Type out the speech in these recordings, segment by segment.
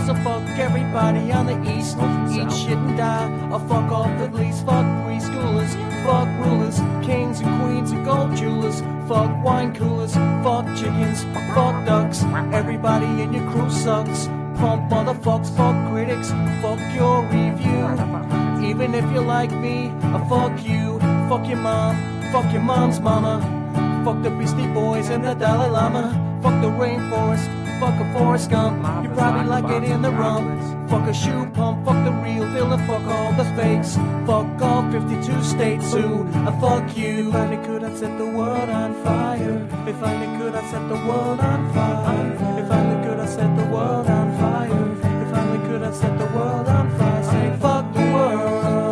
also fuck everybody on the east. Eat shit and die, or fuck off at least. Fuck preschoolers, fuck rulers, kings and queens and gold jewelers. Fuck wine coolers, fuck chickens, fuck ducks. Everybody in your crew sucks. Pump motherfucks, fuck critics, fuck your review. Even if you're like me, fuck you. Fuck your mom, fuck your mom's mama. Fuck the Beastie Boys and the Dalai Lama. Fuck the rainforest, fuck a Forrest Gump. You probably like it in the rump. Fuck a shoe pump, fuck the real deal and fuck all the fakes. Fuck all 52 states too. Fuck you. If I could, I'd set the world on fire. If I could, I'd set the world on fire. If I could, I'd set the world on fire. If I could, I'd set the world on fire. Say fuck the world.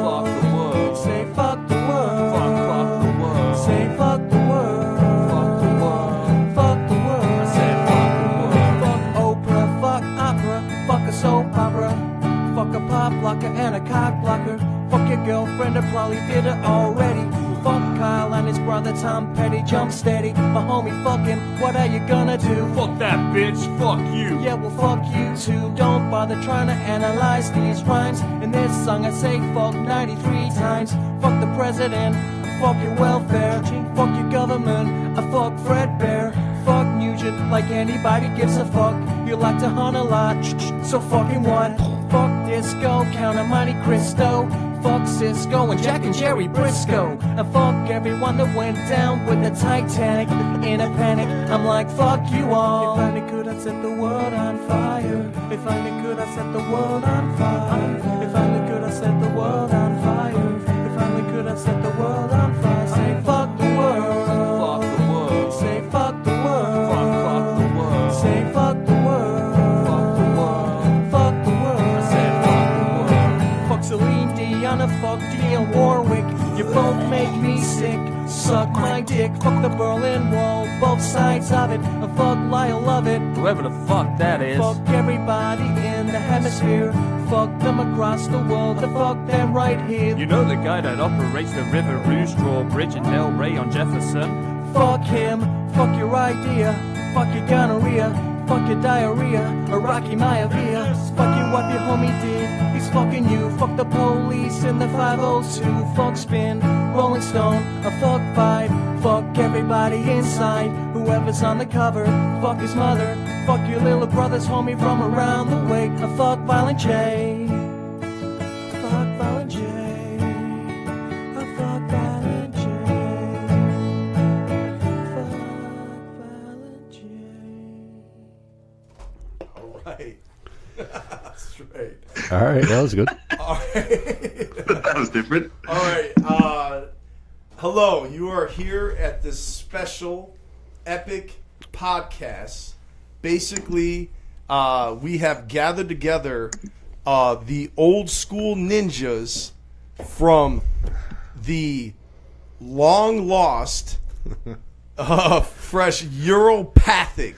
Fuck the world. Say fuck the world. Fuck the world. Say fuck the world. Fuck the world. Fuck the world. I said fuck the world. Fuck Oprah, fuck opera, fuck a soap opera. Fuck a pop blocker and a cock blocker. Fuck your girlfriend, I probably did it already. Fuck Kyle and his brother Tom Petty, jump steady. My homie fucking, what are you gonna do? Fuck that bitch, fuck you. Yeah, well fuck you too. Don't bother trying to analyze these rhymes. In this song I say fuck 93 times. Fuck the president, fuck your welfare. Fuck your government, fuck Fredbear. Fuck Nugent, like anybody gives a fuck. You like to hunt a lot, so fucking what? Fuck disco, Count of Monte Cristo. Fuck Cisco and Jack and Jerry Briscoe. And fuck everyone that went down with the Titanic. In a panic, I'm like fuck you all. If I could, I'd set the world on fire. If I could, I'd set the world on fire. If I could, I'd set the world on fire. If I could, I'd set the world on fire. Say fuck the world. Fuck the world. Say fuck the world. Fuck the world. Say fuck the world. Fuck the world. Fuck the world. I said fuck the world. Fuck Celine Dion and fuck Dionne Warwick. You both make me sick. Suck my dick. Fuck the Berlin Wall. Both sides of it. And fuck Lyle Lovett. Whoever the fuck that is. Fuck everybody in the hemisphere. Fuck them across the world. And fuck them right here. You know the guy that operates the River Rouge drawbridge in Del Rey on Jefferson? Fuck him. Fuck your idea. Fuck your gonorrhea. Fuck your diarrhea. Or Rocky Maivia. Fuck you what your homie did. He's fucking you. Fuck the police in the 502. Fuck Spin. Rolling Stone. Fuck Five. Fuck everybody inside. Whoever's on the cover. Fuck his mother. Fuck your little brother's homie from around the way. Fuck Violent J. Fuck Violent J. Fuck Violent J. Fuck Violent J. All right. That's right. All right, that was good. All right. That was different. All right. Hello. You are here at this special, epic podcast. Basically, we have gathered together the old school ninjas from the long lost, fresh Europathic.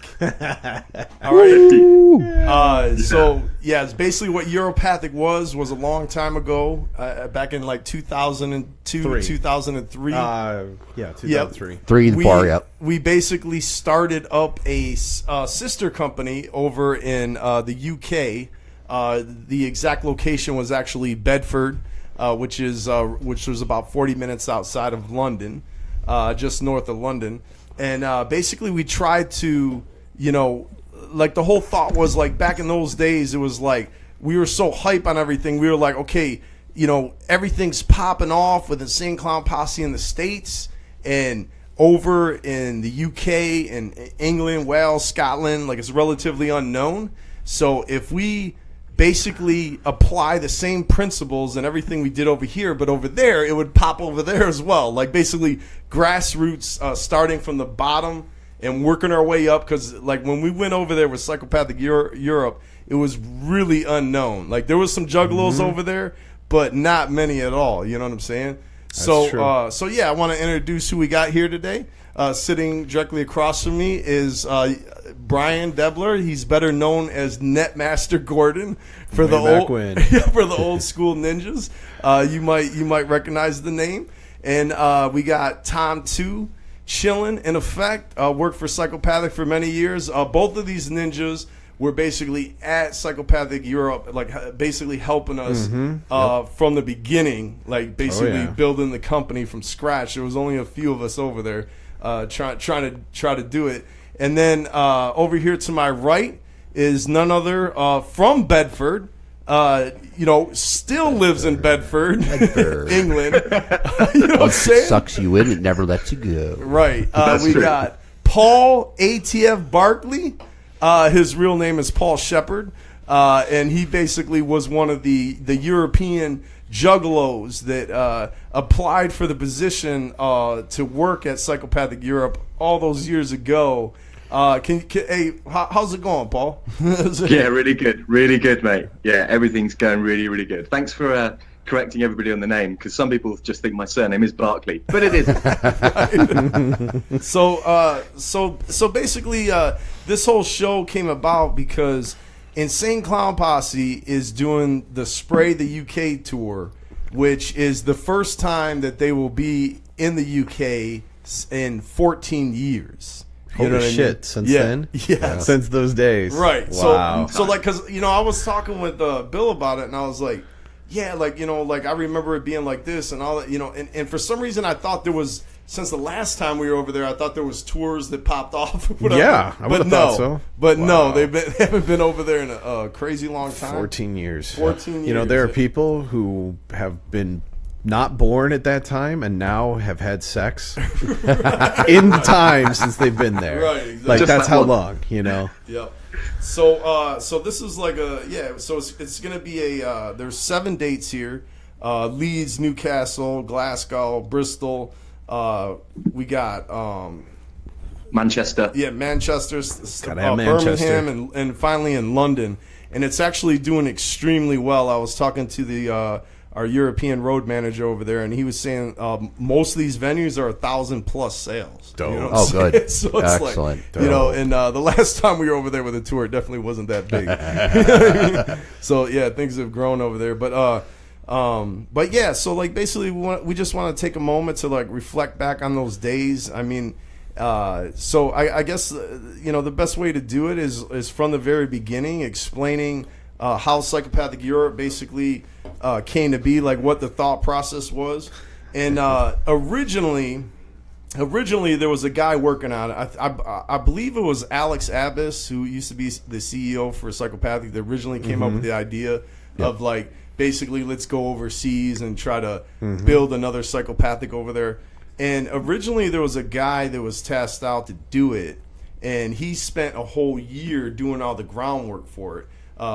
All right. So yeah, it's basically what Europathic was a long time ago, back in like 2002, 2003. Yeah, 2003. 3 and 4, yep. We basically started up a sister company over in the UK. The exact location was actually Bedford, which was about 40 minutes outside of London, just north of London. And basically we tried to, like the whole thought was like back in those days, it was like we were so hype on everything. We were like, okay, everything's popping off with Insane Clown Posse in the States and over in the UK and England, Wales, Scotland, like it's relatively unknown. So if we basically apply the same principles and everything we did over here, but over there, it would pop over there as well. Like basically grassroots, starting from the bottom and working our way up. Because like when we went over there with Psychopathic Europe, it was really unknown. Like there was some juggalos over there, but not many at all. You know what I'm saying? That's So yeah, I want to introduce who we got here today. Sitting directly across from me is Brian Debler. He's better known as Netmaster Gordon for the old school ninjas. You might recognize the name. And we got Tom 2 chilling in effect. Worked for Psychopathic for many years. Both of these ninjas were basically at Psychopathic Europe, like basically helping us from the beginning, like basically building the company from scratch. There was only a few of us over there trying to do it. And then over here to my right is none other from Bedford. Still lives in Bedford. England. You know what I'm saying? Sucks you in, it never lets you go. Right. We got Paul ATF Barkley. His real name is Paul Shepard. And he basically was one of the European juggalos that applied for the position to work at Psychopathic Europe all those years ago. Hey, how's it going, Paul? Yeah, really good, mate. Yeah, everything's going really, really good. Thanks for correcting everybody on the name, because some people just think my surname is Barkley, but it isn't. So basically, this whole show came about because Insane Clown Posse is doing the Spray the UK tour, which is the first time that they will be in the UK in 14 years. You know shit! I mean? Since then, since those days, right? Wow. So like, because I was talking with Bill about it, and I was like, yeah, like like I remember it being like this and all that, and for some reason I thought there was, since the last time we were over there, I thought there was tours that popped off. Whatever. Yeah, I would have thought so. But no, they haven't been over there in a crazy long time. 14 years. 14 years. There are people who have been not born at that time and now have had sex in time since they've been there. Right, exactly. Like, just that's how one. long, Yep. So this is like so it's gonna be there's 7 dates here: Leeds, Newcastle, Glasgow, Bristol. We got Manchester. Yeah, Manchester, Manchester. Birmingham, and finally in London. And it's actually doing extremely well. I was talking to the our European road manager over there, and he was saying most of these venues are 1,000+ sales. Dope. Good. So it's excellent. Like, and the last time we were over there with a tour, it definitely wasn't that big. So yeah, things have grown over there. But yeah, so like basically we just want to take a moment to like reflect back on those days. I mean, so I guess the best way to do it is from the very beginning, explaining how Psychopathic Europe basically came to be, like what the thought process was. And originally there was a guy working on it. I believe it was Alex Abbas, who used to be the CEO for Psychopathic, that originally came up with the idea of like basically let's go overseas and try to build another Psychopathic over there. And originally there was a guy that was tasked out to do it, and he spent a whole year doing all the groundwork for it.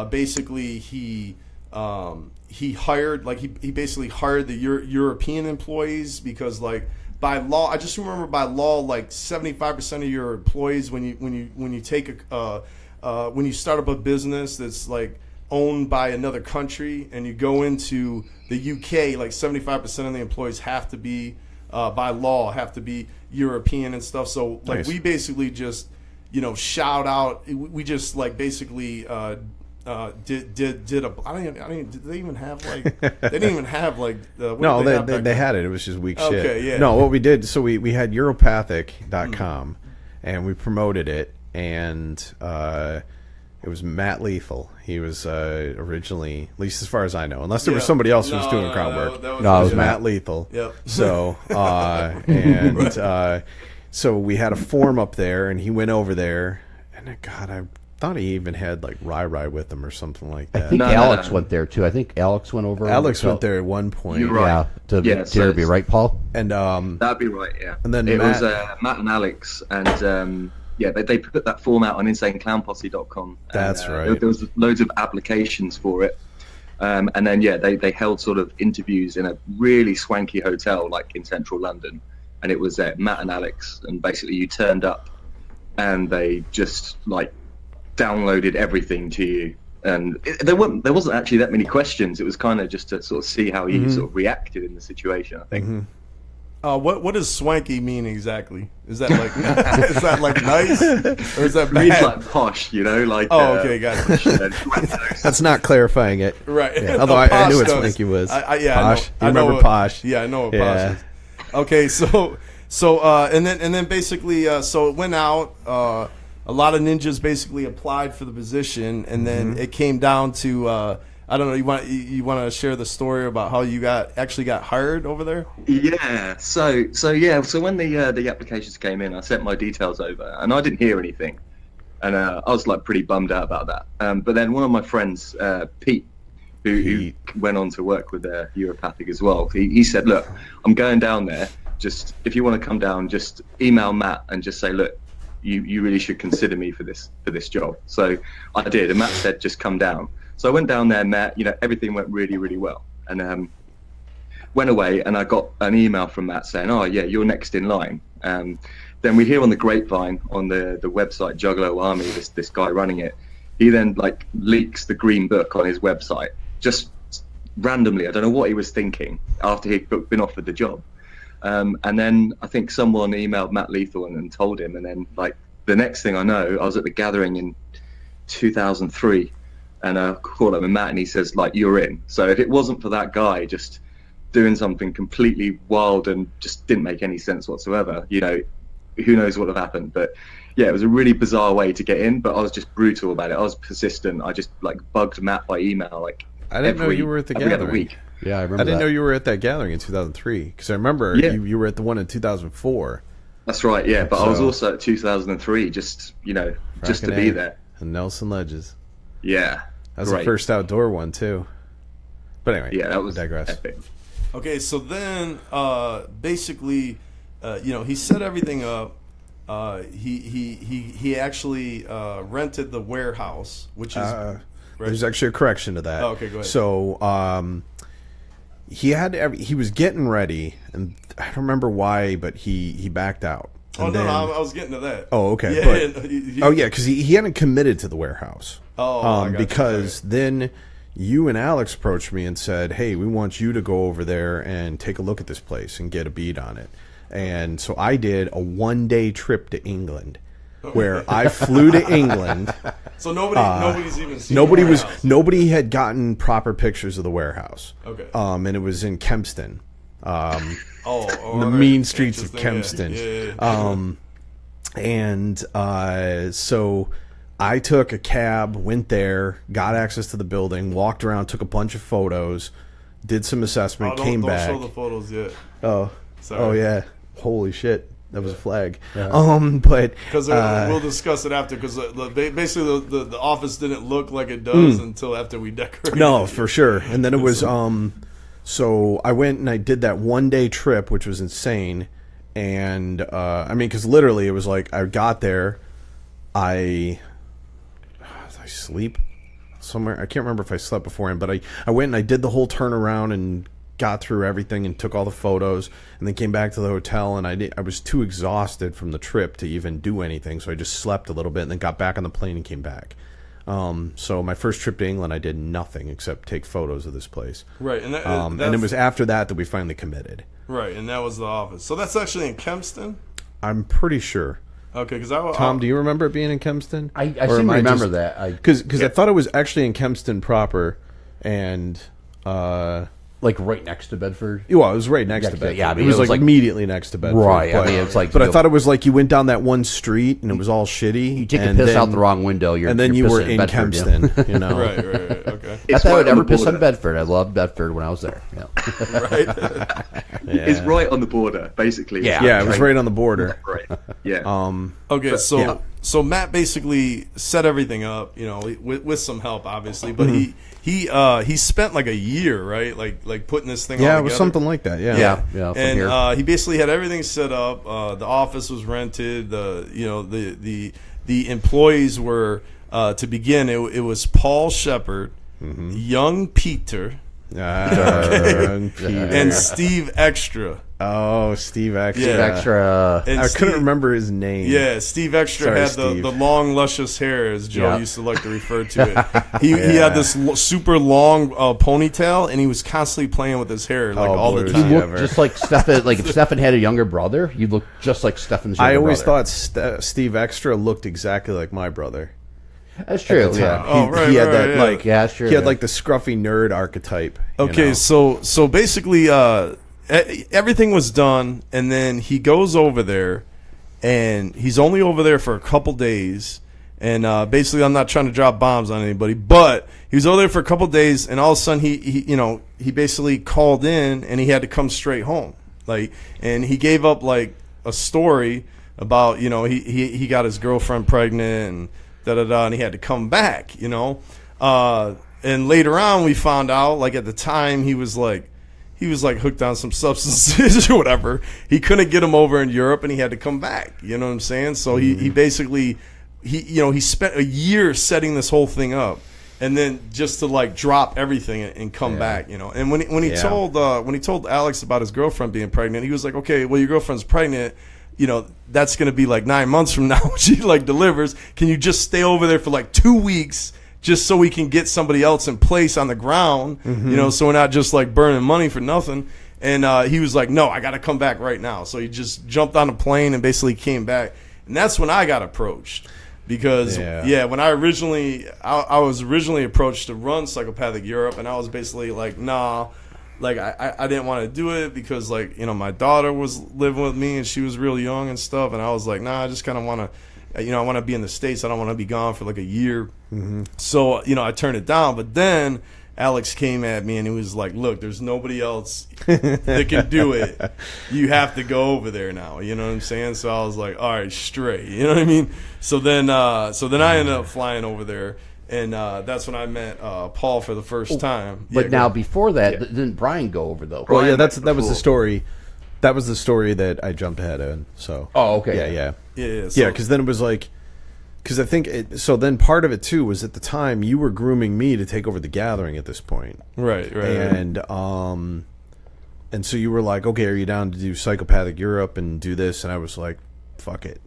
Basically, he hired, like he basically hired the European employees, because like by law, I just remember by law, like 75% of your employees, when you take when you start up a business that's like owned by another country and you go into the UK, like 75% of the employees have to be by law have to be European and stuff. So like we basically just shout out. We just like basically did a. Did they even have like? They didn't even have like. No, they had it. It was just weak shit. Okay, yeah. No, what we did. So we had Europathic.com, and we promoted it, and it was Matt Lethal. He was originally, at least as far as I know, unless there was somebody else who was doing groundwork. No, it was Matt Lethal. Yep. So so we had a form up there, and he went over there, and God, I thought he even had like Rai with him or something like that. I think Alex went there too. I think Alex went over. Alex went there at one point. You're right. Yeah, to be right, Paul. And that'd be right. Yeah. And then it was Matt and Alex, and they put that form out on insaneclownposse.com. That's right. There was loads of applications for it, and then they held sort of interviews in a really swanky hotel like in central London, and it was Matt and Alex, and basically you turned up, and they just like downloaded everything to you, and there wasn't actually that many questions. It was kind of just to sort of see how you sort of reacted in the situation, I think. What does swanky mean exactly? Is that like is that like nice, or is that bad? It means like posh, like. Oh, okay, gotcha. That's not clarifying it, right? Yeah. Although I knew what swanky was. Posh. I remember posh? Yeah, I know what posh is. Okay, so and then basically so it went out. a lot of ninjas basically applied for the position, and then it came down to I don't know. You want to share the story about how you actually got hired over there? Yeah. So when the applications came in, I sent my details over, and I didn't hear anything, and I was like pretty bummed out about that. But then one of my friends, Pete, who went on to work with Psychopathic as well, he said, "Look, I'm going down there. Just if you want to come down, just email Matt and just say, look, you really should consider me for this job." So I did, and Matt said, "Just come down." So I went down there, met, everything went really, really well. And went away, and I got an email from Matt saying, "Oh, yeah, you're next in line." Then we hear on the grapevine on the website Juggalo Army, this guy running it, he then like leaks the green book on his website, just randomly. I don't know what he was thinking after he'd been offered the job. And then I think someone emailed Matt Lethal and told him. And then like the next thing I know, I was at the gathering in 2003. And I called up with Matt, and he says, like, "You're in." So if it wasn't for that guy just doing something completely wild and just didn't make any sense whatsoever, who knows what would have happened. But yeah, it was a really bizarre way to get in, but I was just brutal about it. I was persistent. I just like bugged Matt by email, like I didn't know you were at the every other gathering. week. Yeah, I remember. I didn't know you were at that gathering in 2003 because I remember you were at the one in 2004. That's right, yeah. But I was So- also at 2003, just just to Fracking be A. there. And Nelson Ledges. Yeah, That was great. the first outdoor one too. But anyway, Yeah, that was I digress. epic. Okay, so then basically, he set everything up. He actually rented the warehouse, which is There's actually a correction to that. Oh, okay, go ahead. So he was getting ready, and I don't remember why, but he backed out. Oh And no, then- I was getting to that. Oh, okay. Yeah, but, yeah, because he hadn't committed to the warehouse. Oh, I got you. Because then you and Alex approached me and said, "Hey, we want you to go over there and take a look at this place and get a beat on it." And so I did a 1-day trip to England, where I flew to England. So nobody's even seen Nobody the was warehouse. nobody had gotten proper pictures of the warehouse. Okay. And it was in Kempston. Oh, The alright. mean streets of Interesting, Kempston. Yeah. So I took a cab, went there, got access to the building, walked around, took a bunch of photos, did some assessment, came don't back. show the photos yet. Oh, Sorry. oh yeah! Holy shit, that was a flag. But Because we'll discuss it after. Because basically the office didn't look like it does until after we decorated. no, it. for sure. And then it was so I went and I did that 1-day trip, which was insane. And because literally it was like I got there, I sleep somewhere. I can't remember if I slept beforehand, but I went and I did the whole turnaround and got through everything and took all the photos, and then came back to the hotel, and I was too exhausted from the trip to even do anything, so I just slept a little bit and then got back on the plane and came back. So my first trip to England, I did nothing except take photos of this place. Right, and And it was after that we finally committed. right, and that was the office. So that's actually in Kempston. I'm pretty sure. Okay, because Tom, do you remember it being in Kempston? I Or seem am to remember just- that. Because I thought it was actually in Kempston proper, and Like right next to Bedford. well, it was right next to Yeah, Bedford. yeah, I mean, it was it was like like- immediately next to Bedford. Right, I But, mean, it's like but I you- thought it was like you went down that one street and it was all shitty. You take a and piss then- out the wrong window, and then you're you were pissing in Bedford, yeah. Kempston. You know, Right, okay. I It's thought I would right on never the piss on border. Bedford. I loved Bedford when I was there. Yeah. Right. It's right on the border, basically. Yeah. yeah, it was right on the border. Right. Yeah. Okay, But, so yeah. so Matt basically set everything up, with some help, obviously, but he spent like a year, right, like putting this thing. Yeah, all it was together. something like that. Yeah, Yeah. From And here. he basically had everything set up. The office was rented. The employees were to begin. It was Paul Shepard, young Peter, Peter. and Steve Extra. Oh, Steve Extra. Yeah. Extra. And I couldn't Steve- remember his name. Yeah, Steve Extra Sorry, had Steve. the long, luscious hair, as Joe Yeah. used to like to refer to it. He had this super long ponytail, and he was constantly playing with his hair all the Blues. time. You Yeah, look ever. just like Stefan. Like if Stefan had a younger brother, you'd look just like Stefan's younger I always brother. thought Steve Extra looked exactly like my brother. That's true. Yeah. Oh, right, he had right, that yeah. like Yeah, sure, he had yeah. like the scruffy nerd archetype. you Okay, know? so basically, everything was done, and then he goes over there, and he's only over there for a couple days. And basically, I'm not trying to drop bombs on anybody, but he was over there for a couple days, and all of a sudden, he basically called in, and he had to come straight home. And he gave up like a story about, he got his girlfriend pregnant and and he had to come back, And later on, we found out, like at the time, he was hooked on some substances or whatever. He couldn't get him over in Europe, and he had to come back. You know what I'm saying? So he basically. He spent a year setting this whole thing up, and then just to like drop everything and come back, And when he told Alex about his girlfriend being pregnant, he was like, "Okay, well, your girlfriend's pregnant. That's going to be like 9 months from now when she like delivers. Can you just stay over there for like 2 weeks just so we can get somebody else in place on the ground? So we're not just like burning money for nothing." And he was like, "No, I got to come back right now." So he just jumped on a plane and basically came back, and that's when I got approached. Because when I was originally approached to run Psychopathic Europe, and I was basically like, nah, like I didn't want to do it because like my daughter was living with me and she was real young and stuff, and I was like, nah, I just kind of want to, I want to be in the States. I don't want to be gone for like a year. So I turned it down, but then Alex came at me and he was like, "Look, there's nobody else that can do it. You have to go over there now." You know what I'm saying? So I was like, "All right, straight." You know what I mean? So then I ended up flying over there, and that's when I met Paul for the first time. But now before that, didn't Brian go over though? Well, that was the story. That was the story that I jumped ahead on. So. Oh, okay. Yeah. So, because then it was like. Because I think so. Then part of it too was at the time you were grooming me to take over the Gathering at this point, right. And so you were like, "Okay, are you down to do Psychopathic Europe and do this?" And I was like, "Fuck it,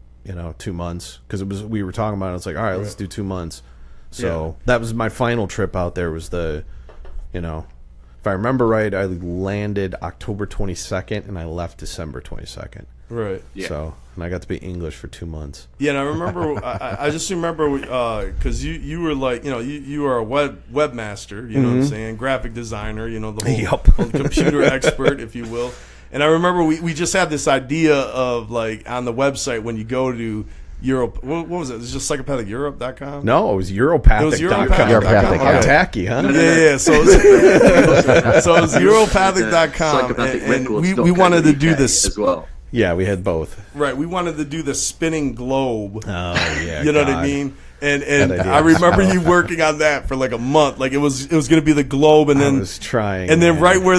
2 months." Because we were talking about it. It's like, all right, let's do 2 months. So that was my final trip out there. Was the, if I remember right, I landed October 22nd and I left December 22nd. Right. Yeah. So, and I got to be English for 2 months. Yeah, and I remember, I just remember because you were like, you are a webmaster, you know what I'm saying, graphic designer, the whole computer expert, if you will. And I remember we just had this idea of like on the website when you go to Europe, what was it? It was just psychopathiceurope.com? No, it was Europathic.com. It was Europathic.com. How tacky, huh? Yeah. So it was Europathic.com, and we wanted to do this as well. Yeah, we had both. Right, we wanted to do the spinning globe. Oh yeah, you know what I mean. And I remember you working on that for like a month. Like it was going to be the globe, and then I was trying. And then right where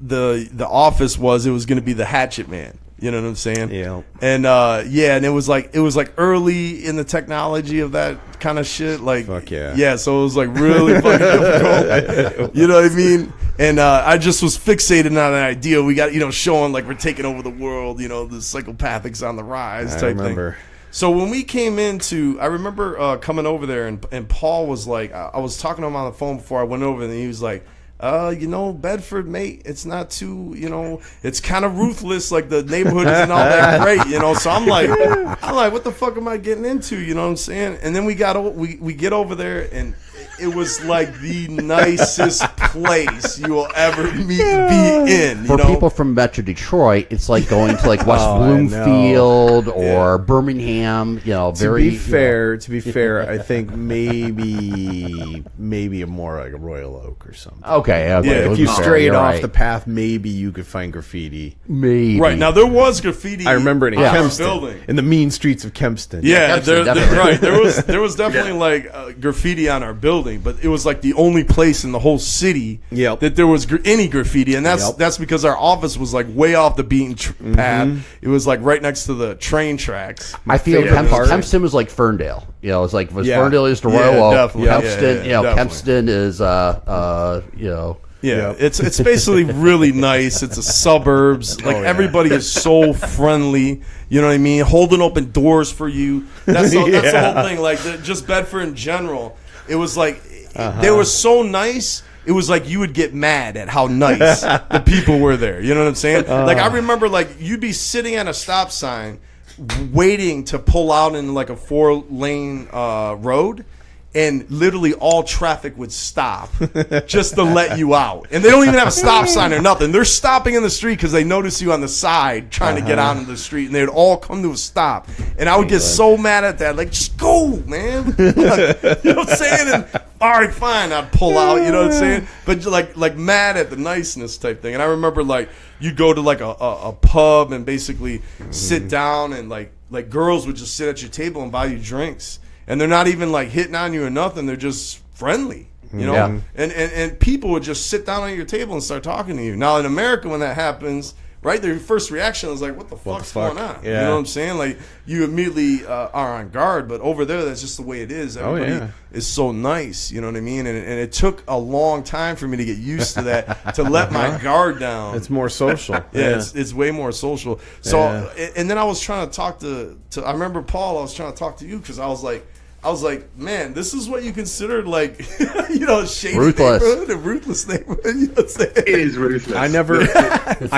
the office was, it was going to be the Hatchet Man. You know what I'm saying? Yeah. And and it was like early in the technology of that kind of shit. Like, fuck yeah. Yeah, so it was like really fucking difficult. You know what I mean? And I just was fixated on that idea. We got, showing like we're taking over the world, the psychopathics on the rise type thing. So when we came into, I remember coming over there, and Paul was like, I was talking to him on the phone before I went over, and he was like, Bedford, mate, it's not too, it's kind of ruthless, like the neighborhood isn't all that great, so I'm like, what the fuck am I getting into, you know what I'm saying? And then we get over there, and it was like the nicest place you will ever be in. For people from Metro Detroit, it's like going to like West Bloomfield or Birmingham. To be fair, I think maybe a more like a Royal Oak or something. Okay. Yeah, if you strayed off the path, maybe you could find graffiti. Maybe. Right now, there was graffiti. I remember it in Kempston, building. in the mean streets of Kempston. Yeah, right. There was definitely like graffiti on our building. But it was like the only place in the whole city that there was any graffiti, and that's because our office was like way off the beaten path. It was like right next to the train tracks. I feel Kempston was like Ferndale. It's like Ferndale is to Royal Oak. Kempston, Kempston is Yeah, it's basically really nice. It's a suburbs. Like everybody is so friendly. You know what I mean? Holding open doors for you. That's the whole thing. Like just Bedford in general. It was like they were so nice. It was like you would get mad at how nice the people were there. You know what I'm saying? Like I remember, like you'd be sitting at a stop sign, waiting to pull out in like a 4-lane road, and literally all traffic would stop just to let you out. And they don't even have a stop sign or nothing. They're stopping in the street because they notice you on the side trying to get out into the street, and they would all come to a stop. And I would get so mad at that, like, just go, man. You know what I'm saying? And, all right, fine, I'd pull out, you know what I'm saying? But like mad at the niceness type thing. And I remember, like, you'd go to like a pub and basically sit down, and like girls would just sit at your table and buy you drinks. And they're not even like hitting on you or nothing. They're just friendly, you know. Yeah. And people would just sit down on your table and start talking to you. Now in America, when that happens, right, their first reaction is like, "What the fuck's going on?" Yeah. You know what I'm saying? Like you immediately are on guard. But over there, that's just the way it is. Everybody is so nice. You know what I mean? And it took a long time for me to get used to that, to let my guard down. It's more social. It's way more social. So and then I was trying to talk to I remember, Paul, I was trying to talk to you because I was like, man, this is what you consider like, you know, shady neighborhood, a ruthless neighborhood. You know what I'm saying? It is ruthless. I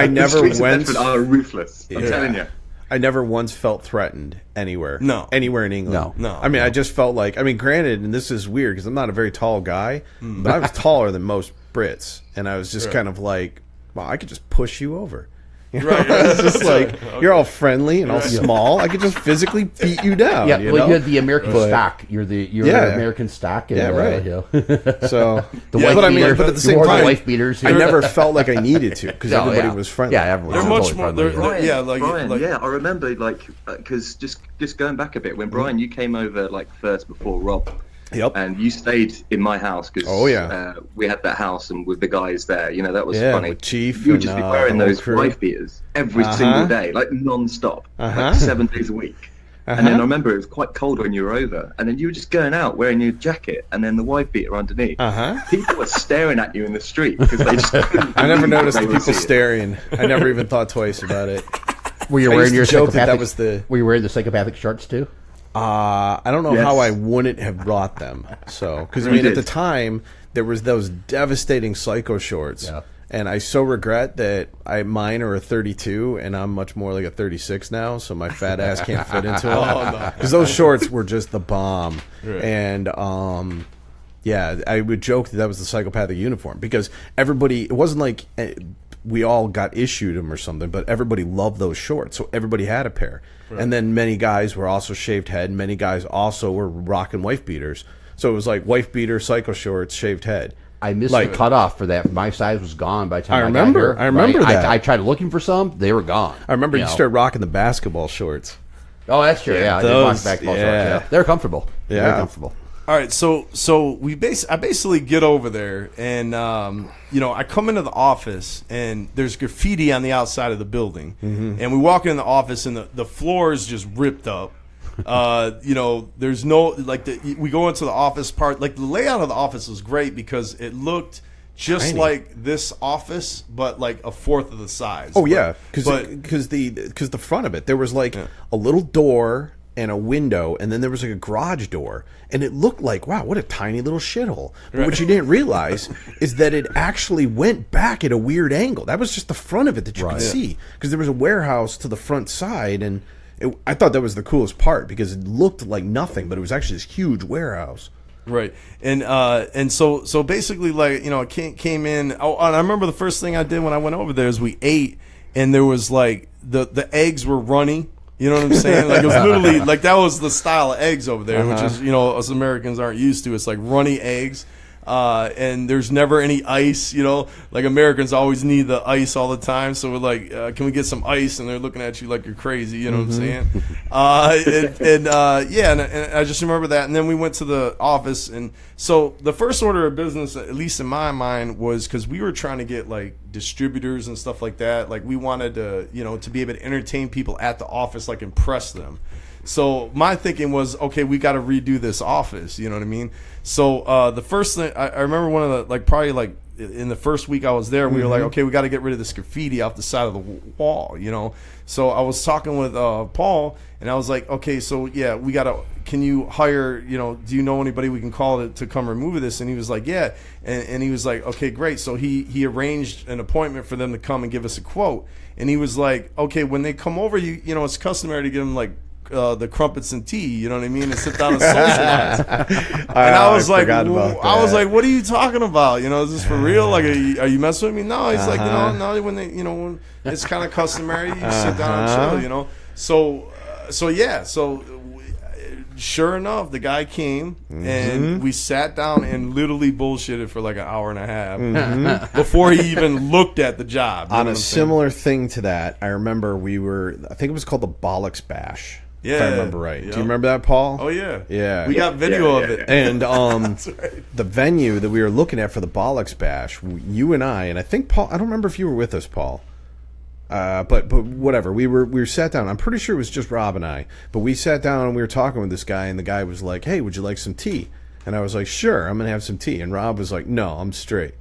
never once. Are ruthless. I'm telling you. I never once felt threatened anywhere. No. Anywhere in England. No. I mean, I just felt like, I mean, granted, and this is weird because I'm not a very tall guy, but I was taller than most Brits, and I was just kind of like, well, I could just push you over. You know? Right. It's just like, you're all friendly and all small. I could just physically beat you down. Yeah, you well, know? you had the American stock. You're American stock. And, right. So, the wife but I mean, beaters, but at the same the time, wife beaters. I never felt like I needed to because everybody was friendly. Yeah, everyone. They're much more. Brian, I remember because just going back a bit when Brian, you came over like first before Rob. Yep. And you stayed in my house because we had that house and with the guys there, you know, that was funny. With Chief, you would just be wearing those wife beaters every single day, like non-stop, like 7 days a week. And then I remember it was quite cold when you were over, and then you were just going out wearing your jacket and then the wife beater underneath. People were staring at you in the street because they just couldn't. I never noticed the people staring. I never even thought twice about it. Were you wearing your psychopathic? Were you wearing the psychopathic shorts too? I don't know how I wouldn't have brought them. So, because I mean, at the time there was those devastating Psycho shorts, and I so regret that mine are a 32, and I'm much more like a 36 now. So my fat ass can't fit into them because those shorts were just the bomb. Right. And I would joke that was the psychopathic uniform because everybody. It wasn't like we all got issued them or something, but everybody loved those shorts, so everybody had a pair. Right. And then many guys were also shaved head. Many guys also were rocking wife beaters. So it was like wife beater, Psycho shorts, shaved head. I missed the cutoff for that. My size was gone by the time I got here. I remember that. I tried looking for some. They were gone. I remember you started rocking the basketball shorts. Oh, that's true. Yeah, I did rock basketball shorts. Yeah. They're comfortable. Yeah. They're comfortable. All right, so I basically get over there, and you know, I come into the office, and there's graffiti on the outside of the building, and we walk in the office, and the floor is just ripped up. You know, there's no we go into the office part, like the layout of the office was great because it looked just like this office, but like a fourth of the size. Oh yeah, because the front of it there was like a little door and a window, and then there was like a garage door, and it looked like, wow, what a tiny little shithole. But what you didn't realize is that it actually went back at a weird angle. That was just the front of it that you could see, because there was a warehouse to the front side, and I thought that was the coolest part because it looked like nothing, but it was actually this huge warehouse. Right, and so basically, like, you know, it came in. Oh, and I remember the first thing I did when I went over there is we ate, and there was like the eggs were runny. You know what I'm saying? Like, it was literally like that was the style of eggs over there, which is, you know, us Americans aren't used to. It's like runny eggs. And there's never any ice, you know, like Americans always need the ice all the time. So we're like, can we get some ice? And they're looking at you like you're crazy. You know what I'm saying? And I just remember that. And then we went to the office. And so the first order of business, at least in my mind, was because we were trying to get like distributors and stuff like that. Like, we wanted to, you know, to be able to entertain people at the office, like impress them. So my thinking was, okay, we got to redo this office. You know what I mean? So the first thing, I remember one of the, like, probably like in the first week I was there, we were like, okay, we got to get rid of this graffiti off the side of the wall, you know? So I was talking with Paul, and I was like, okay, so yeah, we got to, can you hire, you know, do you know anybody we can call to come remove this? And he was like, yeah. And he was like, okay, great. So he arranged an appointment for them to come and give us a quote. And he was like, okay, when they come over, you know, it's customary to give them like the crumpets and tea. You know what I mean? And sit down and socialize. And I was like, what are you talking about? You know, is this for real? Like, are you messing with me? No, he's like, no. When they, when it's kind of customary, you sit down and chill. You know, so sure enough, the guy came and we sat down and literally bullshitted for like an hour and a half before he even looked at the job. On a similar thing to that, I remember I think it was called the Bollocks Bash. Yeah, if I remember right. Yep. Do you remember that, Paul? Oh yeah, yeah. We got video of it. And that's right. The venue that we were looking at for the Bollocks Bash, you and I think Paul. I don't remember if you were with us, Paul. But whatever. We were sat down. I'm pretty sure it was just Rob and I. But we sat down and we were talking with this guy, and the guy was like, "Hey, would you like some tea?" And I was like, "Sure, I'm gonna have some tea." And Rob was like, "No, I'm straight."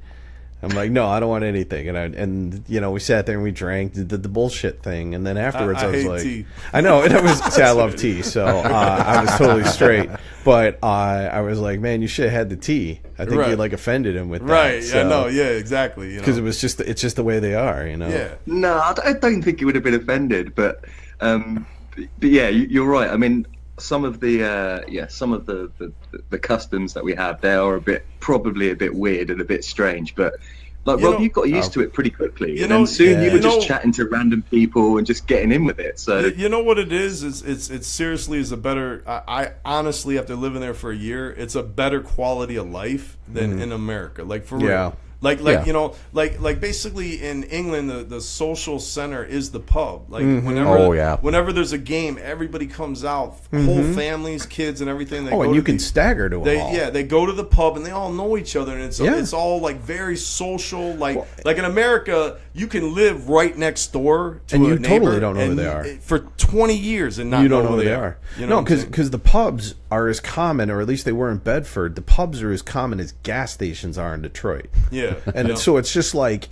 I'm like, "No, I don't want anything." And we sat there and we drank, did the bullshit thing, and then afterwards I was hate like, tea. I know, and I love tea, so I was totally straight. But I was like, "Man, you should have had the tea." I think you like offended him with that. Right? So, yeah, no, yeah, exactly. Because it's just the way they are, Yeah. No, I don't think he would have been offended, but yeah, you're right. I mean, some of the customs that we have, they are probably a bit weird and a bit strange, but like Rob, you got used to it pretty quickly, and then soon you were just chatting to random people and just getting in with it. So you know what it is it's seriously is a better. I honestly, after living there for a year, it's a better quality of life than in America. Like for real. Like basically in England, the social center is the pub. Like whenever there's a game, everybody comes out, whole families, kids, and everything. And you can stagger to them all. Yeah, they go to the pub and they all know each other, and it's all like very social. Like in America, you can live right next door to a neighbor, totally don't know who they are for 20 years and not you don't know who they are. You know, because the pubs are as common, or at least they were in Bedford. The pubs are as common as gas stations are in Detroit. Yeah. And so it's just like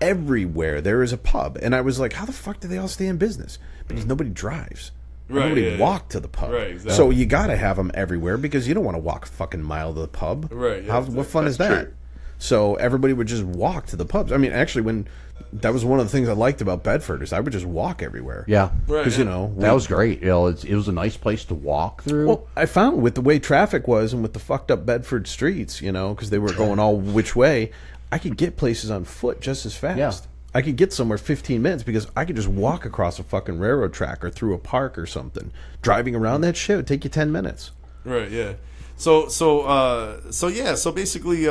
everywhere there is a pub. And I was like, how the fuck do they all stay in business? Because nobody drives. Nobody walked to the pub. Right, exactly. So you got to have them everywhere because you don't want to walk a fucking mile to the pub. Right. Yeah, what fun is that? True. So everybody would just walk to the pubs. I mean, actually, that was one of the things I liked about Bedford is I would just walk everywhere. Yeah. Because, that was great. It was a nice place to walk through. Well, I found with the way traffic was and with the fucked up Bedford streets, because they were going all which way, I could get places on foot just as fast. Yeah. I could get somewhere 15 minutes because I could just walk across a fucking railroad track or through a park or something. Driving around that shit would take you 10 minutes. Right, yeah. So basically,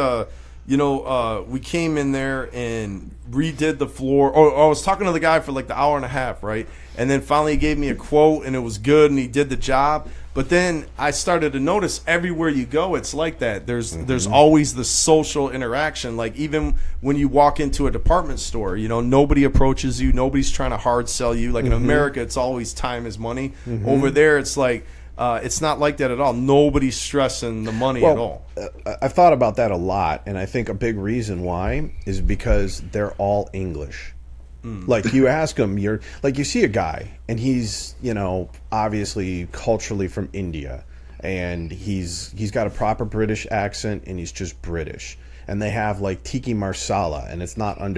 we came in there and redid the floor. I was talking to the guy for like the hour and a half, right? And then finally he gave me a quote and it was good and he did the job. But then I started to notice everywhere you go, it's like that. There's always the social interaction. Like even when you walk into a department store, nobody approaches you. Nobody's trying to hard sell you. Like in America, it's always time is money. Over there, it's like it's not like that at all. Nobody's stressing the money at all. I've thought about that a lot, and I think a big reason why is because they're all English. Like you ask him, you see a guy, and he's obviously culturally from India, and he's got a proper British accent, and he's just British, and they have like tiki marsala, and it's not and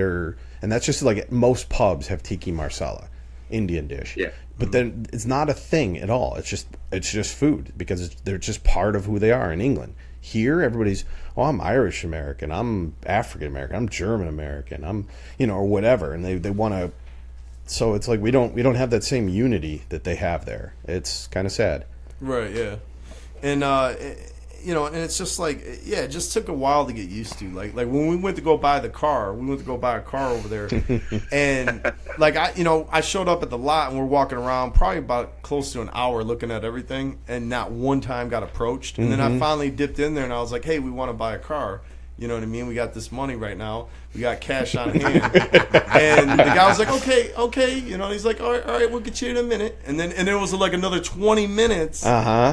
that's just like most pubs have tiki marsala, Indian dish. Yeah. But then it's not a thing at all. It's just food because they're just part of who they are in England. Here, everybody's, I'm Irish American, I'm African American, I'm German American, I'm, or whatever, and they want to. So it's like we don't have that same unity that they have there. It's kind of sad. Right. Yeah. And and it's just like, it just took a while to get used to. Like when we went to go buy a car over there, and like I showed up at the lot and we're walking around probably about close to an hour looking at everything, and not one time got approached. And then I finally dipped in there and I was like, hey, we want to buy a car. You know what I mean? We got this money right now. We got cash on hand. And the guy was like, okay. He's like, all right, we'll get you in a minute. And then it was like another 20 minutes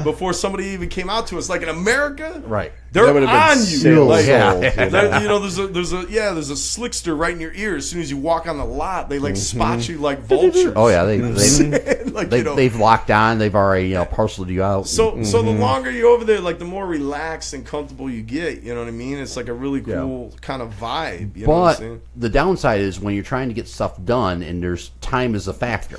before somebody even came out to us. Like in America, right? They're on you. Like, there's a slickster right in your ear. As soon as you walk on the lot, they like spot you like vultures. Oh yeah, they've locked on. They've already parceled you out. So the longer you're over there, like the more relaxed and comfortable you get. You know what I mean? It's like a really cool kind of vibe. You know what I'm saying? The downside is when you're trying to get stuff done and time is a factor.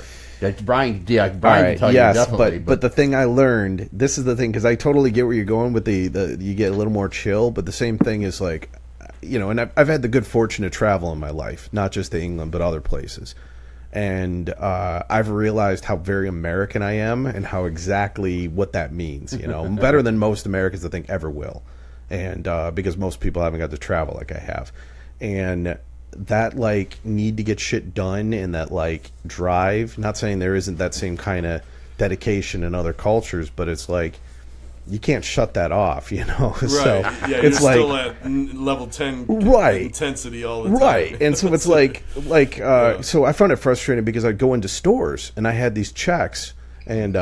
Brian can Right, tell yes, you definitely. but the thing I learned, this is the thing, because I totally get where you're going with the you get a little more chill, but the same thing is like, and I've had the good fortune to travel in my life, not just to England, but other places. And I've realized how very American I am and how exactly what that means, better than most Americans I think ever will. And because most people haven't got to travel like I have. And that like need to get shit done and that like drive, not saying there isn't that same kind of dedication in other cultures, but it's like you can't shut that off, Right. So yeah, it's you're like still at level 10 right intensity all the time. Right. And so it's so I found it frustrating because I'd go into stores and I had these checks and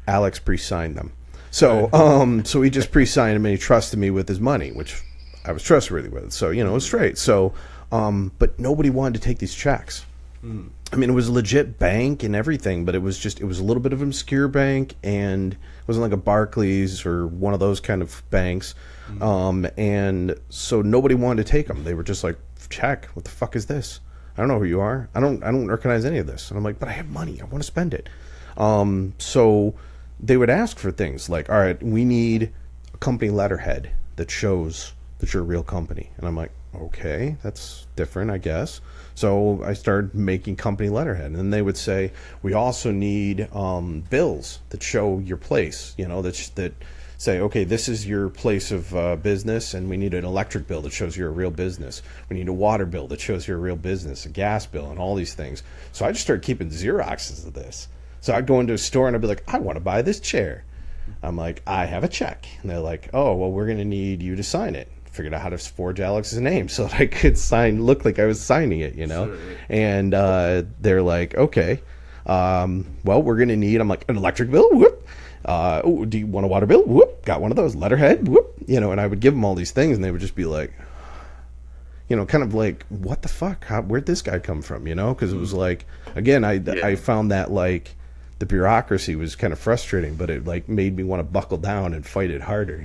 Alex pre-signed them. So so he just pre-signed them and he trusted me with his money, which I was trustworthy with. So, it was straight. So but nobody wanted to take these checks. I mean, it was a legit bank and everything, but it was a little bit of an obscure bank, and it wasn't like a Barclays or one of those kind of banks. And so nobody wanted to take them. They were just like, check, what the fuck is this? I don't know who you are. I don't recognize any of this. And I'm like, but I have money. I want to spend it. So they would ask for things like, all right, we need a company letterhead that shows that you're a real company. And I'm like, okay, that's different, I guess. So I started making company letterhead, and then they would say, we also need bills that show your place, that say, okay, this is your place of business, and we need an electric bill that shows you're a real business. We need a water bill that shows you're a real business, a gas bill, and all these things. So I just started keeping Xeroxes of this. So I'd go into a store, and I'd be like, I want to buy this chair. I'm like, I have a check. And they're like, oh, well, we're going to need you to sign it. Figured out how to forge Alex's name so that I could look like I was signing it, Sure. And they're like, okay, well, we're going to need, I'm like, an electric bill? Whoop. Do you want a water bill? Whoop. Got one of those. Letterhead? Whoop. And I would give them all these things, and they would just be like, kind of like, what the fuck? Where'd this guy come from? Because it was like, again, I found that like, the bureaucracy was kind of frustrating, but it like made me want to buckle down and fight it harder,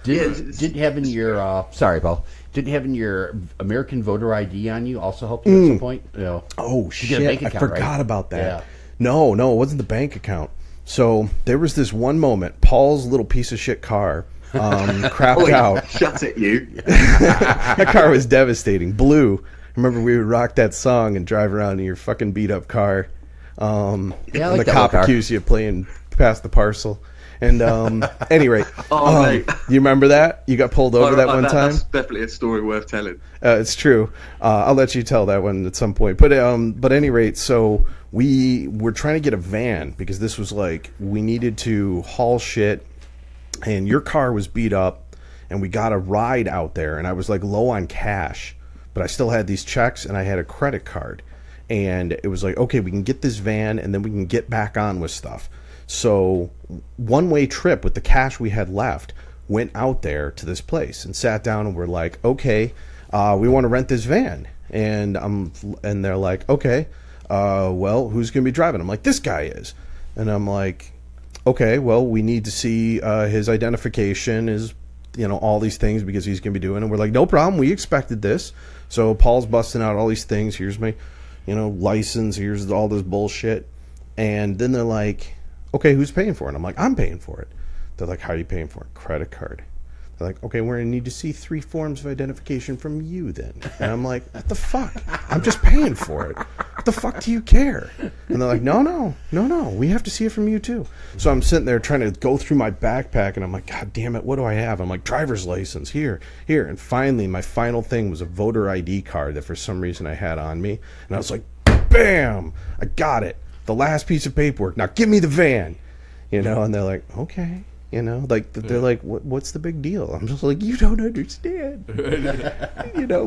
Didn't having your sorry, Paul. Didn't having your American voter ID on you also help you at some point? Oh shit! Get a bank account, I forgot right? about that. Yeah. No, it wasn't the bank account. So there was this one moment. Paul's little piece of shit car crapped out. Shut it, you. That car was devastating. Blue. Remember, we would rock that song and drive around in your fucking beat up car. And the cop accused you of playing Pass the Parcel. And anyway, you remember that? You got pulled over that one time? That's definitely a story worth telling. It's true. I'll let you tell that one at some point. But at any rate, so we were trying to get a van because this was like we needed to haul shit, and your car was beat up, and we got a ride out there, and I was like low on cash, but I still had these checks, and I had a credit card. And it was like, okay, we can get this van and then we can get back on with stuff. So one-way trip with the cash we had left, went out there to this place and sat down and we're like, okay, we want to rent this van. And they're like, okay, well, who's going to be driving? I'm like, this guy is. And I'm like, okay, well, we need to see his identification, his, all these things because he's going to be doing it. And we're like, no problem. We expected this. So Paul's busting out all these things. Here's my license, here's all this bullshit. And then they're like, okay, who's paying for it? And I'm like, I'm paying for it. They're like, how are you paying for it? Credit card. They're like, okay, we're going to need to see 3 forms of identification from you then. And I'm like, what the fuck? I'm just paying for it. What the fuck do you care? And they're like, no, we have to see it from you too. So I'm sitting there trying to go through my backpack, and I'm like, God damn it, what do I have? I'm like, driver's license, here. And finally, my final thing was a voter ID card that for some reason I had on me. And I was like, bam, I got it. The last piece of paperwork. Now give me the van. And they're like, okay. They're like, what's the big deal? I'm just like, you don't understand.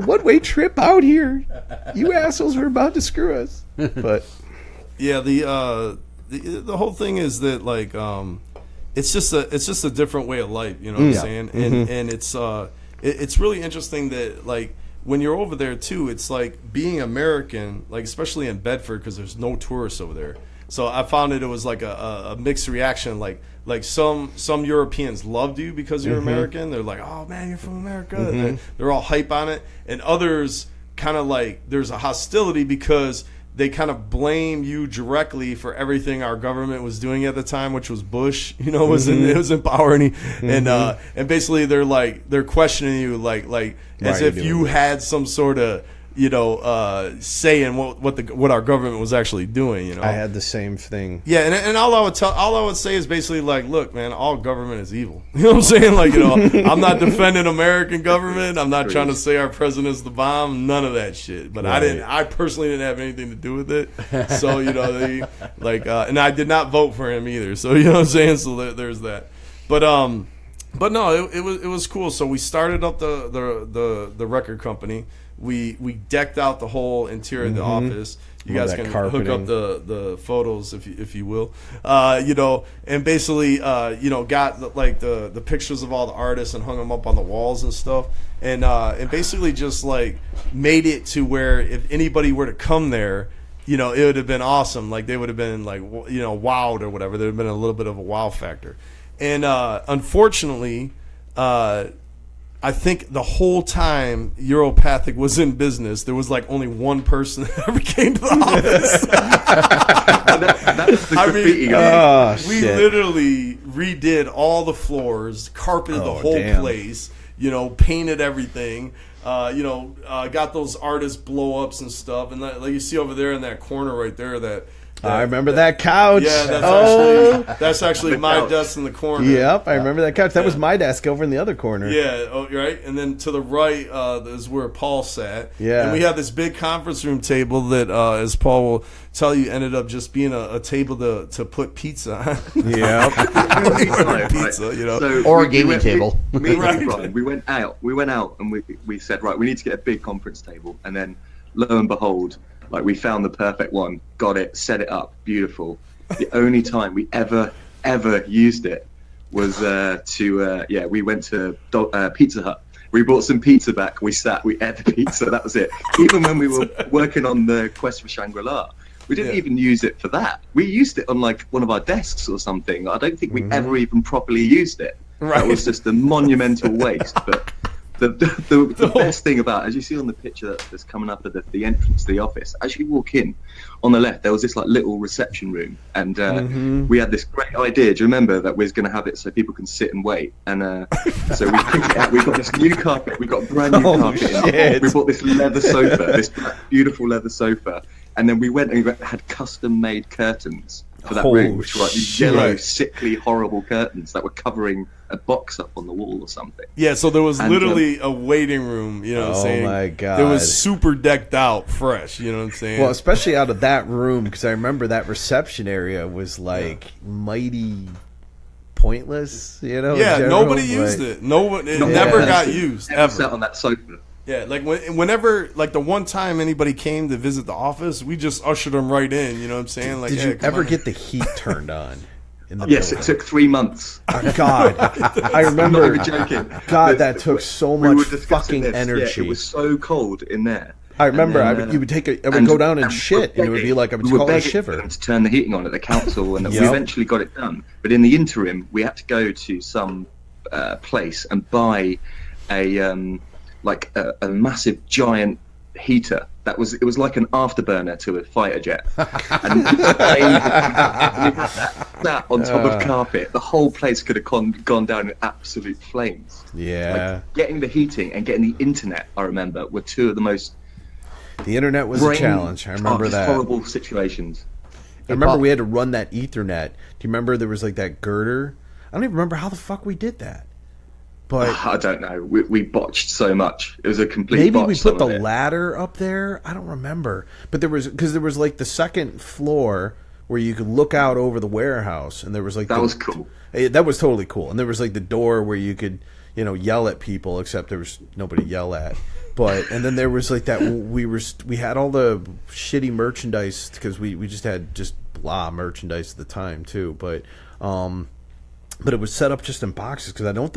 One-way trip out here. You assholes are about to screw us. But yeah, the whole thing is that like it's just a different way of life. You know what I'm saying? And it's really interesting that like when you're over there too, it's like being American, like especially in Bedford because there's no tourists over there. So I found it was like a mixed reaction. Like some Europeans loved you because you're American. They're like, oh man, you're from America. And they're all hype on it. And others kind of like there's a hostility because they kind of blame you directly for everything our government was doing at the time, which was Bush, was in power, and basically they're questioning you like as if you had some sort of say in what our government was actually doing. I had the same thing. Yeah, and all I would say is basically like, look, man, all government is evil. You know what I'm saying? Like, I'm not defending American government. I'm not trying to say our president's the bomb. None of that shit. But right. I personally didn't have anything to do with it. So they and I did not vote for him either. So you know what I'm saying? So there's that. But no, it was cool. So we started up the record company. We decked out the whole interior of the office. You guys can hook up the photos if you will. And basically got the pictures of all the artists and hung them up on the walls and stuff. And basically just like made it to where if anybody were to come there, it would have been awesome. Like they would have been like wowed or whatever. There would have been a little bit of a wow factor. And unfortunately, I think the whole time Europathic was in business, there was like only one person that ever came to the office. that was the graffiti guy. We literally redid all the floors, carpeted the whole place, painted everything. Got those artist blow ups and stuff, and like you see over there in that corner right there, that I remember that couch. Yeah, that's actually my desk in the corner. Yep, I remember that couch. That was my desk over in the other corner. Yeah, right. And then to the right is where Paul sat. Yeah, and we had this big conference room table that, as Paul will tell you, ended up just being a table to put pizza on. Yeah, pizza, or a gaming table. We went out and we said, right, we need to get a big conference table, and then lo and behold, like we found the perfect one, got it, set it up, beautiful. The only time we ever used it was we went to Pizza Hut. We brought some pizza back. We sat, we ate the pizza. That was it. Even when we were working on the Quest for Shangri-La, we didn't even use it for that. We used it on like one of our desks or something. I don't think we ever even properly used it. Right. That was just a monumental waste. But the best thing about, as you see on the picture that's coming up at the entrance to the office, as you walk in, on the left there was this like little reception room, and we had this great idea. Do you remember that we was going to have it so people can sit and wait? And so we picked it out. We got this new carpet. We got brand new carpet. We bought this leather sofa, this beautiful leather sofa, and then we went and we had custom made curtains for that room, which were like these yellow, sickly, horrible curtains that were covering a box up on the wall or something. Yeah, so there was literally a waiting room, you know what I'm saying? Oh my God. It was super decked out, fresh, you know what I'm saying? Well, especially out of that room, because I remember that reception area was like mighty pointless, Yeah, nobody used it. It never got used, ever. Sat on that sofa. Yeah, like whenever, like the one time anybody came to visit the office, we just ushered them right in. You know what I'm saying? Like, did you ever get the heat turned on? Yes, it took 3 months. Oh, God, I remember. I'm not even joking. God, that took so much fucking energy. Yeah, it was so cold in there. I remember. You would I would go down and shit, and it would be like I would call it a shiver. To turn the heating on at the council, and we eventually got it done. But in the interim, we had to go to some place and buy a massive giant heater. It was like an afterburner to a fighter jet. And we had that on top of carpet. The whole place could have gone down in absolute flames. Yeah. Like, getting the heating and getting the internet, I remember, were two of the most... The internet was a challenge. I remember that. Horrible situations. I remember we had to run that Ethernet. Do you remember there was like that girder? I don't even remember how the fuck we did that. But I don't know. We botched so much. It was a complete maybe botch. We put the ladder up there. I don't remember. But there was like the second floor where you could look out over the warehouse, and there was like that was cool. That was totally cool. And there was like the door where you could yell at people, except there was nobody to yell at. But and then there was like that we had all the shitty merchandise because we just had just blah merchandise at the time too. But it was set up just in boxes because I don't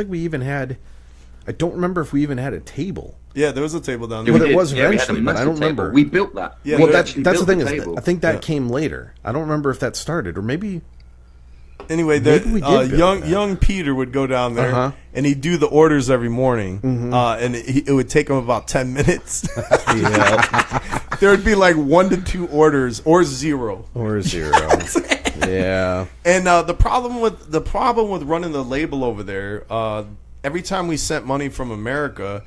remember if we even had a table. Yeah, there was a table down there. Well, there was eventually, but I don't remember. We built that. Yeah, well, that's the thing is, I think that came later. I don't remember if that started or maybe. Anyway, young Peter would go down there and he'd do the orders every morning, and it would take him about 10 minutes. there would be like 1 to 2 orders or 0. Or 0. Yeah. And the problem with running the label over there, every time we sent money from America,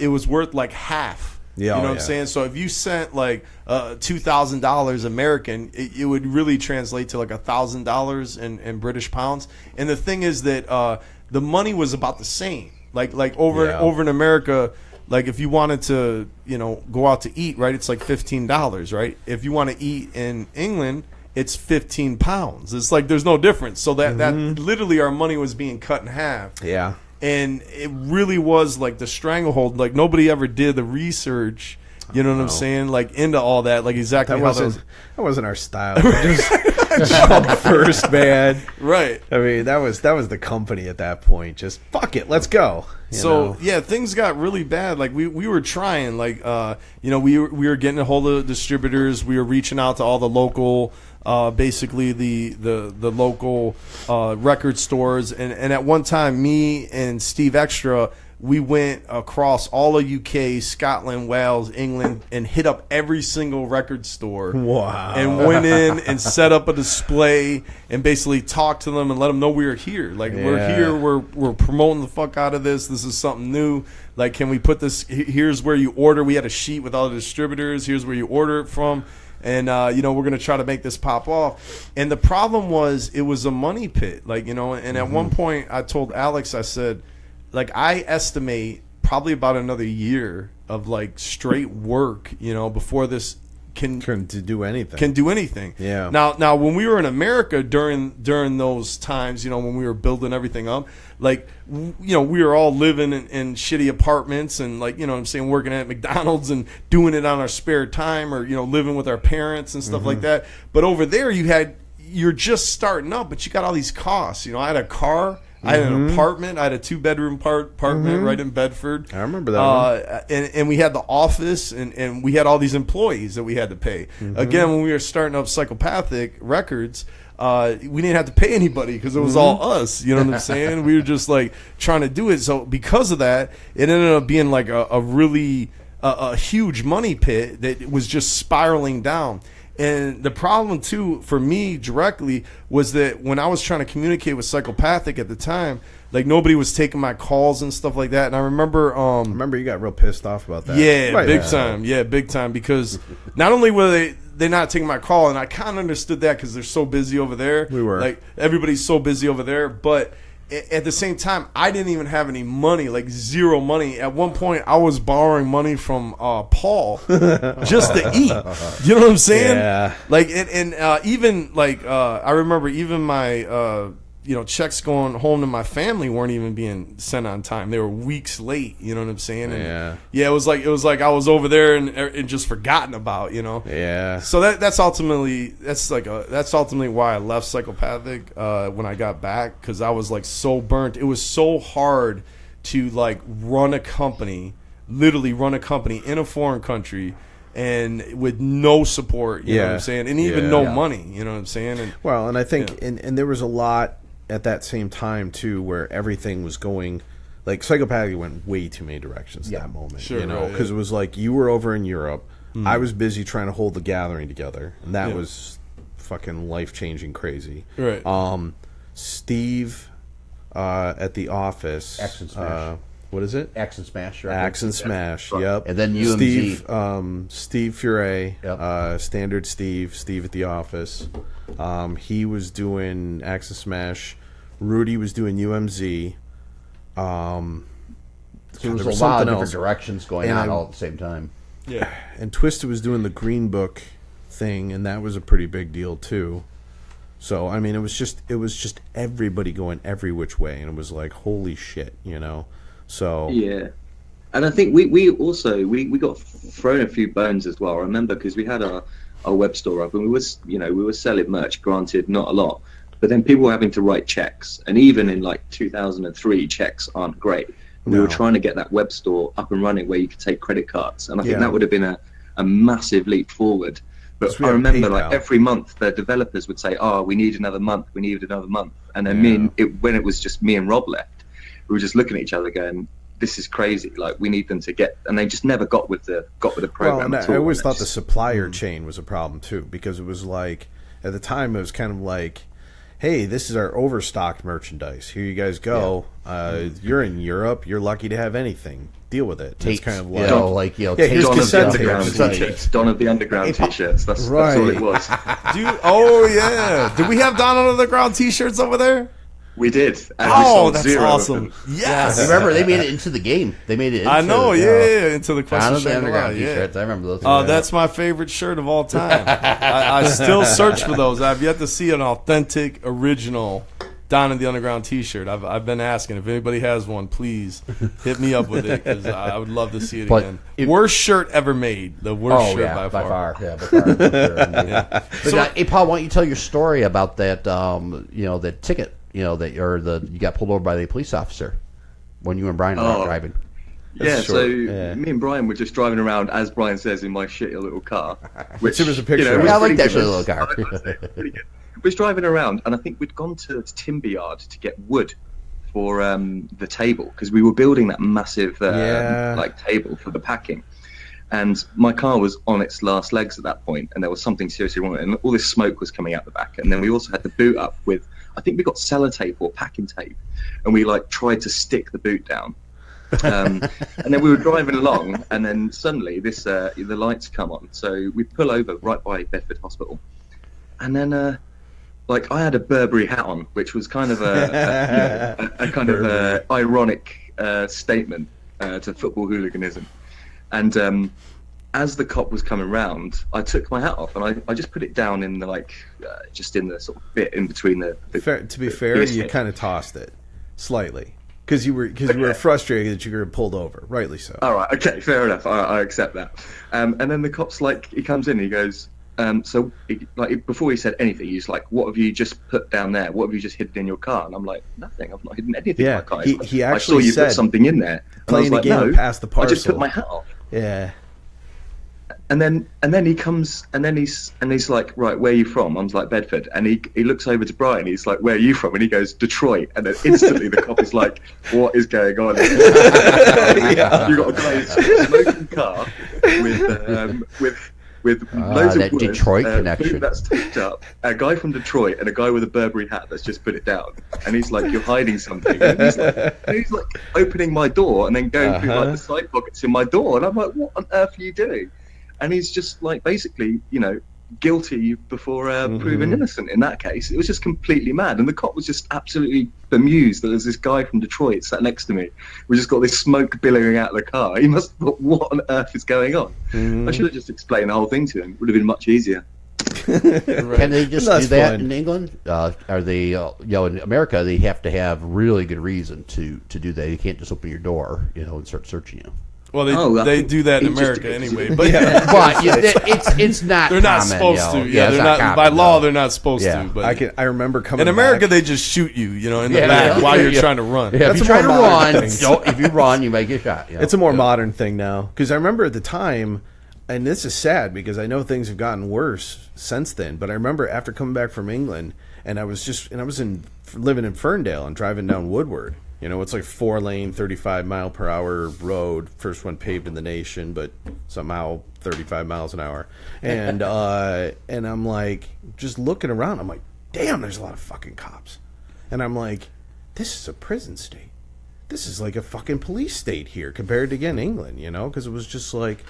it was worth like half. Yeah, you know what I'm saying? So if you sent like $2,000 American, it would really translate to like $1,000 in British pounds. And the thing is that the money was about the same. Like over in America, like if you wanted to, go out to eat, right? It's like $15, right? If you want to eat in England, it's 15 pounds. It's like there's no difference. So that literally our money was being cut in half. Yeah. And it really was like the stranglehold. Like nobody ever did the research, you know what I'm saying? Like into all that, like exactly that wasn't our style. We just jump first, man. Right. I mean, that was the company at that point. Just fuck it, let's go. You know? Yeah, things got really bad. Like we were trying, like we were getting a hold of distributors. We were reaching out to all the local. Basically the local record stores, and at one time me and Steve Extra, we went across all of UK, Scotland, Wales, England, and hit up every single record store. Wow. And went in and set up a display and basically talked to them and let them know we were here. Like we're here, we're promoting the fuck out of this. This is something new. Like, can we put this? Here's where you order. We had a sheet with all the distributors. Here's where you order it from. And, we're going to try to make this pop off. And the problem was it was a money pit. Like, and at one point I told Alex, I said, like, I estimate probably about another year of, like, straight work, before this can do anything. Yeah. Now, when we were in America during those times, when we were building everything up, like, we were all living in shitty apartments and, like, what I'm saying, working at McDonald's and doing it on our spare time, or, living with our parents and stuff like that. But over there, you're just starting up, but you got all these costs. I had a car. I had an apartment. I had a 2-bedroom apartment right in Bedford. I remember that one. And we had the office, and we had all these employees that we had to pay. Again, when we were starting up Psychopathic Records, we didn't have to pay anybody because it was all us. You know what I'm saying? We were just like trying to do it. So because of that, it ended up being like a really a huge money pit that was just spiraling down. And the problem, too, for me directly was that when I was trying to communicate with Psychopathic at the time, like, nobody was taking my calls and stuff like that. And I remember... you got real pissed off about that. Yeah, big time. Yeah, big time. Because not only were they not taking my call, and I kind of understood that because they're so busy over there. We were. Like, everybody's so busy over there. But at the same time, I didn't even have any money, like zero money. At one point, I was borrowing money from Paul just to eat. You know what I'm saying? Yeah. Like, and even like I remember even my checks going home to my family weren't even being sent on time. They were weeks late. You know what I'm saying? And it was like I was over there and just forgotten about. Yeah. So that's ultimately why I left Psychopathic when I got back, because I was like so burnt. It was so hard to like literally run a company in a foreign country, and with no support. You know what I'm saying? And even no money. You know what I'm saying? And I think and there was a lot at that same time too, where everything was going, like, Psychopathic went way too many directions at that moment. Sure, because it was like you were over in Europe, I was busy trying to hold the gathering together, and that was fucking life-changing crazy. Right. Steve at the office. Axe and Smash. What is it? Axe and Smash. Axe and Smash. Yep. And then UMZ. Steve Furay. Yep. Standard Steve at the office. He was doing Axe and Smash. Rudy was doing UMZ. There was a lot of different directions going on all at the same time. Yeah. And Twisted was doing the Green Book thing, and that was a pretty big deal too. So I mean, it was just everybody going every which way, and it was like, holy shit, So yeah, and I think we also got thrown a few bones as well. I remember, because we had our web store up, and we were selling merch. Granted, not a lot, but then people were having to write checks, and even in like 2003, checks aren't great. And we were trying to get that web store up and running where you could take credit cards, and I think that would have been a massive leap forward. But I remember, like, every month the developers would say, "Oh, we need another month. And then when it was just me and Rob left, we were just looking at each other going, this is crazy. Like, we need them to get, and they just never got with the program. Well, and I always thought the supplier chain was a problem too, because it was like, at the time, it was kind of like, hey, this is our overstocked merchandise. Here you guys go. You're in Europe. You're lucky to have anything. Deal with it. It's kind of like, here's Don of the Underground t-shirts. Don of the Underground t-shirts. That's all it was. Did we have Don of the Underground t-shirts over there? We did. And that's awesome. Yes. Remember, they made it into the game. They made it into, I know, into the question. Don of the Underground t-shirts. I remember those. That's my favorite shirt of all time. I still search for those. I've yet to see an authentic, original Don of the Underground t-shirt. I've been asking if anybody has one, please hit me up with it, because I would love to see it again. Worst shirt ever made. The worst shirt by far. Yeah, by far. But hey, Paul, why don't you tell your story about that? That ticket. You got pulled over by the police officer when you and Brian were driving. Me and Brian were just driving around, as Brian says, in my shitty little car. Which was a picture. I like that shitty little car. Pretty good. We was driving around, and I think we'd gone to timber yard to get wood for the table, because we were building that massive table for the packing. And my car was on its last legs at that point, and there was something seriously wrong with it, and all this smoke was coming out the back. And then we also had the boot up with, I think we got sellotape or packing tape, and we tried to stick the boot down. And then we were driving along, and then suddenly the lights come on. So we pull over right by Bedford Hospital, and then I had a Burberry hat on, which was kind of a kind of ironic statement to football hooliganism. And as the cop was coming round, I took my hat off and I just put it down in the just in the sort of bit in between the to be fair, you kind of tossed it slightly because you were frustrated that you were pulled over, rightly so. All right, okay, fair enough. I accept that. And then the cop's he comes in and he goes, before he said anything, he's like, "What have you just put down there? What have you just hidden in your car?" And I'm like, "Nothing. I've not hidden anything in my car." He actually I saw you put something in there. Playing the game past the parcel. I just put my hat off. Yeah. And then he comes and he's like, "Right, where are you from?" I was like, "Bedford." And he looks over to Brian. He's like, "Where are you from?" And he goes, "Detroit." And then instantly the cop is like, "What is going on?" You got a guy in a smoking car with loads of wood, Detroit connection that's taped up, a guy from Detroit and a guy with a Burberry hat that's just put it down, and he's like, "You're hiding something." And he's like opening my door and then going through the side pockets in my door, and I'm like, "What on earth are you doing?" And he's just basically, guilty before proven innocent. In that case, it was just completely mad, and the cop was just absolutely bemused that there's this guy from Detroit sat next to me. We just got this smoke billowing out of the car. He must have thought, "What on earth is going on?" I should have just explained the whole thing to him. It would have been much easier. Can they just do that in England? Are they, in America, they have to have really good reason to do that. You can't just open your door, and start searching you. Well, they do that in America anyway, but it's not. They're not common, supposed to. Yeah, they're not common, by law. They're not supposed to. But I remember coming in America, back. they just shoot you, in the back while you're trying to run. Yeah, if you try to run, if you run, you might get shot. It's a more modern thing now, because I remember at the time, and this is sad because I know things have gotten worse since then. But I remember after coming back from England, and I was living in Ferndale and driving down Woodward. It's like 4-lane, 35-mile-per-hour road. First one paved in the nation, but somehow 35 miles an hour. And and I'm like, just looking around. I'm like, damn, there's a lot of fucking cops. And I'm like, this is a prison state. This is like a fucking police state here compared to, again, England, because it was just like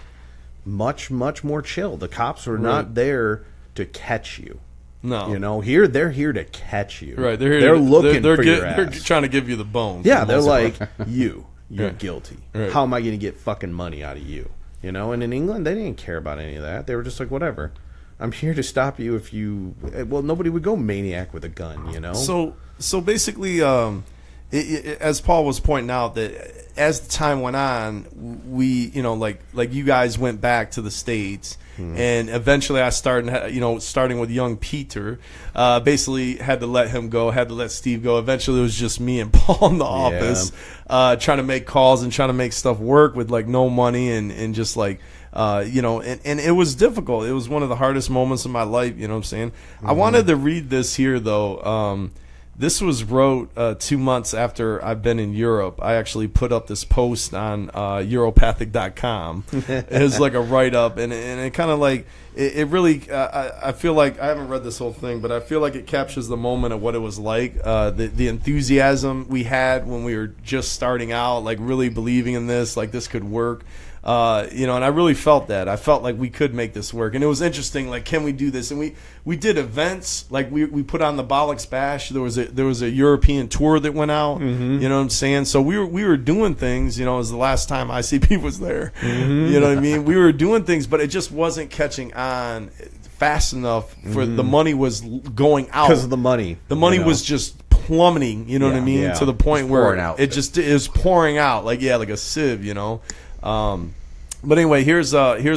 much, much more chill. The cops were not there to catch you. No, here they're here to catch you. Right, they're looking for your ass. They're trying to give you the bones. Yeah, they're like, you're guilty. Right. How am I going to get fucking money out of you? And in England, they didn't care about any of that. They were just like, whatever. I'm here to stop you if you. Well, nobody would go maniac with a gun. So basically, as Paul was pointing out, that as the time went on, we, like you guys went back to the States. And eventually I started, starting with young Peter, basically had to let him go, had to let Steve go. Eventually it was just me and Paul in the office, trying to make calls and trying to make stuff work with no money and just and it was difficult. It was one of the hardest moments of my life, you know what I'm saying? I wanted to read this here though. This was wrote 2 months after I've been in Europe. I actually put up this post on Psychopathic.com. It was like a write-up, and it kind of like, it really, I feel like, I haven't read this whole thing, but I feel like it captures the moment of what it was like, the enthusiasm we had when we were just starting out, like really believing in this, like this could work. And I really felt that. I felt like we could make this work. And it was interesting, like, can we do this? And we did events, like we put on the Bollocks Bash. There was a European tour that went out. Mm-hmm. You know what I'm saying? So we were doing things, it was the last time ICP was there. Mm-hmm. You know what I mean? We were doing things, but it just wasn't catching on fast enough for the money was going out. Because of the money. The money was just plummeting, you know what I mean? Yeah. To the point where out. it is pouring out, like a sieve, But anyway, here's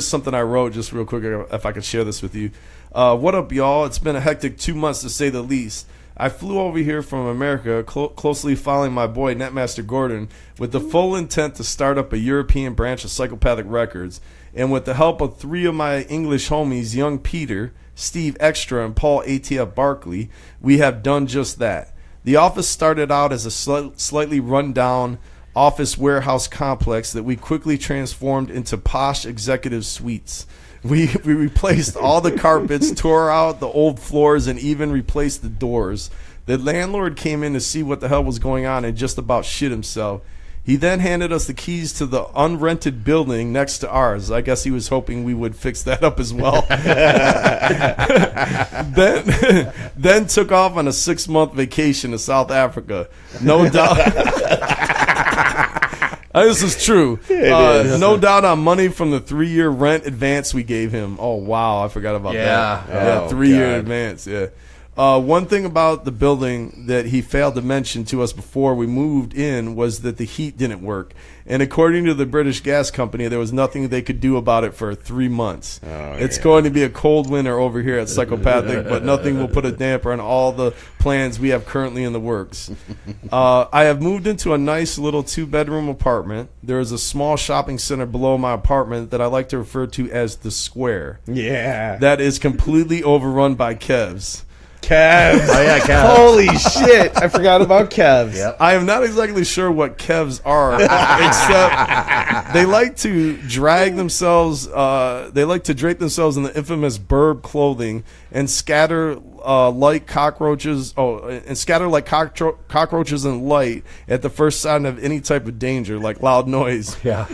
something I wrote just real quick, if I could share this with you. What up, y'all? It's been a hectic 2 months to say the least. I flew over here from America, closely following my boy Netmaster Gordon, with the full intent to start up a European branch of Psychopathic Records. And with the help of 3 of my English homies, Young Peter, Steve Extra, and Paul ATF Barkley, we have done just that. The office started out as a slightly run-down office warehouse complex that we quickly transformed into posh executive suites. We replaced all the carpets, tore out the old floors, and even replaced the doors. The landlord came in to see what the hell was going on and just about shit himself. He then handed us the keys to the unrented building next to ours. I guess he was hoping we would fix that up as well. then took off on a 6-month vacation to South Africa. No doubt. This is true. No doubt on money from the 3-year rent advance we gave him. Oh, wow. I forgot about that. Yeah, 3-year advance. Yeah. One thing about the building that he failed to mention to us before we moved in was that the heat didn't work. And according to the British Gas Company, there was nothing they could do about it for 3 months. It's going to be a cold winter over here at Psychopathic, but nothing will put a damper on all the plans we have currently in the works. I have moved into a nice little 2-bedroom apartment. There is a small shopping center below my apartment that I like to refer to as the Square. Yeah. That is completely overrun by Kevs. Kevs. Oh, yeah, Kevs. Holy shit. I forgot about Kevs. Yep. I am not exactly sure what Kevs are, except they like to drape themselves in the infamous Burb clothing and scatter like cockroaches. Cockroaches in light at the first sign of any type of danger, like loud noise. Yeah.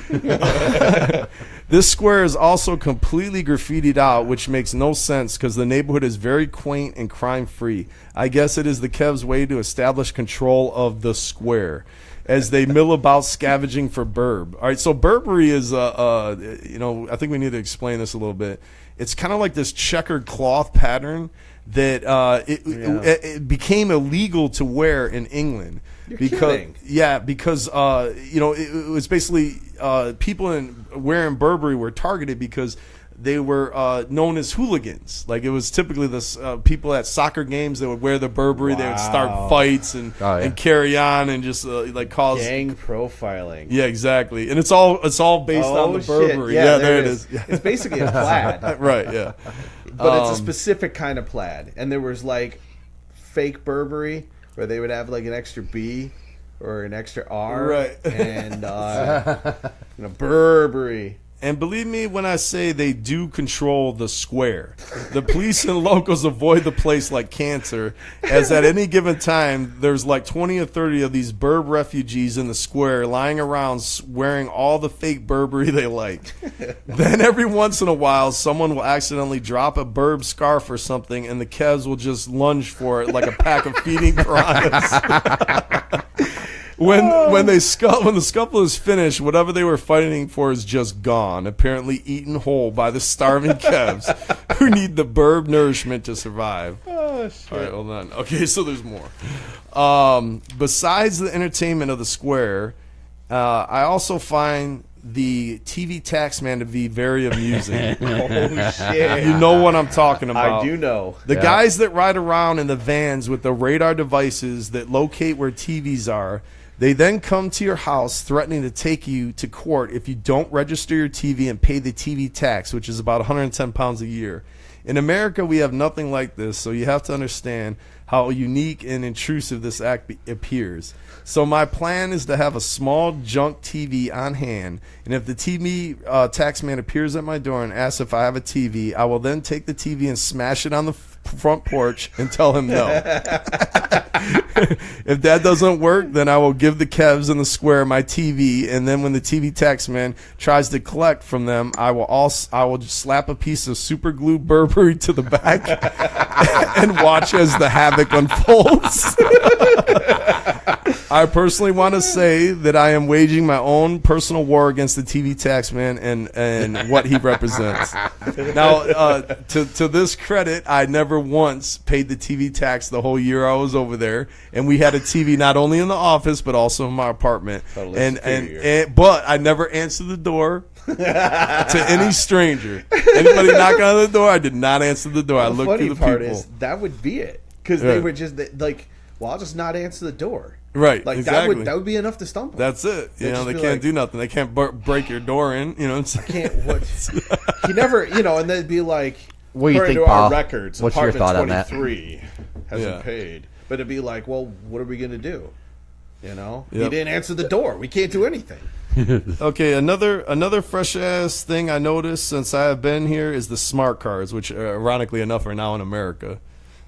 This square is also completely graffitied out, which makes no sense because the neighborhood is very quaint and crime-free. I guess it is the Kevs' way to establish control of the square as they mill about scavenging for burb. All right, so Burberry is, I think we need to explain this a little bit. It's kind of like this checkered cloth pattern that it became illegal to wear in England. Kidding. Because it was basically people wearing Burberry were targeted because they were known as hooligans. Like it was typically this people at soccer games that would wear the Burberry. Wow. They would start fights and carry on and just like cause gang profiling. Yeah, exactly. And it's all based on the Burberry. Shit. Yeah, there it is. It's basically a plaid. Right. Yeah. But it's a specific kind of plaid, and there was like fake Burberry where they would have like an extra B or an extra R, right? And Burberry. And believe me when I say they do control the square. The police and locals avoid the place like cancer, as at any given time, there's like 20 or 30 of these Burb refugees in the square lying around wearing all the fake Burberry they like. Then every once in a while, someone will accidentally drop a Burb scarf or something, and the Kevs will just lunge for it like a pack of feeding piranhas. When the scuffle is finished, whatever they were fighting for is just gone, apparently eaten whole by the starving Kevs who need the Burb nourishment to survive. Oh, shit. All right, hold on. Okay, so there's more. Besides the entertainment of the square, I also find the TV taxman to be very amusing. Oh, shit. You know what I'm talking about. I do know. The guys that ride around in the vans with the radar devices that locate where TVs are, they then come to your house threatening to take you to court if you don't register your TV and pay the TV tax, which is about 110 pounds a year. In America, we have nothing like this, so you have to understand how unique and intrusive this act appears. So my plan is to have a small junk TV on hand, and if the TV taxman appears at my door and asks if I have a TV, I will then take the TV and smash it on the front porch and tell him no. If that doesn't work, then I will give the Kevs in the square my TV, and then when the TV taxman tries to collect from them, I will just slap a piece of super glue Burberry to the back and watch as the havoc unfolds. I personally want to say that I am waging my own personal war against the TV taxman and what he represents. Now, to this credit, I never once paid the TV tax the whole year I was over there, and we had a TV not only in the office but also in my apartment. But I never answered the door to any stranger. Anybody knocking on the door, I did not answer the door. I looked through the people. Is, that would be it, because they were just like, "Well, I'll just not answer the door." Right, like exactly. that would be enough to stump them. That's it. You know, they can't do nothing. They can't break your door in. You know, can't. What? He never. You know, and they'd be like, "What do you think, to Paul? Our records, What's your thought on that?" 23 hasn't paid, but it'd be like, well, what are we going to do? You know, he didn't answer the door. We can't do anything. Okay, another fresh ass thing I noticed since I have been here is the smart cars, which ironically enough are now in America,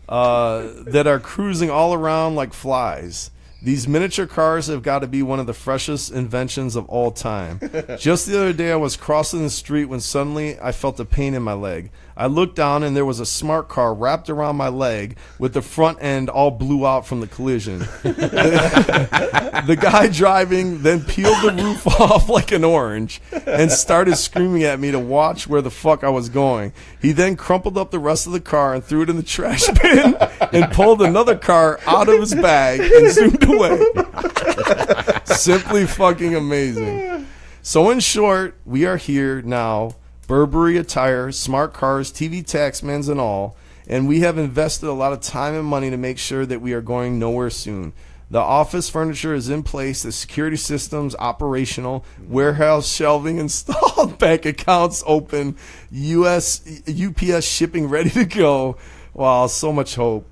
that are cruising all around like flies. These miniature cars have got to be one of the freshest inventions of all time. Just the other day I was crossing the street when suddenly I felt a pain in my leg. I looked down and there was a smart car wrapped around my leg with the front end all blew out from the collision. The guy driving then peeled the roof off like an orange and started screaming at me to watch where the fuck I was going. He then crumpled up the rest of the car and threw it in the trash bin and pulled another car out of his bag and zoomed away. Simply fucking amazing. So in short, we are here now, Burberry attire, smart cars, TV taxmans and all, and we have invested a lot of time and money to make sure that we are going nowhere soon. The office furniture is in place, the security systems operational, warehouse shelving installed, bank accounts open, UPS shipping ready to go. Wow, so much hope.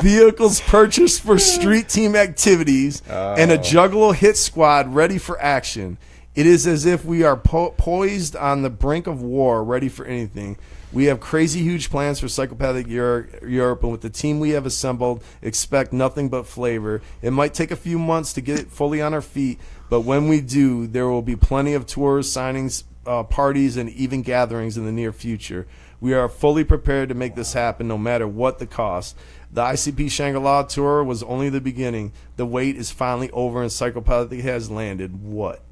Vehicles purchased for street team activities, and a Juggalo hit squad ready for action. It is as if we are poised on the brink of war, ready for anything. We have crazy huge plans for Psychopathic Europe, and with the team we have assembled, expect nothing but flavor. It might take a few months to get it fully on our feet, but when we do, there will be plenty of tours, signings, parties, and even gatherings in the near future. We are fully prepared to make this happen no matter what the cost. The ICP Shangri-La tour was only the beginning. The wait is finally over and Psychopathic has landed. What?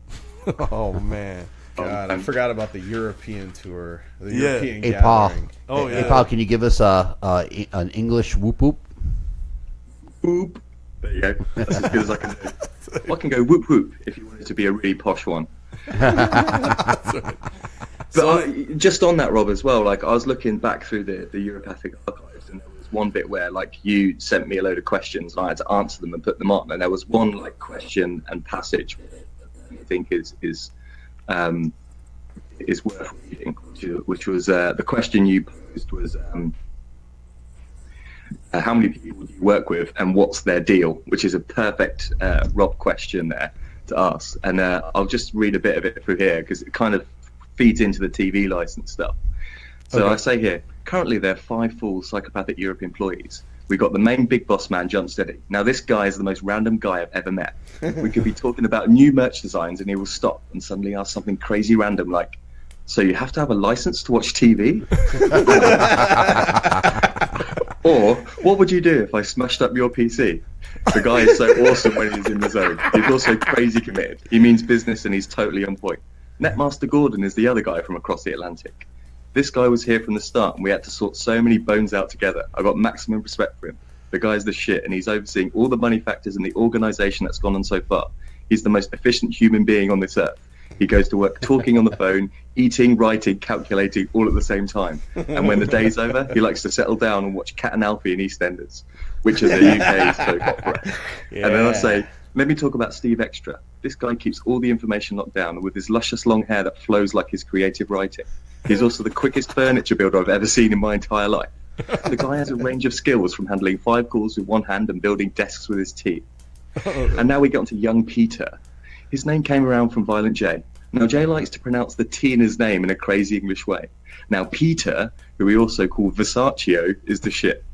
Oh, man. God, I forgot about the European tour. The European Hey, gathering. Paul. Hey, Paul, can you give us an English whoop whoop? Whoop. There you go. That's as good as I can do. Well, I can go whoop whoop if you want it to be a really posh one. But just on that, Rob, as well, like I was looking back through the Europathic archives, and there was one bit where like you sent me a load of questions and I had to answer them and put them on, and there was one like question and passage I think is worth reading, which was the question you posed was how many people do you work with and what's their deal, which is a perfect Rob question there to ask. And I'll just read a bit of it through here because it kind of feeds into the TV license stuff. So I say here, currently there are 5 full Psychopathic Europe employees. We got the main big boss man, John Steady. Now this guy is the most random guy I've ever met. We could be talking about new merch designs and he will stop and suddenly ask something crazy random like, so you have to have a license to watch TV? Or, what would you do if I smashed up your PC? The guy is so awesome when he's in the zone. He's also crazy committed. He means business and he's totally on point. Netmaster Gordon is the other guy from across the Atlantic. This guy was here from the start and we had to sort so many bones out together. I got maximum respect for him. The guy's the shit and he's overseeing all the money factors and the organisation that's gone on so far. He's the most efficient human being on this earth. He goes to work talking on the phone, eating, writing, calculating all at the same time. And when the day's over, he likes to settle down and watch Cat and Alfie and EastEnders, which is the UK's soap opera. Yeah. And then I say, let me talk about Steve Extra. This guy keeps all the information locked down with his luscious long hair that flows like his creative writing. He's also the quickest furniture builder I've ever seen in my entire life. The guy has a range of skills from handling 5 calls with one hand and building desks with his teeth. And now we get on to young Peter. His name came around from Violent J. Now, Jay likes to pronounce the T in his name in a crazy English way. Now, Peter, who we also call Versace, is the shit.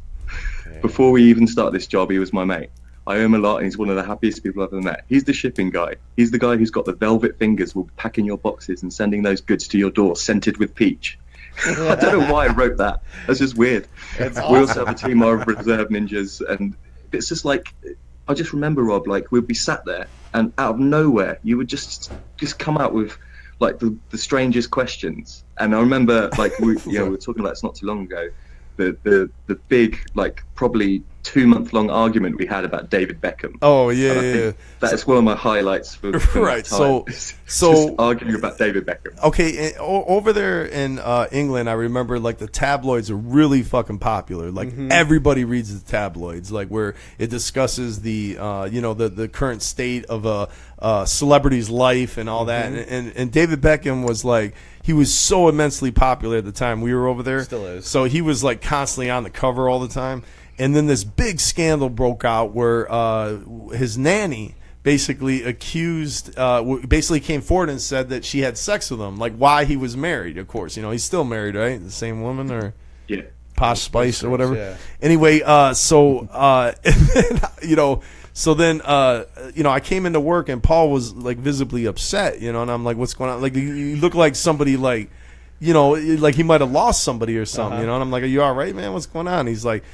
Before we even start this job, he was my mate. I owe him a lot, and he's one of the happiest people I've ever met. He's the shipping guy. He's the guy who's got the velvet fingers, will pack in your boxes and sending those goods to your door, scented with peach. I don't know why I wrote that. That's just weird. We also have a team of reserve ninjas, and it's just like, I just remember, Rob, like we'd be sat there, and out of nowhere, you would just come out with like the strangest questions. And I remember, like we were talking about this not too long ago, the big, like probably 2-month-long argument we had about David Beckham. Oh yeah. That's one of my highlights for right. So just arguing about David Beckham. Okay, over there in England, I remember like the tabloids are really fucking popular. Like everybody reads the tabloids, like where it discusses the the current state of a celebrity's life and all that. And David Beckham was like, he was so immensely popular at the time we were over there. Still is. So he was like constantly on the cover all the time. And then this big scandal broke out where his nanny basically basically came forward and said that she had sex with him, like while he was married. Of course, he's still married, right? The same woman, or yeah, Posh Spice or whatever. Yeah. Anyway, so then I came into work and Paul was like visibly upset, and I'm like, what's going on? Like, you look like somebody like like he might have lost somebody or something, and I'm like, are you all right, man? What's going on? He's like,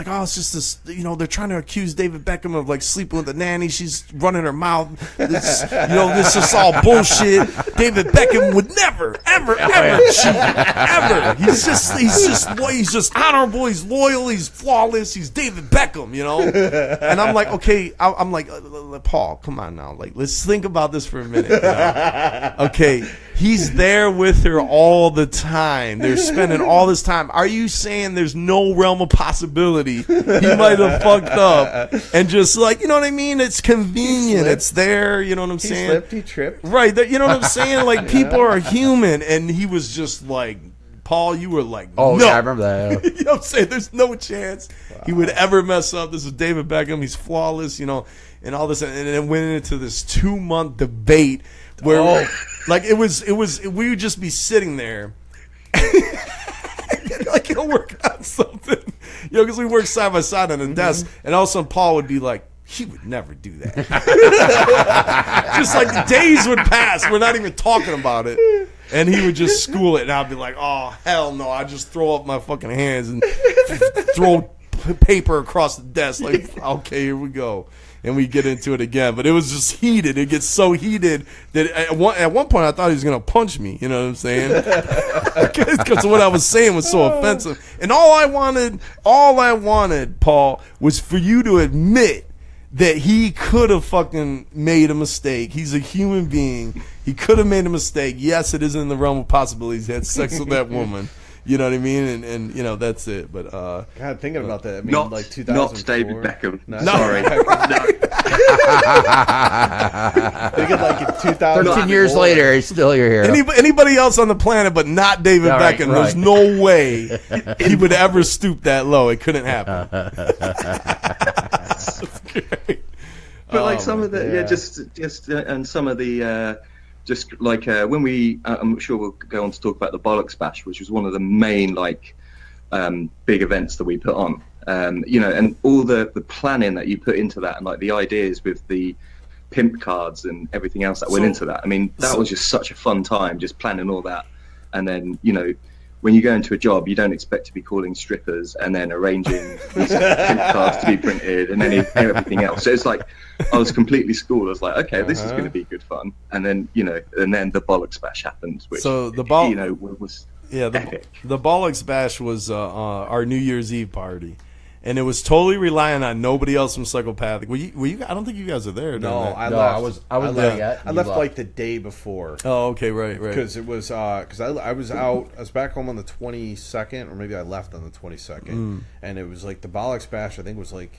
oh, it's just this, they're trying to accuse David Beckham of like sleeping with the nanny. She's running her mouth. This, this is all bullshit. David Beckham would never, ever cheat, ever. He's just honorable. He's loyal. He's flawless. He's David Beckham, And I'm like, okay, I'm like, Paul, come on now, like, let's think about this for a minute. Okay. He's there with her all the time. They're spending all this time. Are you saying there's no realm of possibility he might have fucked up and just like, you know what I mean? It's convenient. It's there. You know what I'm saying? He slipped. He tripped. Right. You know what I'm saying? Like, people are human. And he was just like, Paul, you were like, oh, no. Yeah, I remember that. You know what I'm saying? There's no chance he would ever mess up. This is David Beckham. He's flawless, and all this. And it went into this 2-month debate where like it was we would just be sitting there like work on something, because we work side by side on a desk, and all of a sudden Paul would be like, he would never do that. Just like the days would pass, we're not even talking about it, and he would just school it, and I'd be like, oh hell no. I'd just throw up my fucking hands and throw paper across the desk like, okay, here we go. And we get into it again. But it was just heated. It gets so heated that at one point I thought he was going to punch me. You know what I'm saying? Because what I was saying was so offensive. And all I wanted, Paul, was for you to admit that he could have fucking made a mistake. He's a human being. He could have made a mistake. Yes, it is in the realm of possibilities. He had sex with that woman. You know what I mean? And that's it. But God, thinking about that, I mean, not like 2004. Not David Beckham. No. Sorry. Thinking like in 2000. 13 years later, he's still your hero. Anybody else on the planet, but not David Beckham. Right. There's no way he would ever stoop that low. It couldn't happen. That's great. But like some of the and some of the. Just like when I'm sure we'll go on to talk about the Bollocks Bash, which was one of the main big events that we put on. And all the planning that you put into that, and like the ideas with the pimp cards and everything else that went into that. I mean, that was just such a fun time, just planning all that. And then, when you go into a job, you don't expect to be calling strippers and then arranging these pimp cards to be printed and then everything else. So it's like, I was completely schooled. I was like, okay, this is going to be good fun. And then, and then the Bollocks Bash happened, which, was epic. The Bollocks Bash was our New Year's Eve party. And it was totally relying on nobody else from Psychopathic. Were you? I don't think you guys are there. No, I left. I was there yet. I left like the day before. Oh, okay, right. Because it was because I was out. I was back home on the 22nd, or maybe I left on the 22nd, and it was like the Bollocks Bash. I think was like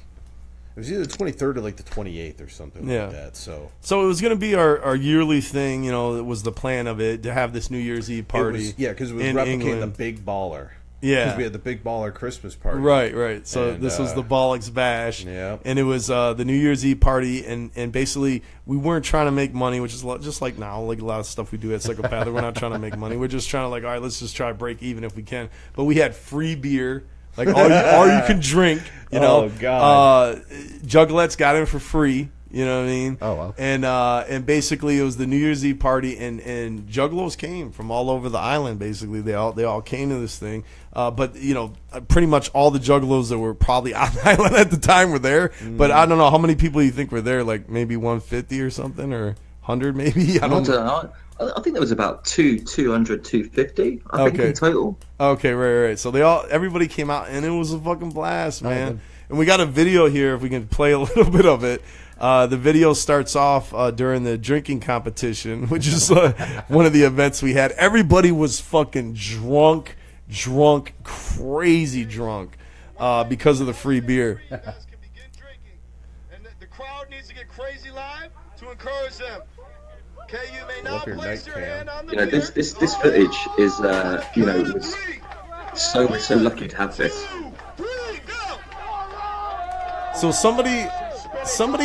it was either the 23rd or like the 28th or something like that. So it was going to be our yearly thing. It was the plan of it to have this New Year's Eve party. Because it was replicating the Big Baller. Yeah. Because we had the Big Baller Christmas party. Right. So And, this was the Bollocks Bash. Yeah. And it was the New Year's Eve party. And basically, we weren't trying to make money, which is just like now, like a lot of stuff we do at Psychopathic. We're not trying to make money. We're just trying to, like, all right, let's just try to break even if we can. But we had free beer. Like, all you can drink, you know. Oh, God. Juggalettes got in for free. You know what I mean? Oh, wow. And basically it was the New Year's Eve party, and juggalos came from all over the island. Basically, they all came to this thing. But you know, pretty much all the juggalos that were probably on the island at the time were there. But I don't know how many people you think were there. Like maybe 150 or something, or 100 maybe. I don't know. I think there was about 200, 250. I think in total. Okay, right. So everybody came out, and it was a fucking blast, man. And we got a video here if we can play a little bit of it. The video starts off during the drinking competition, which is one of the events we had. Everybody was fucking drunk, crazy drunk because of the free beer. And the crowd needs to get crazy live to encourage them. Okay, you may not place your hand on the beer. This footage is we're so lucky to have this. So somebody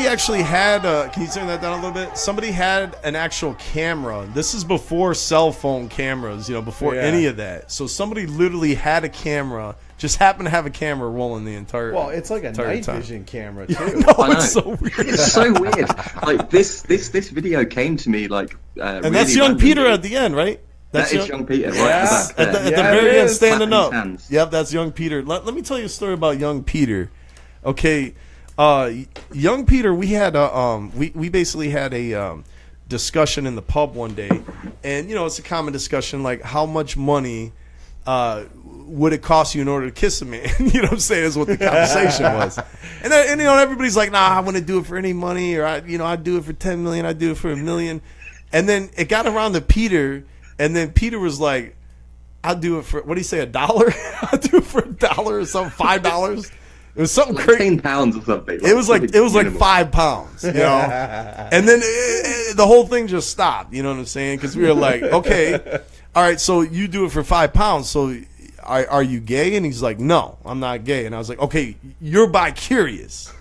actually had can you turn that down a little bit? Somebody had an actual camera. This is before cell phone cameras, before any of that. So somebody literally had a camera, just happened to have a camera rolling the entire Well, it's like a night time. vision camera too. No, I know. it's so weird. It's so weird. Like this video came to me like And really that's young randomly. Peter at the end, right? That is young Peter, right Yeah. at the back At there. the Yeah, very it end, is. standing Clapping up. his hands. Yep, that's young Peter. Let me tell you a story about young Peter. Okay, young Peter, we had we basically had a discussion in the pub one day, and it's a common discussion like how much money would it cost you in order to kiss a man? You know what I'm saying? Is what the conversation was. And everybody's like, nah, I wouldn't do it for any money, or I'd do it for 10 million, I'd do it for $1 million. And then it got around to Peter, and then Peter was like, I'll do it for, what do you say, $1? I'll do it for $1 or something, $5. It was something Like crazy. £10 or something. It was like minimal. £5, and then the whole thing just stopped. You know what I'm saying? Because we were like, okay, all right, so you do it for £5. So are you gay? And he's like, no, I'm not gay. And I was like, okay, you're bi-curious.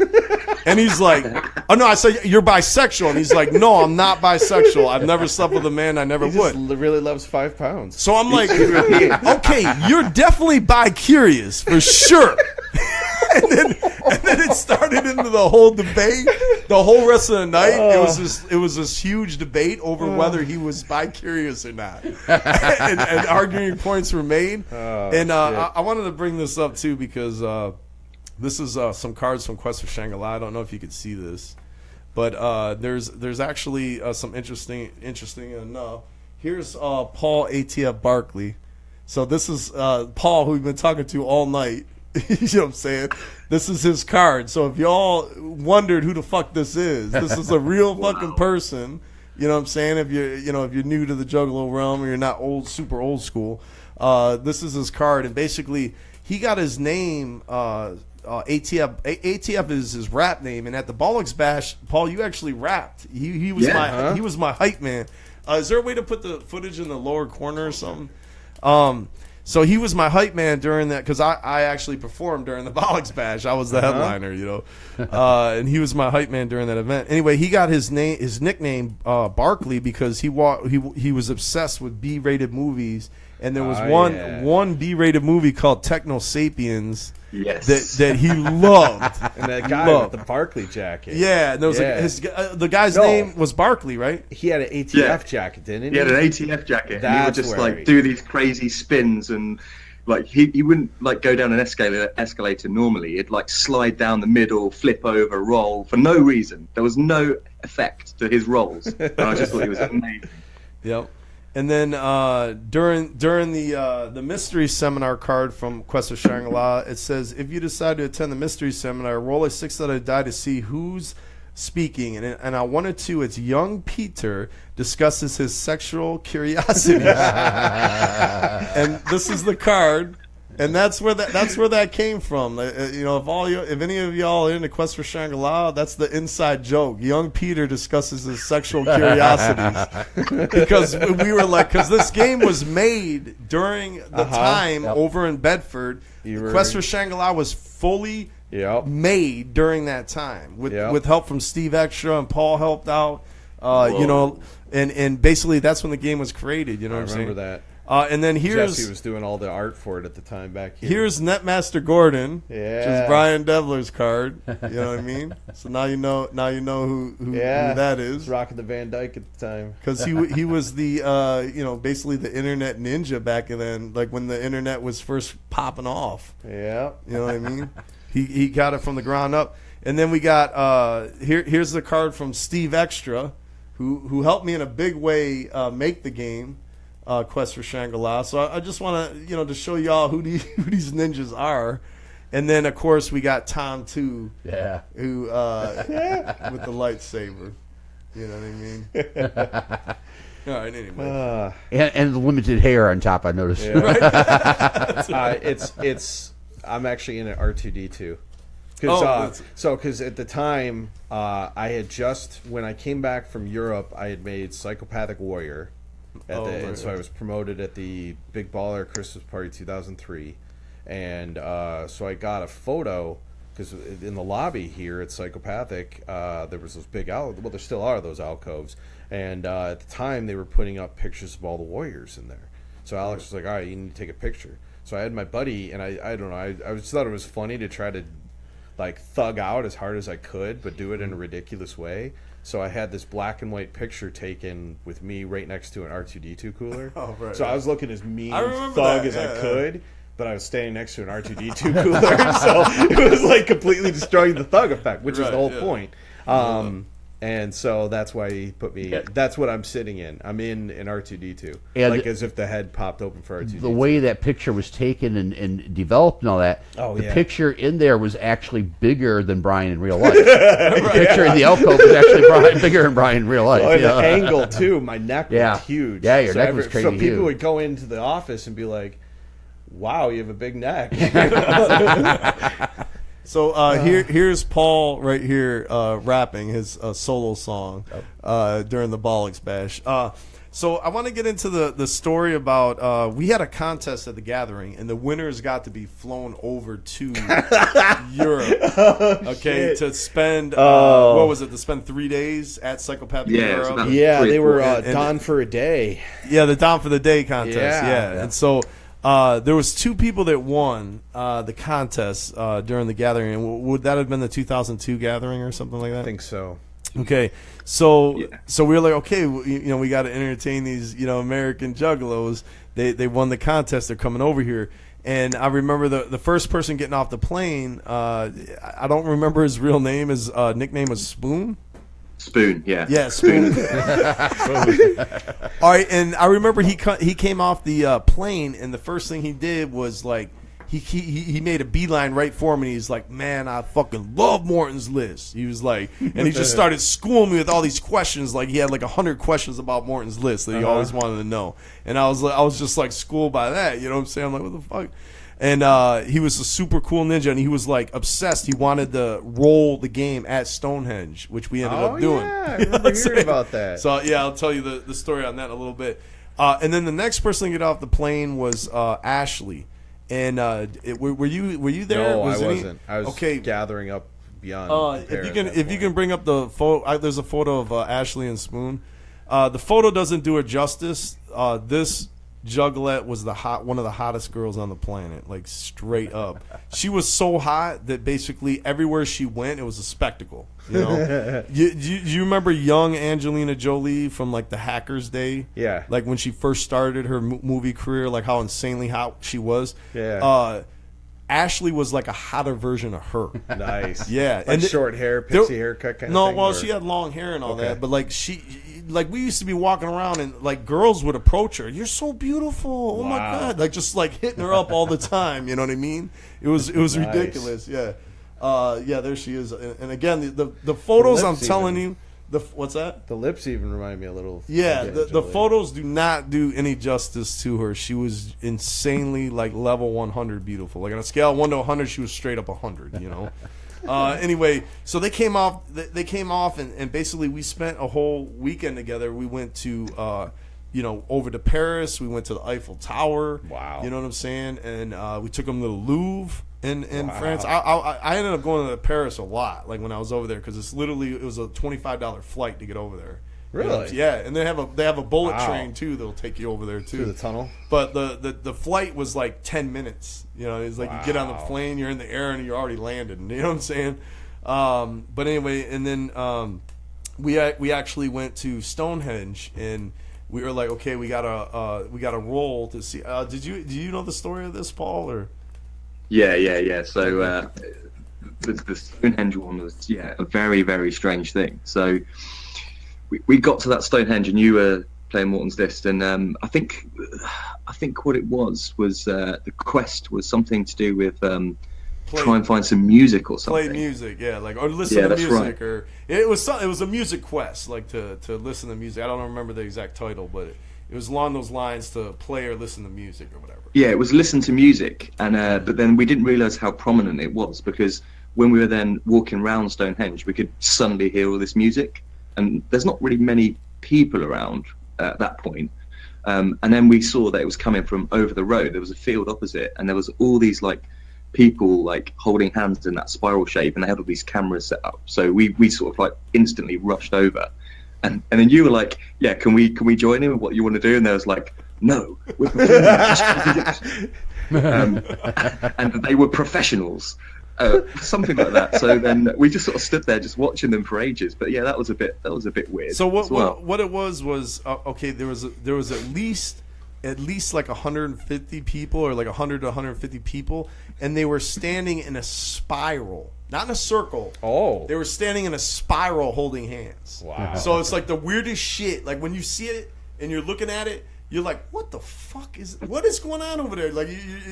And he's like, oh no, I said you're bisexual. And he's like, no, I'm not bisexual. I've never slept with a man. I never He would. just really loves 5 pounds. So I'm like, okay, you're definitely bi-curious for sure. and then it started into the whole debate. The whole rest of the night, it was this huge debate over whether he was bi-curious or not, and arguing points were made. I wanted to bring this up too because this is some cards from Quest for Shangri-La. I don't know if you could see this, but there's actually some interesting enough. Here's Paul ATF Barkley. So this is Paul, who we've been talking to all night. You know what I'm saying? This is his card. So if y'all wondered who the fuck this is a real fucking person. You know what I'm saying? If you're new to the Juggalo realm or you're not super old school, this is his card. And basically, he got his name. ATF. ATF is his rap name. And at the Bollocks Bash, Paul, you actually rapped. He was he was my hype man. Is there a way to put the footage in the lower corner or something? So he was my hype man during that because I actually performed during the Bollocks Bash. I was the headliner, and he was my hype man during that event. Anyway, he got his nickname Barkley because he was obsessed with B-rated movies, and there was one B-rated movie called Techno Sapiens. Yes. That he loved. And that guy with the Barkley jacket. Yeah, and there was the guy's name was Barkley, right? He had an ATF jacket, didn't he? He had an ATF jacket. And he would just where do these crazy spins, and like he wouldn't like go down an escalator normally. He'd like slide down the middle, flip over, roll for no reason. There was no effect to his rolls. And I just thought he was amazing. Yep. And then during the mystery seminar card from Quest of Shangri-La, it says, if you decide to attend the mystery seminar, roll a 6-sided die to see who's speaking. And I wanted to, it's young Peter discusses his sexual curiosity. And this is the card. And that's where that came from. You know, if any of y'all are into Quest for Shangri-La, that's the inside joke. Young Peter discusses his sexual curiosities because because this game was made during the time over in Bedford. Quest for Shangri-La was fully made during that time with help from Steve Extra, and Paul helped out. You know, and basically that's when the game was created. You know what I'm saying? I remember that. And then here's Jesse was doing all the art for it at the time back here. Here's Netmaster Gordon, which is Brian Devler's card. You know what I mean? So now you know who that is. He was rocking the Van Dyke at the time because he was the basically the internet ninja back then, like when the internet was first popping off. Yeah, you know what I mean? He got it from the ground up, and then we got here's the card from Steve Extra, who helped me in a big way make the game. Quest for Shangri-La. So I just want to, to show y'all who these ninjas are. And then, of course, we got Tom, too. Yeah. Who, with the lightsaber. You know what I mean? All right, anyway. And the limited hair on top, I noticed. Yeah. Right. I'm actually in an R2-D2. Because at the time, I had when I came back from Europe, I had made Psychopathic Warrior. So I was promoted at the Big Baller Christmas Party 2003, and so I got a photo because in the lobby here at Psychopathic there was those big there still are those alcoves, and at the time they were putting up pictures of all the warriors in there. So Alex was like, all right, you need to take a picture. So I had my buddy, and I don't know, I just thought it was funny to try to like thug out as hard as I could, but do it in a ridiculous way. So I had this black and white picture taken with me right next to an R2-D2 cooler. So I was looking as mean thug as I could, but I was standing next to an R2-D2 cooler, so it was like completely destroying the thug effect, which is the whole point. And so that's why he put me. That's what I'm sitting in. I'm in an R2-D2, like as if the head popped open for R2-D2. The way that picture was taken and developed and all that, the picture in there was actually bigger than Brian in real life. The picture in the alcove was actually bigger than Brian in real life. Oh, and the angle too. My neck was huge. Yeah, your neck was crazy. So people would go into the office and be like, "Wow, you have a big neck." So here's Paul right here rapping his solo song during the Bollocks Bash. So I want to get into the story about we had a contest at the gathering, and the winners got to be flown over to Europe. To spend what was it? To spend 3 days at Psychopathic Europe. Yeah, they were Don for a Day. Yeah, the Don for the Day contest. Yeah. And so. There was two people that won the contest during the gathering. And would that have been the 2002 gathering or something like that? I think so. Okay, so we were like, okay, we got to entertain these American juggalos. They won the contest. They're coming over here. And I remember the first person getting off the plane. I don't remember his real name. His nickname was Spoon. Spoon, yeah. Yeah, Spoon. All right, and I remember he came off the plane, and the first thing he did was like he made a beeline right for him, and he's like, "Man, I fucking love Morton's List." He was like, and he just started schooling me with all these questions. Like he had like 100 questions about Morton's List that he always wanted to know, and I was just like schooled by that. You know what I'm saying? I'm like, what the fuck? And he was a super cool ninja, and he was like obsessed. He wanted to roll the game at Stonehenge, which we ended up doing. Yeah, I remember hearing about that. So yeah, I'll tell you the story on that in a little bit. And then the next person to get off the plane was Ashley. And were you there? No, I wasn't. I was gathering up beyond. If you can bring up the photo, there's a photo of Ashley and Spoon. The photo doesn't do her justice. This Juggalette was one of the hottest girls on the planet, like straight up. She was so hot that basically everywhere she went, it was a spectacle. You know, you remember young Angelina Jolie from like the Hackers Day? Yeah, like when she first started her movie career, like how insanely hot she was. Yeah. Ashley was like a hotter version of her. Nice. Yeah, like and short hair, pixie haircut kind of thing. No, she had long hair and all that, but like we used to be walking around and like girls would approach her. You're so beautiful. Oh my god! Like just like hitting her up all the time. You know what I mean? It was ridiculous. Yeah. There she is. And again, the photos I'm telling you, What's that? The lips even remind me a little. Yeah, of the Angelina. photos do not do any justice to her. She was insanely like level 100 beautiful. Like on a scale of 1 to 100, she was straight up 100. You know. Anyway, so they came off. And basically we spent a whole weekend together. We went to over to Paris. We went to the Eiffel Tower. Wow. You know what I'm saying? And we took them to the Louvre in France. I ended up going to Paris a lot, like when I was over there, because it was a $25 flight to get over there. Really? Yeah, and they have a bullet train too that'll take you over there too. Through the tunnel? But the flight was like 10 minutes. You know, it's like you get on the plane, you're in the air, and you're already landed. You know what I'm saying? But anyway, and then we actually went to Stonehenge, and we were like, okay, we gotta roll to see. Do you know the story of this, Paul? Or Yeah. So the Stonehenge one was a very, very strange thing. So we got to that Stonehenge, and you were playing Morton's List, and I think what it was the quest was something to do with try and find some music or something. Play music, yeah, like or listen to music, right. or it was a music quest, like to listen to music. I don't remember the exact title, but it was along those lines, to play or listen to music or whatever. Yeah, it was listen to music, and but then we didn't realise how prominent it was, because when we were then walking around Stonehenge, we could suddenly hear all this music, and there's not really many people around at that point. And then we saw that it was coming from over the road. There was a field opposite, and there was all these like people like holding hands in that spiral shape, and they had all these cameras set up. So we sort of like instantly rushed over, and then you were like, yeah, can we join in with what you want to do? And there was like, no, we're performing. And they were professionals, something like that. So then we just sort of stood there just watching them for ages. But yeah, that was a bit weird. So what it was okay, there was at least like 150 people, or like 100 to 150 people, and they were standing in a spiral, not in a circle. Oh. They were standing in a spiral holding hands. Wow. So it's like the weirdest shit. Like when you see it and you're looking at it, you're like, what the fuck what is going on over there? Like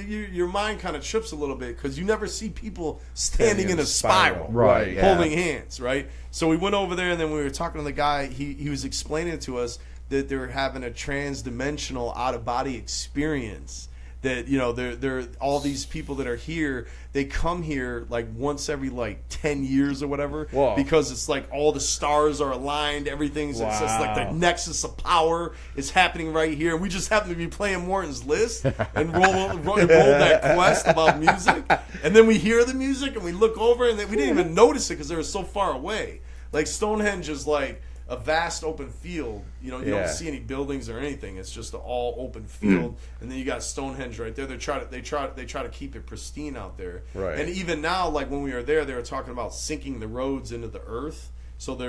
your mind kind of trips a little bit, because you never see people standing in a spiral. Right. Holding hands, right? So we went over there, and then we were talking to the guy. He was explaining to us that they're having a trans-dimensional out-of-body experience. That, you know, they're all these people that are here, they come here like once every like 10 years or whatever. Whoa. Because it's like all the stars are aligned, everything's it's just like the nexus of power is happening right here. And we just happen to be playing Morton's List and roll that quest about music. And then we hear the music and we look over, and we didn't even notice it because they were so far away. Like Stonehenge is like a vast open field. You know, you don't see any buildings or anything. It's just an all open field, and then you got Stonehenge right there. They try to keep it pristine out there. Right. And even now, like when we were there, they were talking about sinking the roads into the earth. So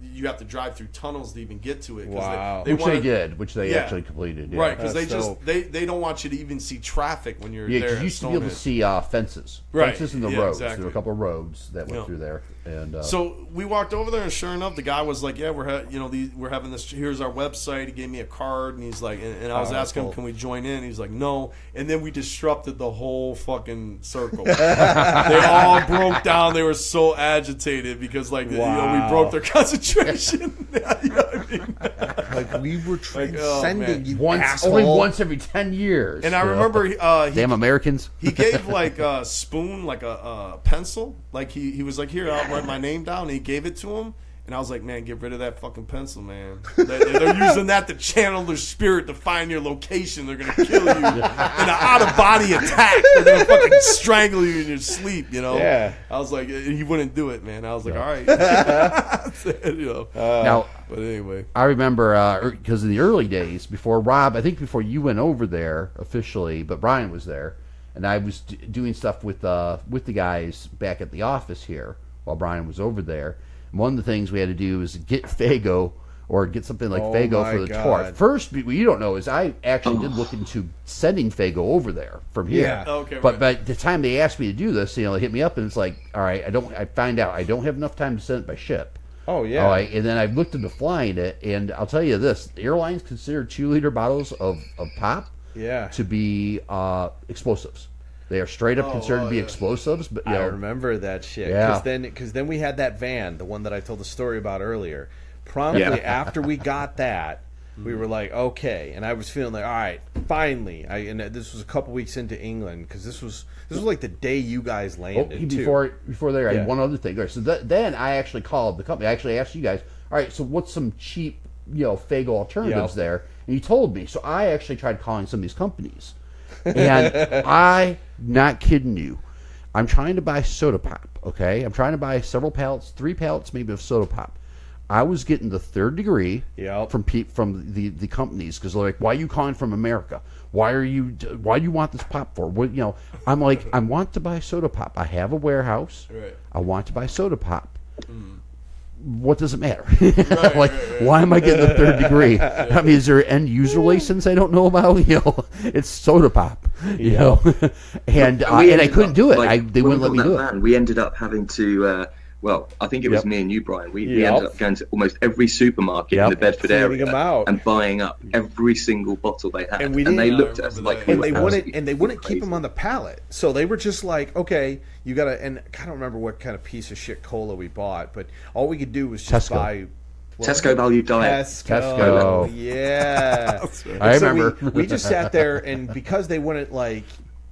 you have to drive through tunnels to even get to it. Wow. Which they actually completed. Yeah. Right, because they don't want you to even see traffic when you're there. Yeah, because you used to be able to see fences. Right. Fences in the roads. Exactly. There were a couple of roads that went through there. And so we walked over there, and sure enough, the guy was like, "Yeah, we're having this. Here's our website." He gave me a card, and he's like, and I was asking him, "Can we join in?" He's like, "No." And then we disrupted the whole fucking circle. They all broke down. They were so agitated because, like, we broke their concentration. You know what I mean? Like we were transcending you only once every 10 years. And I remember, damn Americans. He gave like a spoon, like a pencil. Like he was like, "Here, I'll write my name down." And he gave it to him, and I was like, "Man, get rid of that fucking pencil, man. They're using that to channel their spirit to find your location. They're gonna kill you in an out of body attack. They're gonna fucking strangle you in your sleep." You know? Yeah. I was like, he wouldn't do it, man. I was like, all right. You know. Now, but anyway, I remember because in the early days, before Rob, I think before you went over there officially, but Brian was there, and I was doing stuff with the guys back at the office here while Brian was over there. And one of the things we had to do was get Faygo, or get something like Faygo for the tour. First, what you don't know is I actually did look into sending Faygo over there from here. Yeah. Okay. But by the time they asked me to do this, they hit me up, and it's like, all right, I find out I don't have enough time to send it by ship. Oh, yeah. All right, and then I've looked into flying it, and I'll tell you this: the airlines consider 2-liter bottles of pop Yeah. to be explosives. They are straight up considered to be explosives. But I remember that shit. Yeah. Because then we had that van, the one that I told the story about earlier. Promptly after we got that, we were like, okay. And I was feeling like, all right, finally. And this was a couple weeks into England because this was like the day you guys landed. Before there, I had one other thing. So then I actually called the company. I actually asked you guys, all right, so what's some cheap, Faygo alternatives there? And you told me. So I actually tried calling some of these companies. And I'm not kidding you. I'm trying to buy soda pop, okay? I'm trying to buy several pallets, 3 pallets maybe of soda pop. I was getting the third degree from the companies because they're like, why are you calling from America? Why do you want this pop for? What, I'm like, I want to buy soda pop. I have a warehouse. Right. I want to buy soda pop. What does it matter? Why am I getting the third degree? I mean, is there an end user license I don't know about? It's soda pop. And I couldn't do it. They wouldn't let me do it. We ended up having to. I think it was me and you, Brian. We ended up going to almost every supermarket in the Bedford area and buying up every single bottle they had. And they looked at us like, and they wouldn't keep them on the pallet. So they were just like, okay, you gotta. And I don't remember what kind of piece of shit cola we bought, but all we could do was just buy. Tesco Value Diet. Tesco. Yeah. I remember. We just sat there, and because they wouldn't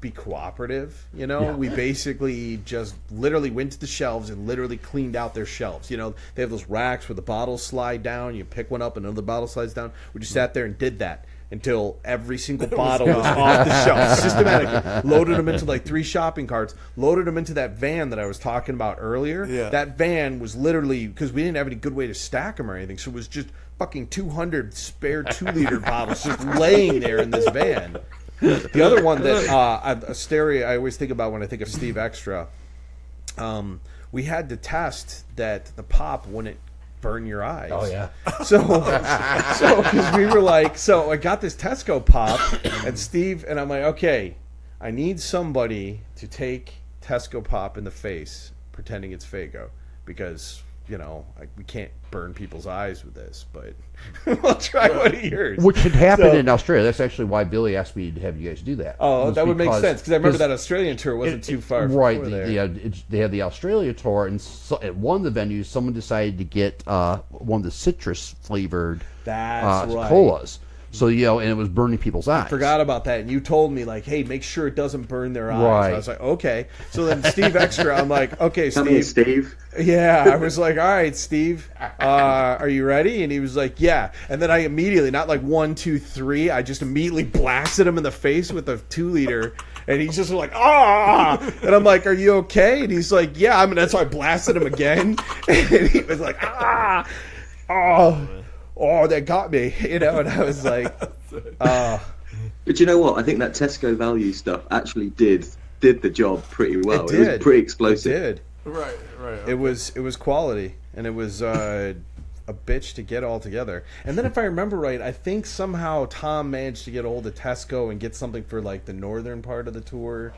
be cooperative, we basically just literally went to the shelves and literally cleaned out their shelves. They have those racks where the bottles slide down, you pick one up and another bottle slides down. We just sat there and did that until every single bottle was off the shelf systematically. Loaded them into 3 shopping carts, loaded them into that van that I was talking about earlier. That van was literally, because we didn't have any good way to stack them or anything, so it was just fucking 200 spare 2-liter bottles just laying there in this van. The other one that I always think about when I think of Steve Extra, we had to test that the pop wouldn't burn your eyes. Oh yeah. So because we were like, so I got this Tesco pop, and Steve and I'm like, okay, I need somebody to take Tesco pop in the face, pretending it's Faygo, because we can't burn people's eyes with this, but we'll try one of yours. Which had happened in Australia. That's actually why Billy asked me to have you guys do that. Oh, that would make sense, because I remember that Australian tour wasn't too far. Right. They had the Australia tour, and at one of the venues, someone decided to get one of the citrus flavored colas. So, and it was burning people's eyes. I forgot about that. And you told me, hey, make sure it doesn't burn their eyes. Right. I was like, okay. So then Steve Extra, I'm like, okay, Steve. Come here, Steve. Yeah. I was like, all right, Steve, are you ready? And he was like, yeah. And then I immediately, not 1, 2, 3, I just immediately blasted him in the face with a 2-liter. And he's just like, ah! And I'm like, are you okay? And he's like, yeah. I mean, that's why I blasted him again. And he was like, ah! Oh, that got me, and I was like, But you know what? I think that Tesco Value stuff actually did the job pretty well. It was pretty explosive. It did. Right. Okay. It was quality, and it was a bitch to get all together. And then if I remember right, I think somehow Tom managed to get hold of Tesco and get something for the northern part of the tour.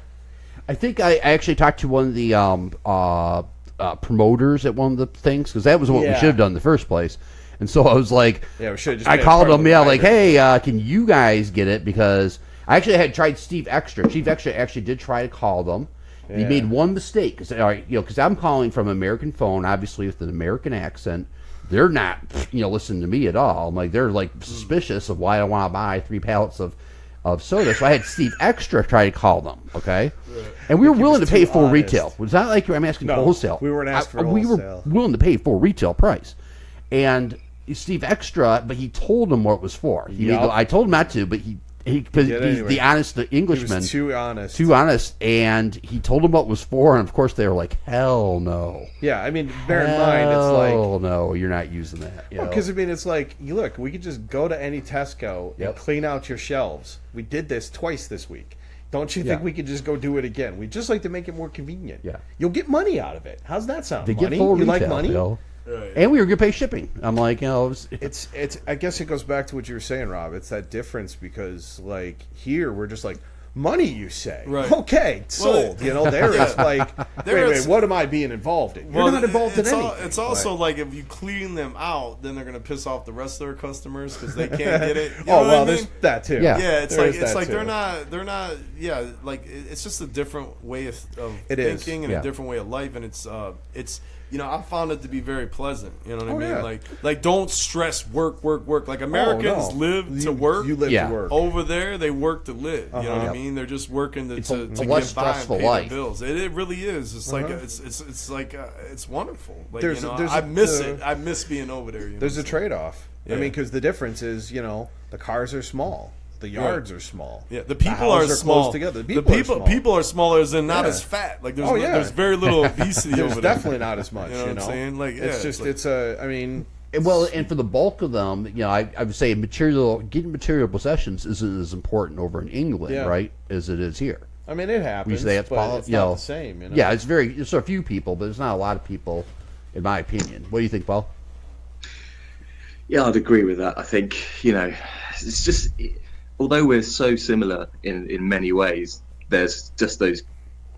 I think I actually talked to one of the promoters at one of the things, because that was what we should have done in the first place. And so I was like, we should just I called them, hey, can you guys get it? Because I actually had tried Steve Extra. Steve Extra actually did try to call them. Yeah. He made one mistake. Because I'm calling from an American phone, obviously with an American accent. They're not, listening to me at all. I'm like, they're suspicious of why I want to buy 3 pallets of soda. So I had Steve Extra try to call them, okay? Right. And we were willing to pay full retail. It's not like I'm asking for wholesale. We weren't asking for wholesale. We were willing to pay full retail price. And Steve Extra, but he told him what it was for. I told him not to, but because he's the honest Englishman. He was too honest. Too honest, and he told them what it was for, and of course they were like, hell no. Yeah, I mean, bear in mind, it's like... Hell no, you're not using that. Because, it's like, look, we could just go to any Tesco and clean out your shelves. We did this twice this week. Don't you think we could just go do it again? We'd just like to make it more convenient. Yeah. You'll get money out of it. How's that sound? They get full retail, like money? Right. And we were going to pay shipping. I'm like, it's. I guess it goes back to what you were saying, Rob. It's that difference because, here, we're just like, Money, you say? Right. Okay, sold. There it's like, wait, what am I being involved in? You're not involved in anything. It's also like if you clean them out, then they're going to piss off the rest of their customers because they can't get it. You know what I mean? There's that too. Yeah. Yeah, There is it's that like too. they're not. Yeah, like it's just a different way of It is. thinking and Yeah. a different way of life, and it's I found it to be very pleasant. You know what I mean? yeah. Like don't stress work. Like Americans live to work. You live Yeah. to work. Over there, they work to live. You know what I mean? They're just working to a get by less and stressful pay life. the bills. It really is. It's like it's like it's wonderful. Like There's I miss it. I miss being over there. There's a trade-off. Yeah. I mean, because the difference is, the cars are small, the yards are small. Yeah, the people houses are small. close together. The People people are small. are smaller, as in not Yeah. as fat. Like there's Oh, yeah. there's very little obesity There's over there. definitely not as much. You know what I'm saying? Like, it's yeah, just like- it's a. I mean, And for the bulk of them, I would say getting material possessions isn't as important over in England, Yeah. right, as it is here. it happens. We say it's but it's not the same. Yeah, it's a few people, but it's not a lot of people, in my opinion. What do you think, Paul? Yeah, I'd agree with that. I think, it's just, although we're so similar in many ways, there's just those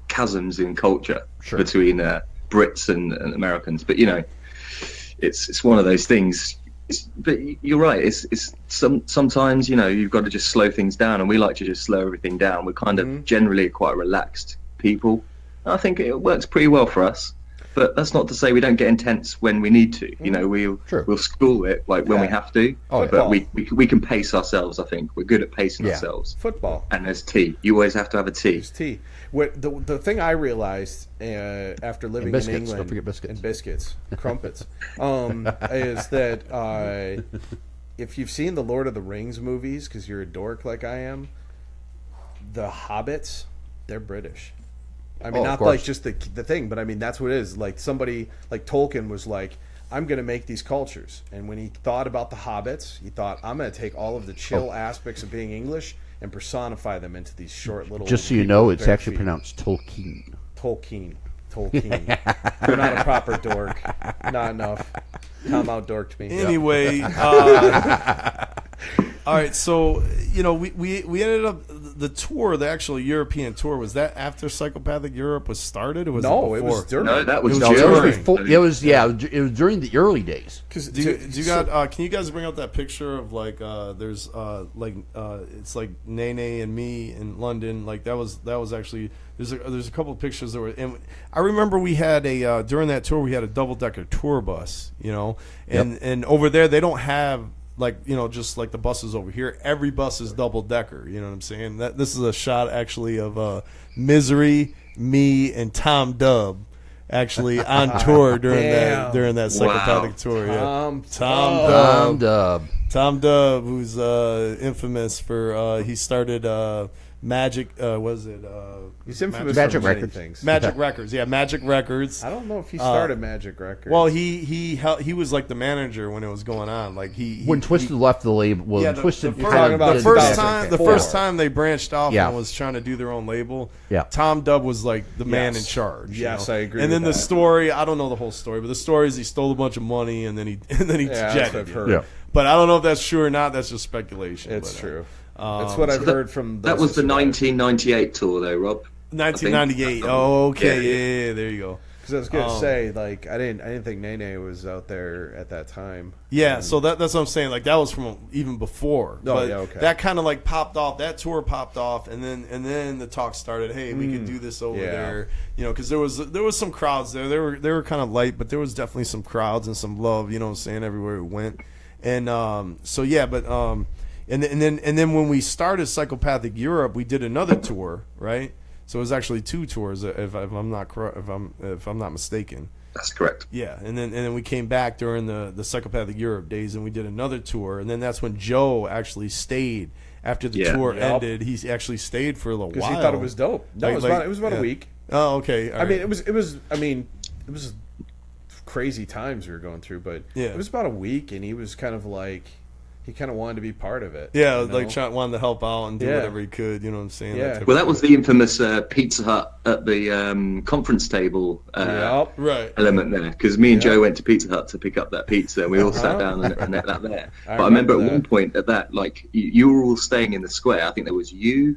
chasms in culture Sure. between Brits and Americans. But, it's one of those things. But you're right. It's sometimes, you've got to just slow things down, and we like to just slow everything down. We're kind of generally quite relaxed people. And I think it works pretty well for us. But that's not to say we don't get intense when we need to. We'll school it like when we have to. Oh, but yeah. we can pace ourselves. I think we're good at pacing Yeah. ourselves. Football. And there's tea. You always have to have a tea. There's tea. The thing I realized after living biscuits. in England, Don't forget biscuits. and biscuits, crumpets, is that if you've seen the Lord of the Rings movies, because you're a dork like I am, the hobbits, they're British. I mean, Oh, of not course. like just the thing, but I mean that's what it is. Like somebody like Tolkien was like, I'm going to make these cultures, and when he thought about the hobbits, he thought, I'm going to take all of the chill aspects of being English and personify them into these short little. Just so you people know, with it's bare actually feet. pronounced Tolkien. Tolkien. You're not a proper dork. Not enough. Tom outdorked me. Anyway, all right. So we ended up the tour, the actual European tour. Was that after Psychopathic Europe was started? Or was No, it it before? was during. No, that was It was during. before- it was during the early days. Do you got? Can you guys bring up that picture of like there's it's like Nene and me in London? Like that was actually there's a couple of pictures that were. And I remember we had a during that tour we had a double-decker tour bus, and over there they don't have just like the buses over here. Every bus is double-decker. You know what I'm saying? This is a shot actually of Misery, me, and Tom Dubb. Actually, on tour during that Psychopathic tour, yeah. Tom Dubb. Tom Dubb, who's infamous for he started Magic. Was it? He's infamous Magic for many Records. things. Magic Records, yeah, Magic Records. I don't know if he started Magic Records. Well, he was like the manager when it was going on. Like When Twisted left the label, Twisted talking about did the 2004. first time they branched off Yeah. and was trying to do their own label. Yeah. Tom Dubb was like the man in Yes. charge. Yes, I agree And then with the that. story, I don't know the whole story, but the story is he stole a bunch of money and then he yeah, that's jetted. what I've heard. Yeah. But I don't know if that's true or not. That's just speculation. It's but, true. That's what I've heard from. That was the those 1998 tour, though, Rob. 1998. Oh, okay. Yeah, there you go. Because I was gonna say, like, I didn't think Nene was out there at that time. Yeah, so that's what I'm saying. Like that was from even before. But yeah, okay. that kind of like popped off. That tour popped off, and then the talk started. Hey, we could do this over Yeah. there. Because there was some crowds there. They were kind of light, but there was definitely some crowds and some love. You know what I'm saying? Everywhere we went, and so yeah, but and then when we started Psychopathic Europe, we did another tour, right? So it was actually 2 tours, if I'm not if I'm not mistaken. That's correct. Yeah, and then we came back during the Psychopathic Europe days, and we did another tour, and then that's when Joe actually stayed after the tour ended. He actually stayed for a little Because while he thought it was dope. No, it was about a week. Oh, okay. All I mean, right. it was crazy times we were going through, but Yeah. it was about a week, and he was kind of like, he kind of wanted to be part of it. Yeah, you like know? wanted to help out and do Yeah. whatever he could. You know what I'm saying? Yeah. type of Well, that was thing. the infamous Pizza Hut at the conference table Yep. right. element there. Because me and Joe went to Pizza Hut to pick up that pizza, and we all sat down and ate that there. But I remember at that. one point at that, like, you were all staying in the square. I think there was you,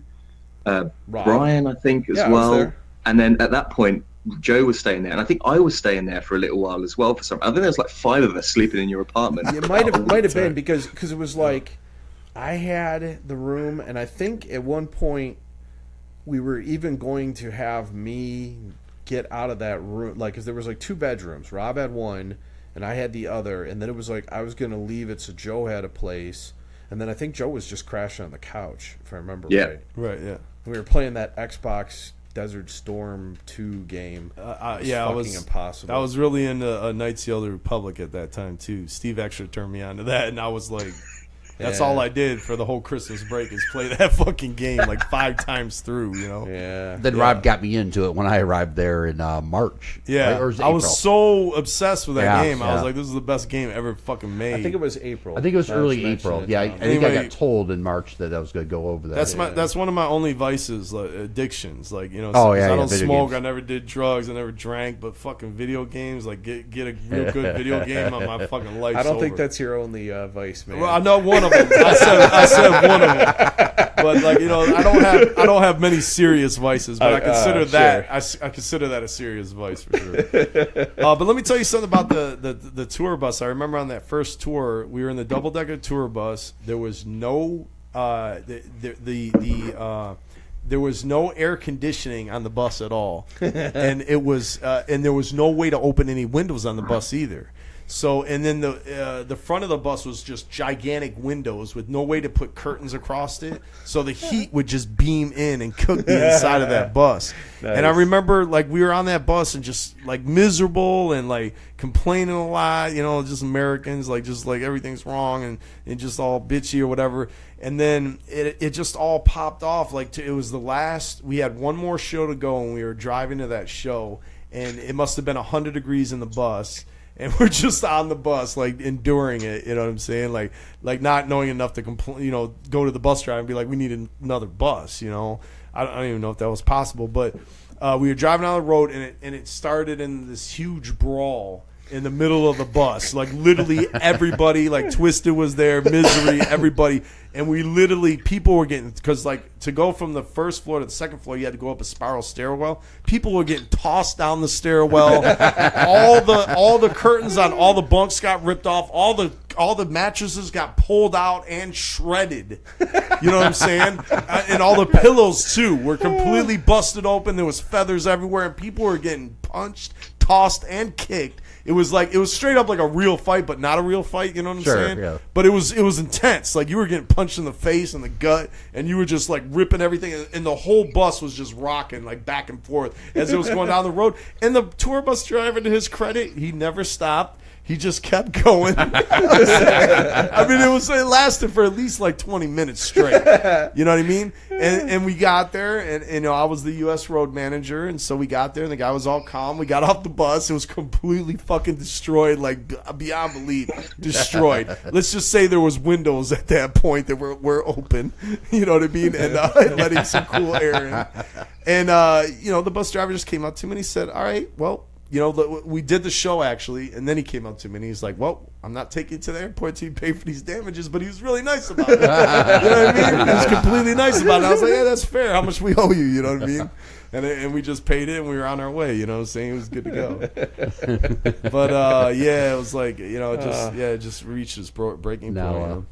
Brian, I think, as Yeah, I was well. there. And then at that point, Joe was staying there, and I think I was staying there for a little while as well. I think there was like 5 of us sleeping in your apartment. It might have been because it was like I had the room, and I think at one point we were even going to have me get out of that room, like, because there was like 2 bedrooms. Rob had one, and I had the other, and then it was like I was going to leave it so Joe had a place, and then I think Joe was just crashing on the couch, if I remember right. Right, yeah. We were playing that Xbox Desert Storm 2 game. Yeah, fucking I was impossible. I was really into Knights of the Old Republic at that time too. Steve actually turned me on to that, and I was like, that's all I did for the whole Christmas break is play that fucking game like 5 times through, you know. Yeah. Then Rob got me into it when I arrived there in March. Yeah, right? Or was it I was April? so obsessed with that Yeah, game. I was yeah. like, this is the best game ever fucking made. I think it was April. I think it was March early mentioned April. it. Yeah, I think I Anyway- got told in March that I was going to go over there. That's one of my only vices, like addictions. Like, you know, Oh, since yeah, I yeah, don't video smoke, games. I never did drugs, I never drank, but fucking video games, like get a real good video game on my fucking life. I don't think that's your only vice, man. Well, I know one of them. I said one of them, but like, you know, I don't have many serious vices, but I consider that sure. I consider that a serious vice for sure. But let me tell you something about the tour bus. I remember on that first tour, we were in the double decker tour bus. There was no there was no air conditioning on the bus at all, and it was and there was no way to open any windows on the bus either. So, and then the front of the bus was just gigantic windows with no way to put curtains across it. So the heat would just beam in and cook the inside of that bus. Nice. And I remember, like, we were on that bus and just, like, miserable and, like, complaining a lot, you know, just Americans, like, just, like, everything's wrong and just all bitchy or whatever. And then it just all popped off. Like, it was the last, we had one more show to go, and we were driving to that show, and it must have been 100 degrees in the bus. And we're just on the bus, like, enduring it, you know what I'm saying? Like not knowing enough to go to the bus driver and be like, we need another bus, you know? I don't even know if that was possible, but we were driving down the road, and it started in this huge brawl in the middle of the bus. Like, literally everybody, like, Twisted was there, Misery, everybody. And we literally, people were getting, because, like, to go from the first floor to the second floor, you had to go up a spiral stairwell. People were getting tossed down the stairwell. all the curtains on all the bunks got ripped off. All the mattresses got pulled out and shredded. You know what I'm saying? And all the pillows, too, were completely busted open. There was feathers everywhere, and people were getting punched, tossed, and kicked. It was straight up like a real fight, but not a real fight. You know what I'm saying? Yeah. But it was intense. Like, you were getting punched in the face and the gut, and you were just, like, ripping everything. And the whole bus was just rocking, like, back and forth as it was going down the road. And the tour bus driver, to his credit, he never stopped. He just kept going. I mean, it lasted for at least like 20 minutes straight. You know what I mean? And we got there, and you know, I was the U.S. road manager, and so we got there, and the guy was all calm. We got off the bus. It was completely fucking destroyed, like beyond belief, destroyed. Let's just say there was windows at that point that were open. You know what I mean? And letting some cool air in. And you know, the bus driver just came up to me and he said, "All right, well, you know, we did the show, actually," and then he came up to me and he's like, "Well, I'm not taking you to the airport till you pay for these damages," but he was really nice about it. You know what I mean? He was completely nice about it. I was like, "Yeah, that's fair. How much we owe you?" You know what I mean? And we just paid it, and we were on our way. You know what I'm saying? It was good to go. But yeah, it was like, you know, it just reached its breaking point.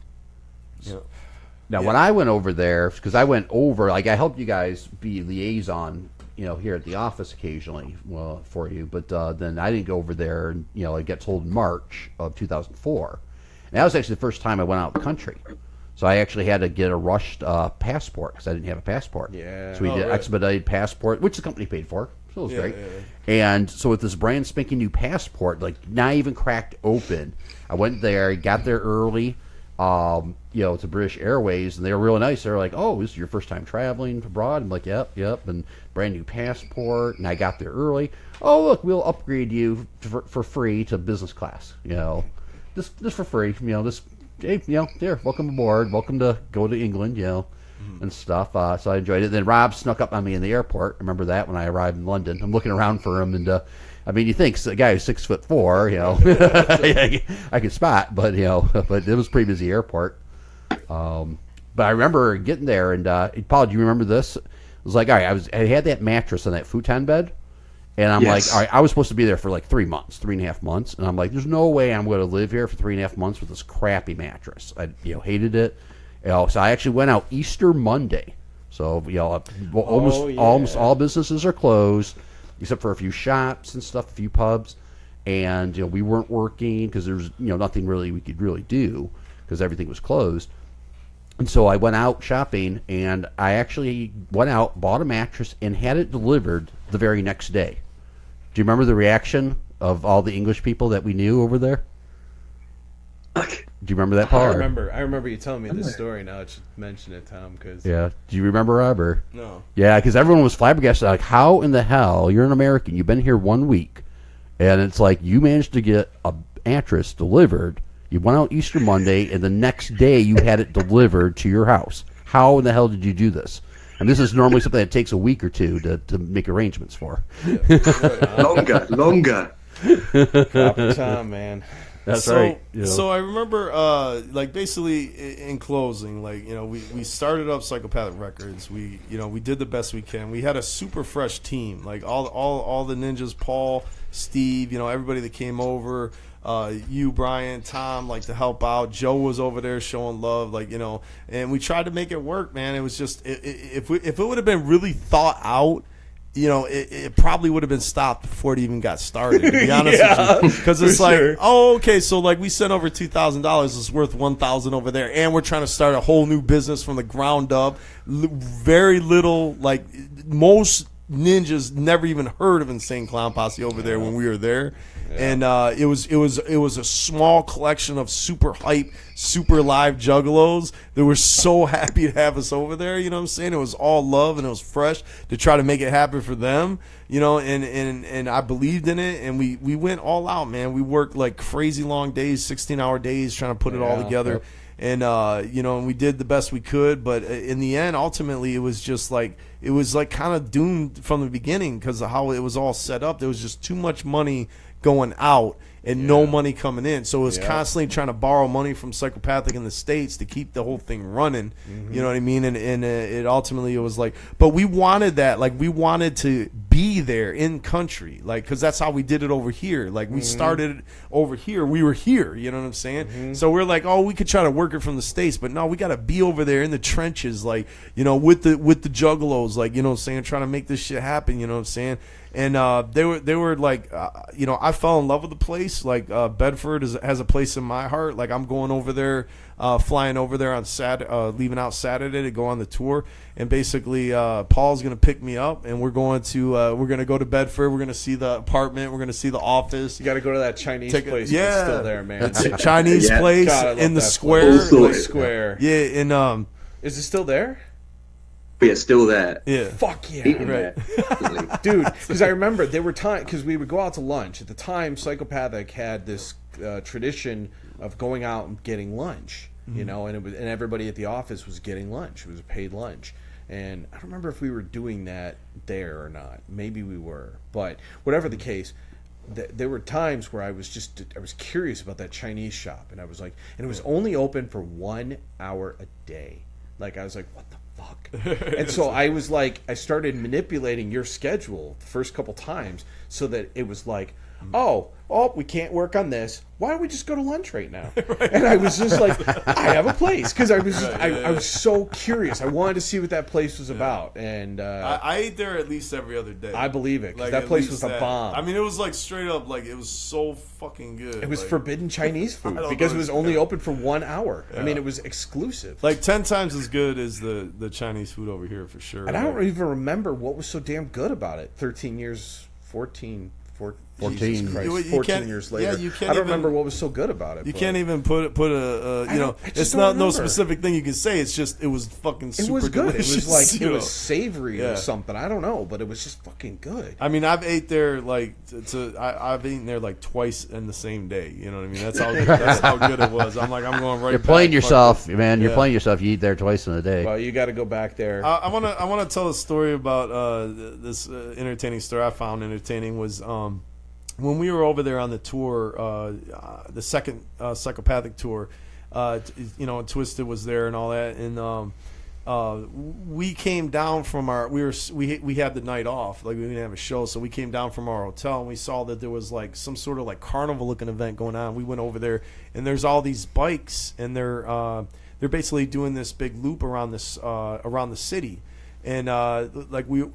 Now, when I went over there, because I went over, like, I helped you guys be liaison, you know, here at the office occasionally, well, for you, but then I didn't go over there, and, you know, it got told in March of 2004. And that was actually the first time I went out of the country. So I actually had to get a rushed passport because I didn't have a passport. Yeah. So we did expedited passport, which the company paid for. So it was great. Yeah. And so with this brand spanking new passport, like, not even cracked open, I went there, got there early, you know, to British Airways, and they were really nice. They were like, "Oh, this is your first time traveling abroad?" I'm like, yep, and brand new passport, and I got there early. "Oh, look, we'll upgrade you for free to business class, you know, just for free, you know, just, hey, you know, here, welcome aboard, welcome to go to England, you know, and stuff." So I enjoyed it. Then Rob snuck up on me in the airport. I remember that when I arrived in London. I'm looking around for him, and I mean, you think a guy who's 6'4", you know, I could spot, but you know, but it was a pretty busy airport. But I remember getting there, and Paul, do you remember this? was like, all right, I had that mattress on that futon bed, and I'm Yes. like, all right, I was supposed to be there for like 3.5 months, and I'm like, there's no way I'm going to live here for 3.5 months with this crappy mattress. I hated it. So I actually went out Easter Monday. So almost all businesses are closed except for a few shops and stuff, a few pubs, and we weren't working because there's nothing really we could really do because everything was closed. And so I went out shopping, and I actually went out, bought a mattress, and had it delivered the very next day. Do you remember the reaction of all the English people that we knew over there? Do you remember that, Paul? I remember you telling me this story. Now that you mention it, Tom. Cause Yeah. Do you remember, Rob? Or? No. Yeah, because everyone was flabbergasted. Like, how in the hell? You're an American. You've been here 1 week, and it's like you managed to get a mattress delivered. You went out Easter Monday, and the next day you had it delivered to your house. How in the hell did you do this? And this is normally something that takes a week or two to make arrangements for. Longer. Proper Tom, man. That's so, right. So I remember, like, basically in closing, like, we started up Psychopathic Records. We did the best we can. We had a super fresh team, like all the ninjas, Paul, Steve, everybody that came over, you, Brian, Tom, like, to help out. Joe was over there showing love, like, and we tried to make it work, man. It was just, if it would have been really thought out, it probably would have been stopped before it even got started, to be honest with you. Because it's like, okay, so like we sent over $2,000, it's worth $1,000 over there, and we're trying to start a whole new business from the ground up. Very little, like, most ninjas never even heard of Insane Clown Posse over there when we were there. And it was a small collection of super hype, super live juggalos that were so happy to have us over there. You know what I'm saying? It was all love and it was fresh to try to make it happen for them. And I believed in it, and we went all out, man. We worked like crazy long days, 16-hour days, trying to put it all together. Yep. And and we did the best we could, but in the end, ultimately, it was just like kind of doomed from the beginning because of how it was all set up. There was just too much money going out and no money coming in, so it was constantly trying to borrow money from Psychopathic in the States to keep the whole thing running. You know what I mean? And it ultimately it was like, but we wanted that, like, we wanted to be there in country, like, because that's how we did it over here. Like, we started over here, we were here, you know what I'm saying? So we're like, oh, we could try to work it from the States, but no, we got to be over there in the trenches, like, with the juggalos, like, you know what I'm saying, trying to make this shit happen, you know what I'm saying? And they were like, I fell in love with the place. Like, Bedford has a place in my heart. Like, I'm going over there, flying over there on leaving out Saturday to go on the tour. And basically, Paul's gonna pick me up, and we're going to go to Bedford. We're gonna see the apartment. We're gonna see the office. You got to go to that Chinese place. Yeah, it's still there, man. It's a Chinese place God, in the that square. place. Square. Yeah, and Is it still there? But it's still there. yeah. Fuck yeah. Eating Right. there. Dude, because I remember there were times, because we would go out to lunch. At the time, Psychopathic had this tradition of going out and getting lunch, and everybody at the office was getting lunch. It was a paid lunch. And I don't remember if we were doing that there or not. Maybe we were. But whatever the case, there were times where I was curious about that Chinese shop. And I was like, and it was only open for 1 hour a day. Like, I was like, what the fuck? And so I was like, I started manipulating your schedule the first couple times so that it was like, oh, we can't work on this. Why don't we just go to lunch right now? And I was just like, I have a place, because I was I was so curious. I wanted to see what that place was about, and I ate there at least every other day. I believe it, because Like, that place at was least a that. bomb. I mean, it was like straight up, like, it was so fucking good. It was like, forbidden Chinese food don't because it was understand. only open for 1 hour. I mean, it was exclusive. like 10 times as good as the Chinese food over here for sure. And I don't even remember what was so damn good about it. 13 years, 14 Jesus Christ, You 14 can't- years yeah, later. you can't I don't even- remember what was so good about it. You but can't even put a I just it's don't not no remember. specific thing you can say. It's just it was fucking super It was good. delicious. It was like you it was know? savory Yeah. or something. I don't know, but it was just fucking good. I mean, I've ate there like I've eaten there like twice in the same day. You know what I mean? That's how good it was. I'm like, I'm going right. You're playing back, yourself, man. You're Yeah. playing yourself. You eat there twice in a day. Well, you got to go back there. I want to tell a story about this entertaining story I found entertaining was when we were over there on the tour, the second Psychopathic tour, Twisted was there and all that, and we came down from we had the night off, like we didn't have a show, so we came down from our hotel and we saw that there was like some sort of like carnival looking event going on. We went over there and there's all these bikes and they're basically doing this big loop around the city, and I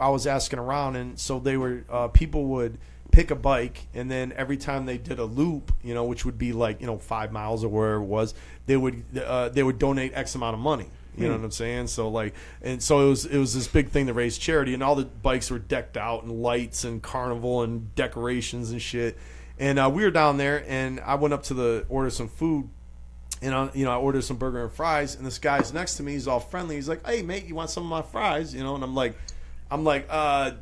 was asking around, and so they were people would pick a bike, and then every time they did a loop, which would be like 5 miles or wherever it was, they would donate X amount of money. You know what I'm saying? So so it was this big thing to raise charity, and all the bikes were decked out and lights and carnival and decorations and shit. And we were down there, and I went up to order some food, and I ordered some burger and fries, and this guy's next to me. He's all friendly. He's like, "Hey mate, you want some of my fries?" And I'm like,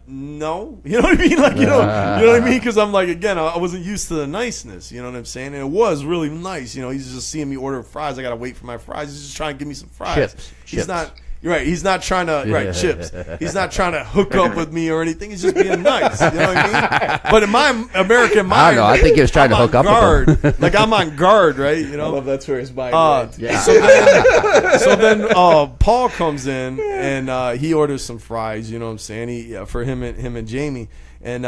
no, you know what I mean? Like, you know what I mean? Because I'm like, again, I wasn't used to the niceness, you know what I'm saying? And it was really nice, he's just seeing me order fries. I got to wait for my fries. He's just trying to give me some fries. He's not, you're right. He's not trying to, chips. He's not trying to hook up with me or anything. He's just being nice, you know what I mean? But in my American mind, I don't know. I think he was trying to hook up with him. Like, I'm on guard, right? I love that's where his mind went. Yeah. So then Paul comes in and he orders some fries. You know what I'm saying? For him and Jamie, and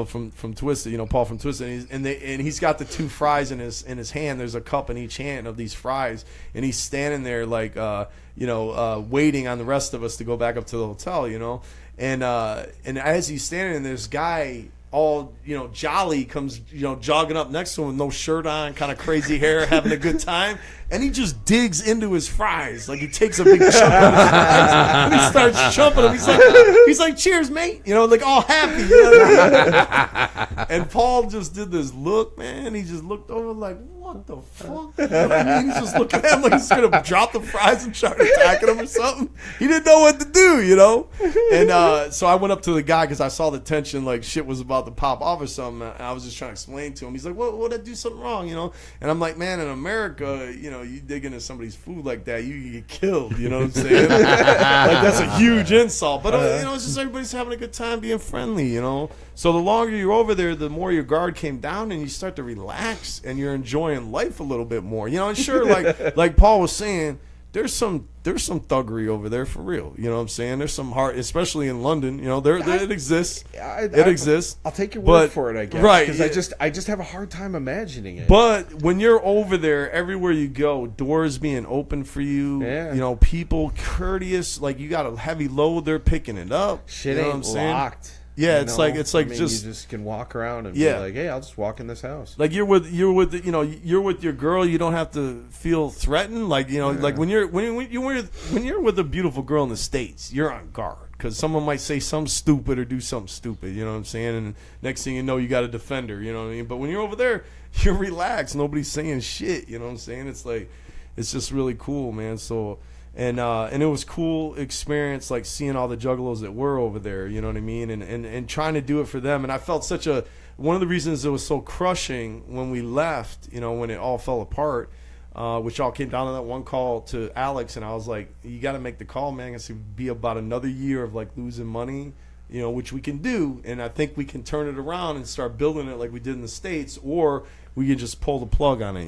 from Twisted, Paul from Twisted, and he's got the 2 fries in his hand. There's a cup in each hand of these fries, and he's standing there like waiting on the rest of us to go back up to the hotel. And as he's standing, this guy, all jolly, comes jogging up next to him with no shirt on, kind of crazy hair, having a good time, and he just digs into his fries, like he takes a big chunk of his fries and he starts chumping them. He's like, "Cheers, mate!" Like all happy. And Paul just did this look, man. He just looked over like, "What the fuck?" You know what I mean? He's just looking at him like he's gonna drop the fries and start attacking him or something. He didn't know what to do, And so I went up to the guy because I saw the tension, like shit was about to pop off or something. And I was just trying to explain to him. He's like, "What did I do something wrong?" And I'm like, "Man, in America, you dig into somebody's food like that, you get killed." You know what I'm saying? Like that's a huge insult. But it's just everybody's having a good time, being friendly. So the longer you're over there, the more your guard came down, and you start to relax, and you're enjoying life a little bit more. And sure, like Paul was saying, there's some thuggery over there for real. You know what I'm saying? There's some heart, especially in London. It exists. It exists. I'll take your word for it, I guess. Right? Because I just have a hard time imagining it. But when you're over there, everywhere you go, doors being open for you. Yeah. People courteous. Like you got a heavy load, they're picking it up. Shit you know ain't what I'm saying? locked. Yeah, it's like you just you just can walk around and be like, "Hey, I'll just walk in this house." Like you're with your girl, you don't have to feel threatened. Like like when you're with a beautiful girl in the States, you're on guard because someone might say something stupid or do something stupid. You know what I'm saying? And next thing you know, you got a defender. You know what I mean? But when you're over there, you're relaxed. Nobody's saying shit. You know what I'm saying? It's like it's just really cool, man. So. And it was cool experience, like seeing all the juggalos that were over there, you know what I mean, and trying to do it for them. And I felt one of the reasons it was so crushing when we left, when it all fell apart, which all came down to that one call to Alex, and I was like, "You got to make the call, man. It's gonna be about another year of like losing money, which we can do, and I think we can turn it around and start building it like we did in the States, or we could just pull the plug on it,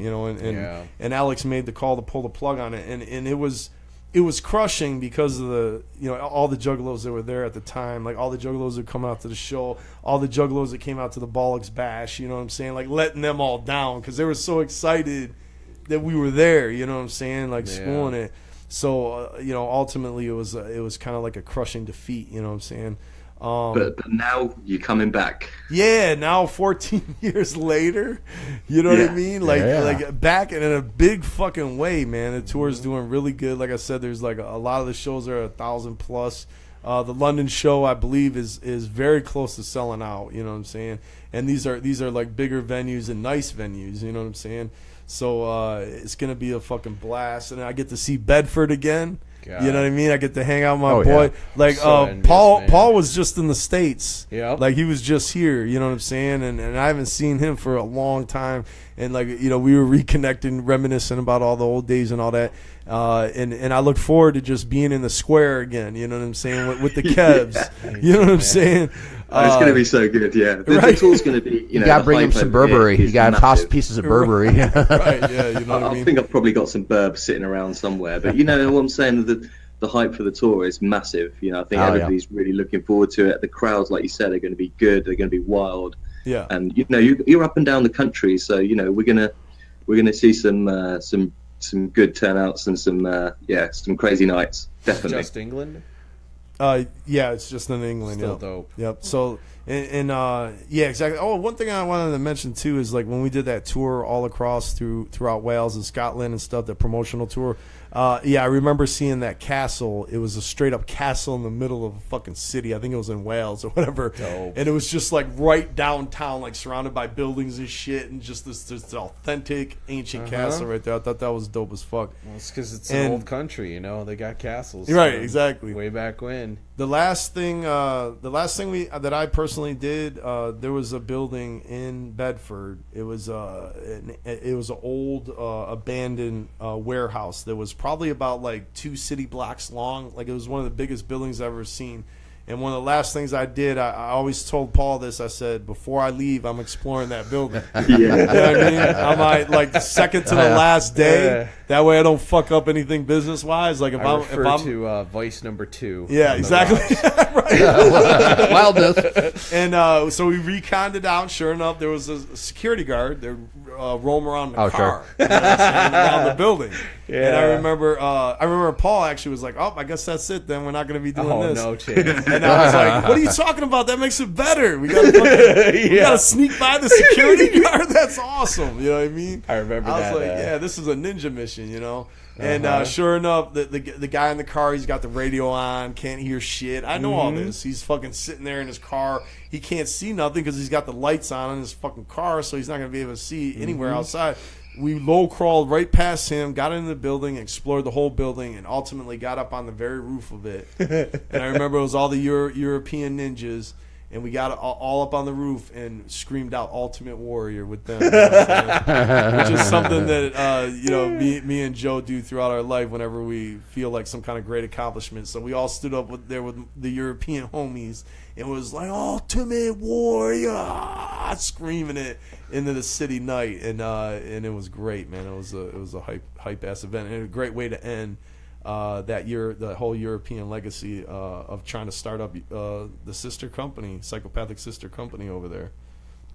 And Alex made the call to pull the plug on it, and it was crushing because of the all the juggalos that were there at the time, like all the juggalos that come out to the show, all the juggalos that came out to the Bollocks Bash, you know what I'm saying, like letting them all down because they were so excited that we were there, you know what I'm saying, like schooling it. So ultimately it was kind of like a crushing defeat, you know what I'm saying. But now you're coming back. Yeah, now 14 years later, you know what I mean? Like back in a big fucking way, man. The tour's doing really good. Like I said, there's like a lot of the shows are 1,000 plus. The London show, I believe, is very close to selling out. You know what I'm saying? And these are like bigger venues and nice venues. You know what I'm saying? So it's gonna be a fucking blast, and I get to see Bedford again. God. You know what I mean? I get to hang out with my boy. Yeah. Like Paul was just in the States. Yeah. Like he was just here, you know what I'm saying? And I haven't seen him for a long time. And like, we were reconnecting, reminiscing about all the old days and all that. And I look forward to just being in the square again, you know what I'm saying? With the Kevs. You know what I'm saying? It's going to be so good, yeah. The tour's going to be, you got to bring him some Burberry. You got to toss pieces of Burberry. Right, yeah, you know what I mean? I think I've probably got some Burb sitting around somewhere. But you know what I'm saying? the hype for the tour is massive. You know, I think Oh, yeah. everybody's really looking forward to it. The crowds, like you said, are going to be good. They're going to be wild. Yeah. And you know, you're up and down the country, so you know we're gonna see some good turnouts and some crazy nights. Definitely. Just England? Yeah, it's just in England. Still Yep. dope. Yep. So, yeah, exactly. Oh, one thing I wanted to mention too is like when we did that tour all across throughout Wales and Scotland and stuff, the promotional tour. Yeah, I remember seeing that castle. It was a straight up castle in the middle of a fucking city. I think it was in Wales or whatever. Dope. And it was just like right downtown, like surrounded by buildings and shit, and just this authentic ancient castle right there. I thought that was dope as fuck. Well, it's because it's And- an old country, you know. They got castles. Right, from exactly. Way back when. The last thing that I personally did, there was a building in Bedford. It was an old abandoned warehouse that was probably about like 2 city blocks long. Like it was one of the biggest buildings I've ever seen. And one of the last things I did, I always told Paul this. I said, before I leave, I'm exploring that building. You know what I mean? I might like second to the last day. That way I don't fuck up anything business wise. Like if I I'm refer to Vice number 2. yeah, on the exactly. rocks. Wildness. And so we reconned it out. Sure enough, there was a security guard that roam around the Oh, car, sure. you know what I'm saying, around the building. Yeah. And I remember Paul actually was like, "Oh, I guess that's it. Then we're not going to be doing Oh, this." no chance. And I was like, "What are you talking about? That makes it better. We got to sneak by the security guard. That's awesome. You know what I mean?" I remember I was that, like, "Yeah, this is a ninja mission, you know." And sure enough, the guy in the car, he's got the radio on, can't hear shit. I know all this. He's fucking sitting there in his car. He can't see nothing because he's got the lights on in his fucking car, so he's not going to be able to see anywhere outside. We low crawled right past him, got into the building, explored the whole building, and ultimately got up on the very roof of it. And I remember it was all the European ninjas. And we got all up on the roof and screamed out "Ultimate Warrior" with them, you know what I'm saying? Which is something that me and Joe do throughout our life whenever we feel like some kind of great accomplishment. So we all stood up there with the European homies and was like "Ultimate Warrior," screaming it into the city night, and it was great, man. It was a hype ass event and a great way to end. The whole European legacy of trying to start up the sister company, Psychopathic sister company over there.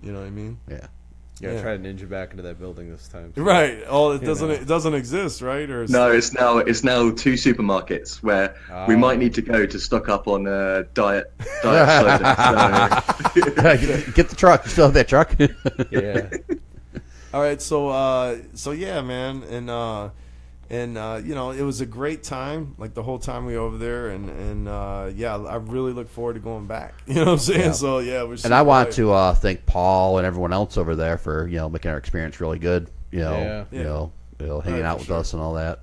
You know what I mean? Yeah. Yeah, try to ninja back into that building this time. Right. Oh, it doesn't exist, right? Or No, it's now 2 supermarkets where we might need to go to stock up on diet soda. Get the truck. You still have that truck? Yeah. All right. So yeah, man, and it was a great time, like the whole time we were over there, and I really look forward to going back. You know what I'm saying? Yeah. So yeah, And I want to thank Paul and everyone else over there for making our experience really good. Hanging out with us and all that.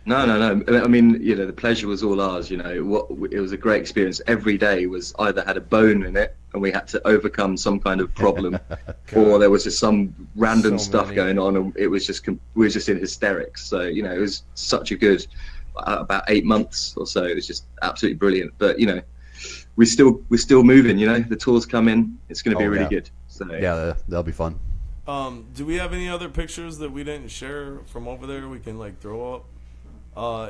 No. I mean, the pleasure was all ours. It was a great experience. Every day was either had a bone in it, and we had to overcome some kind of problem, or there was just some random stuff going on, and it was just we were just in hysterics. So it was such a good about 8 months or so. It was just absolutely brilliant. But we're still moving. The tour's coming. It's going to be really good. So Yeah, that'll be fun. Do we have any other pictures that we didn't share from over there we can like throw up?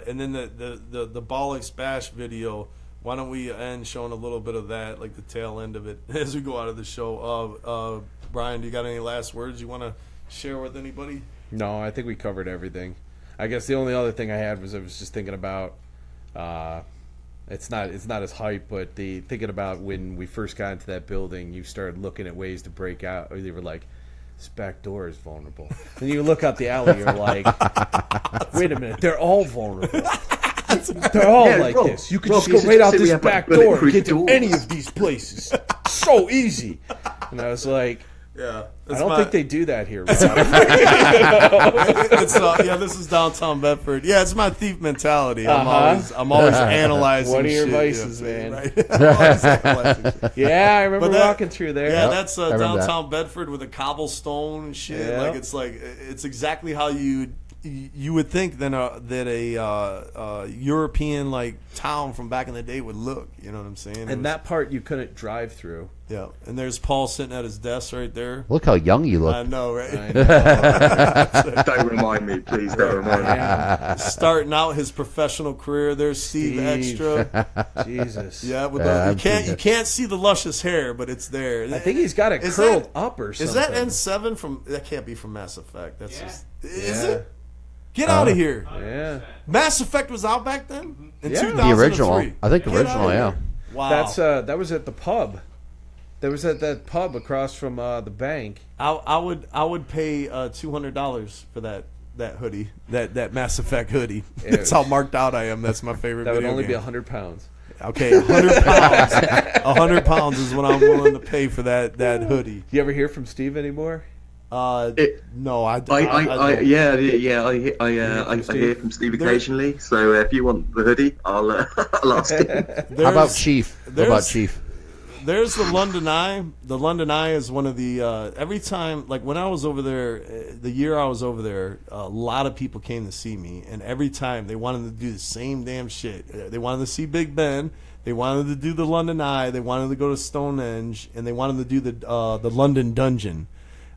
And then the Bollocks Bash video, why don't we end showing a little bit of that, like the tail end of it, as we go out of the show. Brian, do you got any last words you want to share with anybody? No, I think we covered everything. I guess the only other thing I had was I was just thinking about, it's not as hype, but thinking about when we first got into that building, you started looking at ways to break out, or they were like, this back door is vulnerable. And you look out the alley, you're like, wait a minute, they're all vulnerable. They're all this. You could just go right out this back door and get to any of these places. So easy. And I was like, Yeah, I don't think they do that here. This is downtown Bedford. Yeah, it's my thief mentality. I'm always analyzing. What are your shit, vices, man? man? Right? I'm always analyzing shit. Yeah, I remember walking through there. Yeah, that's remember downtown Bedford with a cobblestone and shit. Yeah. It's exactly how you you would think then that a European like town from back in the day would look. You know what I'm saying? And that part you couldn't drive through. Yeah, and there's Paul sitting at his desk right there. Look how young you look. I know, right? Don't remind me, please. Don't remind me. Starting out his professional career. There's Steve Extra. Jesus. Yeah, with you can't see the luscious hair, but it's there. I think he's got it curled up or something. Is that N7 from? That can't be from Mass Effect. That's just. Is it? Get out of here. Yeah. Mass Effect was out back then in 2003. The original. I think the original. Yeah. Wow. That's that was at the pub. That was at that pub across from the bank. I would pay $200 for that hoodie, that Mass Effect hoodie. That's how marked out I am. That's my favorite. That would video only game. be 100 pounds. Okay, 100 pounds. 100 pounds is what I'm willing to pay for that hoodie. Do you ever hear from Steve anymore? No, I hear from Steve occasionally. So if you want the hoodie, I'll ask him. How about Chief? There's the London Eye. The London Eye is one of the every time, like when I was over there, the year I was over there, a lot of people came to see me, and every time they wanted to do the same damn shit. They wanted to see Big Ben. They wanted to do the London Eye. They wanted to go to Stonehenge, and they wanted to do the London Dungeon.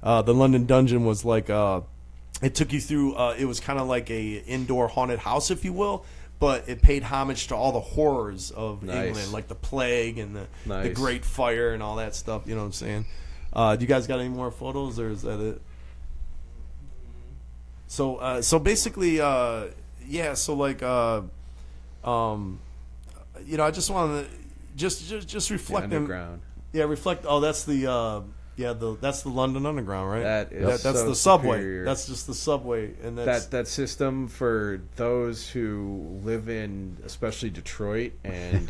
The London Dungeon was like it took you through. It was kind of like a indoor haunted house, if you will. But it paid homage to all the horrors of England, like the plague and the Great Fire and all that stuff. You know what I'm saying? Do you guys got any more photos, or is that it? So basically, yeah. So like, you know, I just wanted to just reflect. The underground. Reflect. Oh, that's the. That's the London Underground, right? That's the subway. superior. That's just the subway, and that's that system for those who live in, especially Detroit, and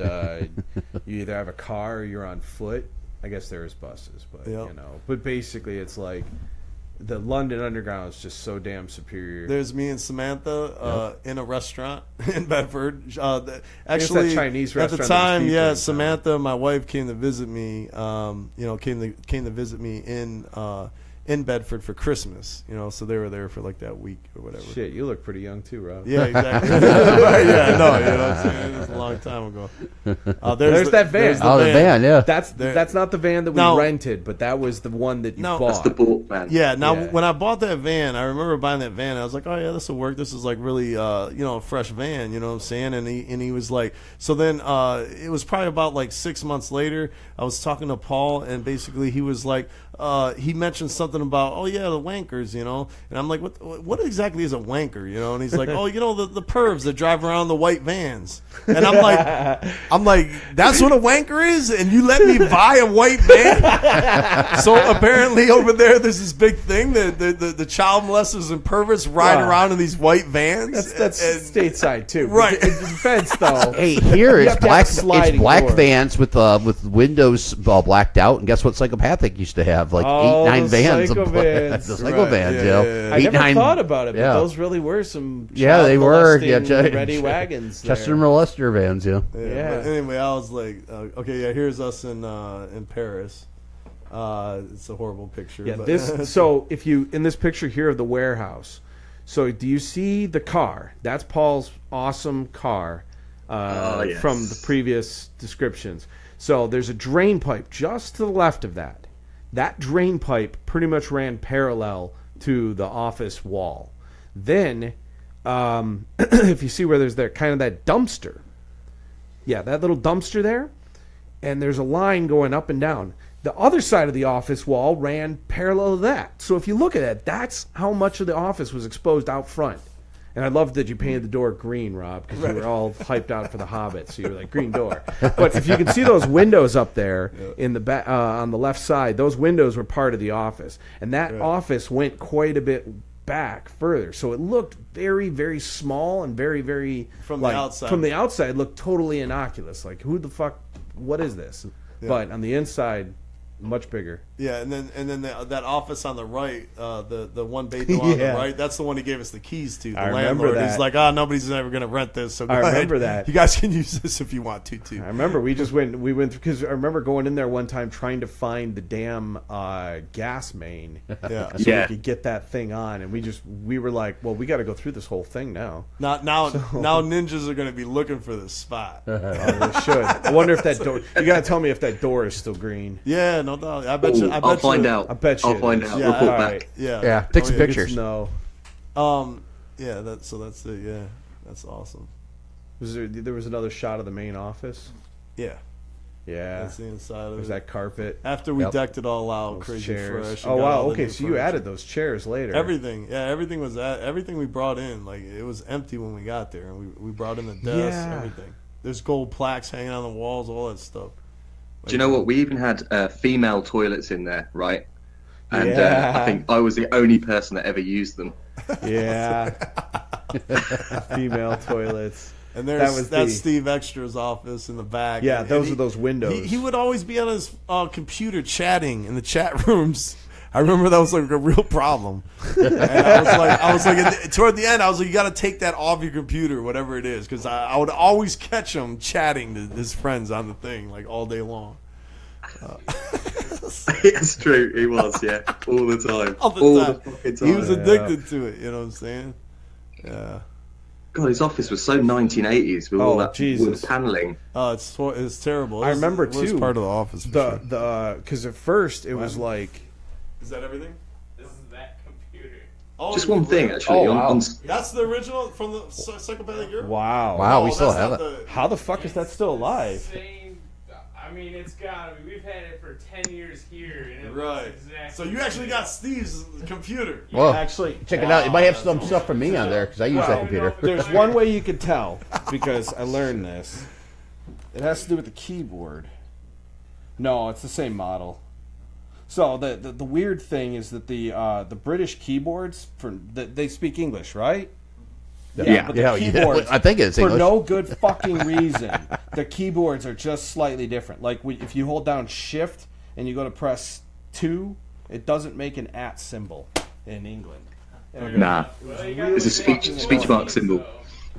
you either have a car or you're on foot. I guess there is buses, but you know. But basically, it's like the London Underground is just so damn superior. There's me and Samantha in a restaurant in Bedford. Actually, that Chinese restaurant at the time, Samantha, my wife, came to visit me. Came to visit me in Bedford for Christmas. You know, so they were there for like that week or whatever. Shit, you look pretty young too, Rob. Yeah, exactly. Yeah, no, you know what I'm saying? It was a long time ago. There's that van. The van, yeah. That's not the van that we rented, but that was the one that you bought. That's the bought van. Yeah. When I bought that van, I remember buying that van. I was like, oh yeah, this will work. This is like really, a fresh van. You know what I'm saying? And he was like, so then it was probably about like 6 months later. I was talking to Paul, and basically he was like, he mentioned something about, oh yeah, the wankers, you know, and I'm like, what exactly is a wanker, you know? And he's like, oh, you know, the pervs that drive around the white vans, and I'm like, that's what a wanker is, and you let me buy a white van? So apparently over there, there's this big thing that the child molesters and perverts ride around in these white vans. That's stateside too, right? In defense, though, hey, here it's black doors. vans with windows blacked out, and guess what? Psychopathic used to have like 8-9 vans. The Psycho vans, I never thought about it, but those really were some they were ready wagons. Chester molester vans, But anyway, I was like, okay, here's us in Paris. It's a horrible picture. Yeah, but so if you in this picture here of the warehouse, so do you see the car? That's Paul's awesome car from the previous descriptions. So there's a drain pipe just to the left of that. That drain pipe pretty much ran parallel to the office wall. Then, if you see where there's that dumpster, that little dumpster there, and there's a line going up and down. The other side of the office wall ran parallel to that. So if you look at it, that's how much of the office was exposed out front. And I love that you painted the door green, Rob, because you were all hyped out for the Hobbit. So you were like, green door. But if you can see those windows up there in the back, on the left side, those windows were part of the office. And that office went quite a bit back further. So it looked very, very small and very, very... From the outside. From the outside, it looked totally innocuous. Like, who the fuck... What is this? Yeah. But on the inside... Much bigger. Yeah, and then that office on the right, the one bay door on the right, that's the one he gave us the keys to. The I landlord. remember that. He's like, nobody's ever going to rent this. So go I remember ahead. that. You guys can use this if you want to too. I remember we went through, because I remember going in there one time trying to find the damn gas main, Yeah. so we could get that thing on, and we were like, well, we got to go through this whole thing now. Now ninjas are going to be looking for this spot. They should. I wonder if that door. You got to tell me if that door is still green. Yeah, no doubt. I bet you. I'll find out. I bet you. I'll find out. Yeah, Report all back. right. Yeah. Yeah, take some yeah. pictures. No. Yeah. That's it. Yeah. That's awesome. There was another shot of the main office. Yeah. Yeah. That's the inside of There's it. that carpet. After we decked it all out, Those crazy chairs. fresh. Oh and got wow. all the Okay, new so you furniture. added those chairs later. Everything. Yeah, everything we brought in. Like it was empty when we got there, and we brought in the desk, everything. There's gold plaques hanging on the walls, all that stuff. Do you know what? We even had female toilets in there, right? And Yeah. I think I was the only person that ever used them. Yeah. Female toilets. And That that's Steve Extra's office in the back. Yeah, And those are those windows. He would always be on his computer chatting in the chat rooms. I remember that was like a real problem. And I was like, toward the end, I was like, you got to take that off your computer, whatever it is, because I would always catch him chatting to his friends on the thing like all day long. It's true. He was, yeah, all the time. All the time. fucking time. He was addicted to it. You know what I'm saying? Yeah. God, his office was so 1980s with all that wood paneling. Oh, it's terrible. I remember It was too. part of the office. Because at first it was like. Is that everything? This is that computer. Oh, Just one thing, actually. Oh, wow. That's the original from the Psychopathic Europe? Wow. Wow, we Oh, still that's have not it. How the fuck is that still alive? Same. I mean, it's gotta be. We've had it for 10 years here, and it Right. looks exactly. So you actually got Steve's computer. Well, Actually, check it out. It might have some stuff from me on there because I use that computer. there's one way you could tell, because I learned this. It has to do with the keyboard. No, it's the same model. So the weird thing is that the British keyboards they speak English, right? Yeah. but the Yeah, keyboards, I think it's for English. no good fucking reason, the keyboards are just slightly different. Like if you hold down Shift and you go to press 2, it doesn't make an @ symbol in England. Nah, it's a speech mark symbol.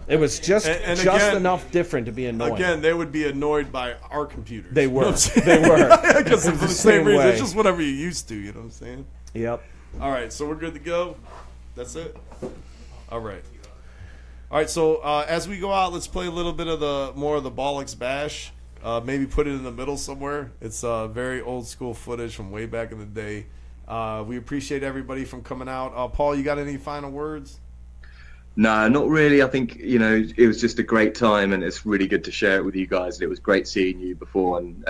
It was just And just again- enough different to be annoying. Again, they would be annoyed by our computers. They were. They were. Because for the It's same reason. way. It's just whatever you're used to, you know what I'm saying? Yep. All right, so we're good to go. That's it? All right. All right, so as we go out, let's play a little bit of more of the Bollocks Bash. Maybe put it in the middle somewhere. It's very old school footage from way back in the day. We appreciate everybody from coming out. Paul, you got any final words? No, not really. I think, it was just a great time, and it's really good to share it with you guys. It was great seeing you before, and,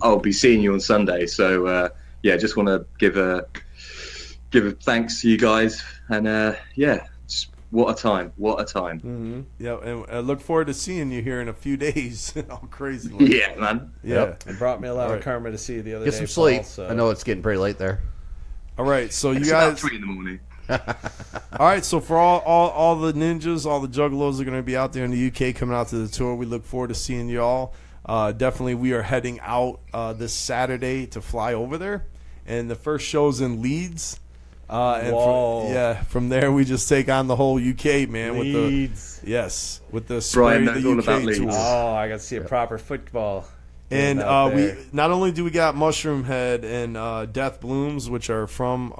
I'll be seeing you on Sunday. So, just want to give a thanks to you guys. And, just what a time. What a time. Mm-hmm. Yeah, and I look forward to seeing you here in a few days. All crazy. Yeah, man. Yeah. It brought me a lot All of right. karma to see you the other Get day. some sleep. Paul, so. I know it's getting pretty late there. All right, so you It's about guys. 3 in the morning. All right, so for all the ninjas, all the juggalos are going to be out there in the UK coming out to the tour. We look forward to seeing y'all. Definitely, we are heading out this Saturday to fly over there, and the first show's in Leeds. And Whoa. from there we just take on the whole UK, man. Leeds. With the Brian Spray knows the all UK about Leeds. tour. Oh, I got to see a proper football. And out we there. not only do we got Mushroom Head and Death Blooms, which are from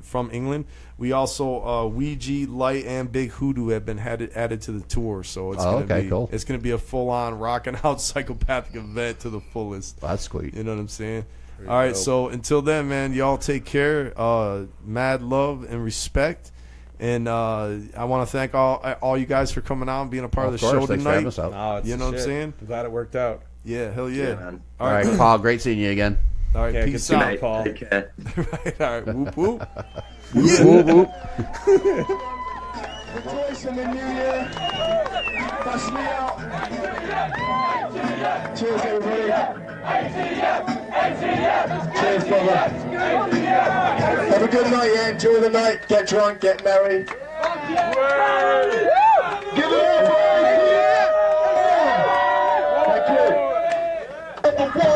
from England. We also Ouija, Light, and Big Hoodoo have been added to the tour. So it's cool. It's gonna be a full on rocking out psychopathic event to the fullest. That's sweet. You know what I'm saying? All right. So until then, man, y'all take care. Mad love and respect. And I want to thank all you guys for coming out and being a part of the show Thanks for having tonight. us out. Oh, it's You know what I'm shit. saying? I'm glad it worked out. Yeah, hell yeah. Yeah, man. All right, Paul, great seeing you again. All right, Yeah, good peace seeing out. you, Paul. Take care. Right, all right, whoop whoop. Whoop, whoop. Rejoice in the new year. Bust me out. Cheers, everybody. Cheers, brother. Have a good night, yeah. Enjoy the night. Get drunk, get married. Give it up, boys. Thank you.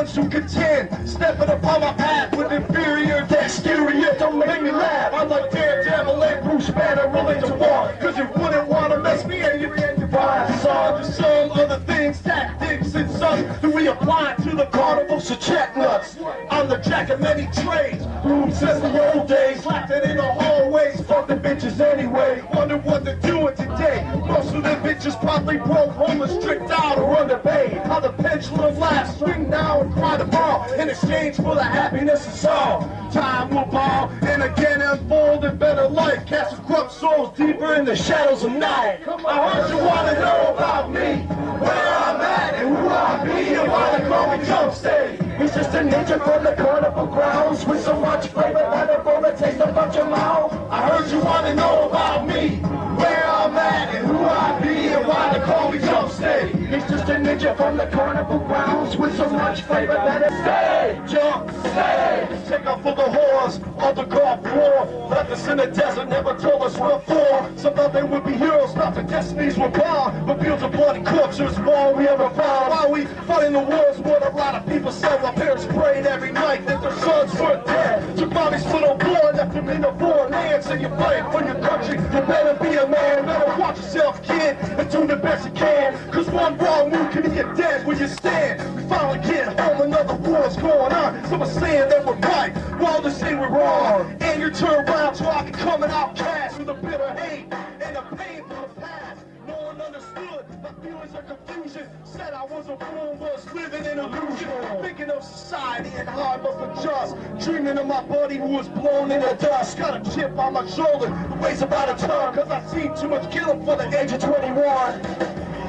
ones who contend, stepping upon my path with inferior exterior. Don't make me laugh. I'm like Daredevil and Bruce Banner willing to war, cause you wouldn't want to mess me and you find some other things, tactics and some that we apply to the carnival, so check nuts. I'm the jack of many trades, who says the old days, laughing in the hallways, fuck the bitches anyway, wonder what they're doing today. Most of the bitches probably broke, homeless, tricked out, or underpaid. How the pendulum laughs, swing now and cry tomorrow, in exchange for the happiness of all. Time will ball, and again unfold a better life, casting corrupt souls deeper in the shadows of night. I heard you wanna know about me, where I'm at and who I be, and why they call me Jump Steady. He's just a ninja from the carnival grounds, with so much flavor that it will taste of your mouth. I heard you wanna know about me, where I'm at and who I be, and why they call me Jump Steady. He's just a ninja from the carnival grounds, with so much flavor that it stay. Jump Steady. Take off for the whores on the golf floor. Left us in the desert, never told us what for. Some thought they would be heroes, not their destinies were bound. But fields of bloody corpses, all we ever found. While we fought in the wars, what a lot of people said. Our parents prayed every night that their sons were dead. Took mommy's little boy, left him in a foreign land. So you fight for your country, you better be a man. Better watch yourself, kid, and do the best you can. Cause one wrong move can get dead where you stand. We finally get home, another war's going on. Some are saying that we're right, while others say we're wrong. And you turn around talking, coming out cast with a bitter hate and a pain for the past. No one understood my feelings of confusion. Said I was a fool, was living in illusion. Thinking of society and how I must adjust. Dreaming of my buddy who was blown in the dust. Got a chip on my shoulder that weighs about a ton, cause I seen too much killing for the age of 21.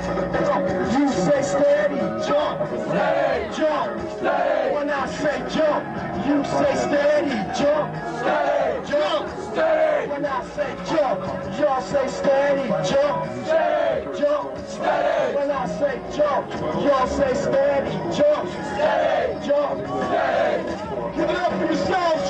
You say steady, jump, steady, jump, steady. When I say jump, you say steady, jump, steady, jump, steady. When I say jump, y'all say steady, jump, steady, jump, steady. When I say jump, y'all say steady, jump, steady, jump, steady. Give it up for yourselves.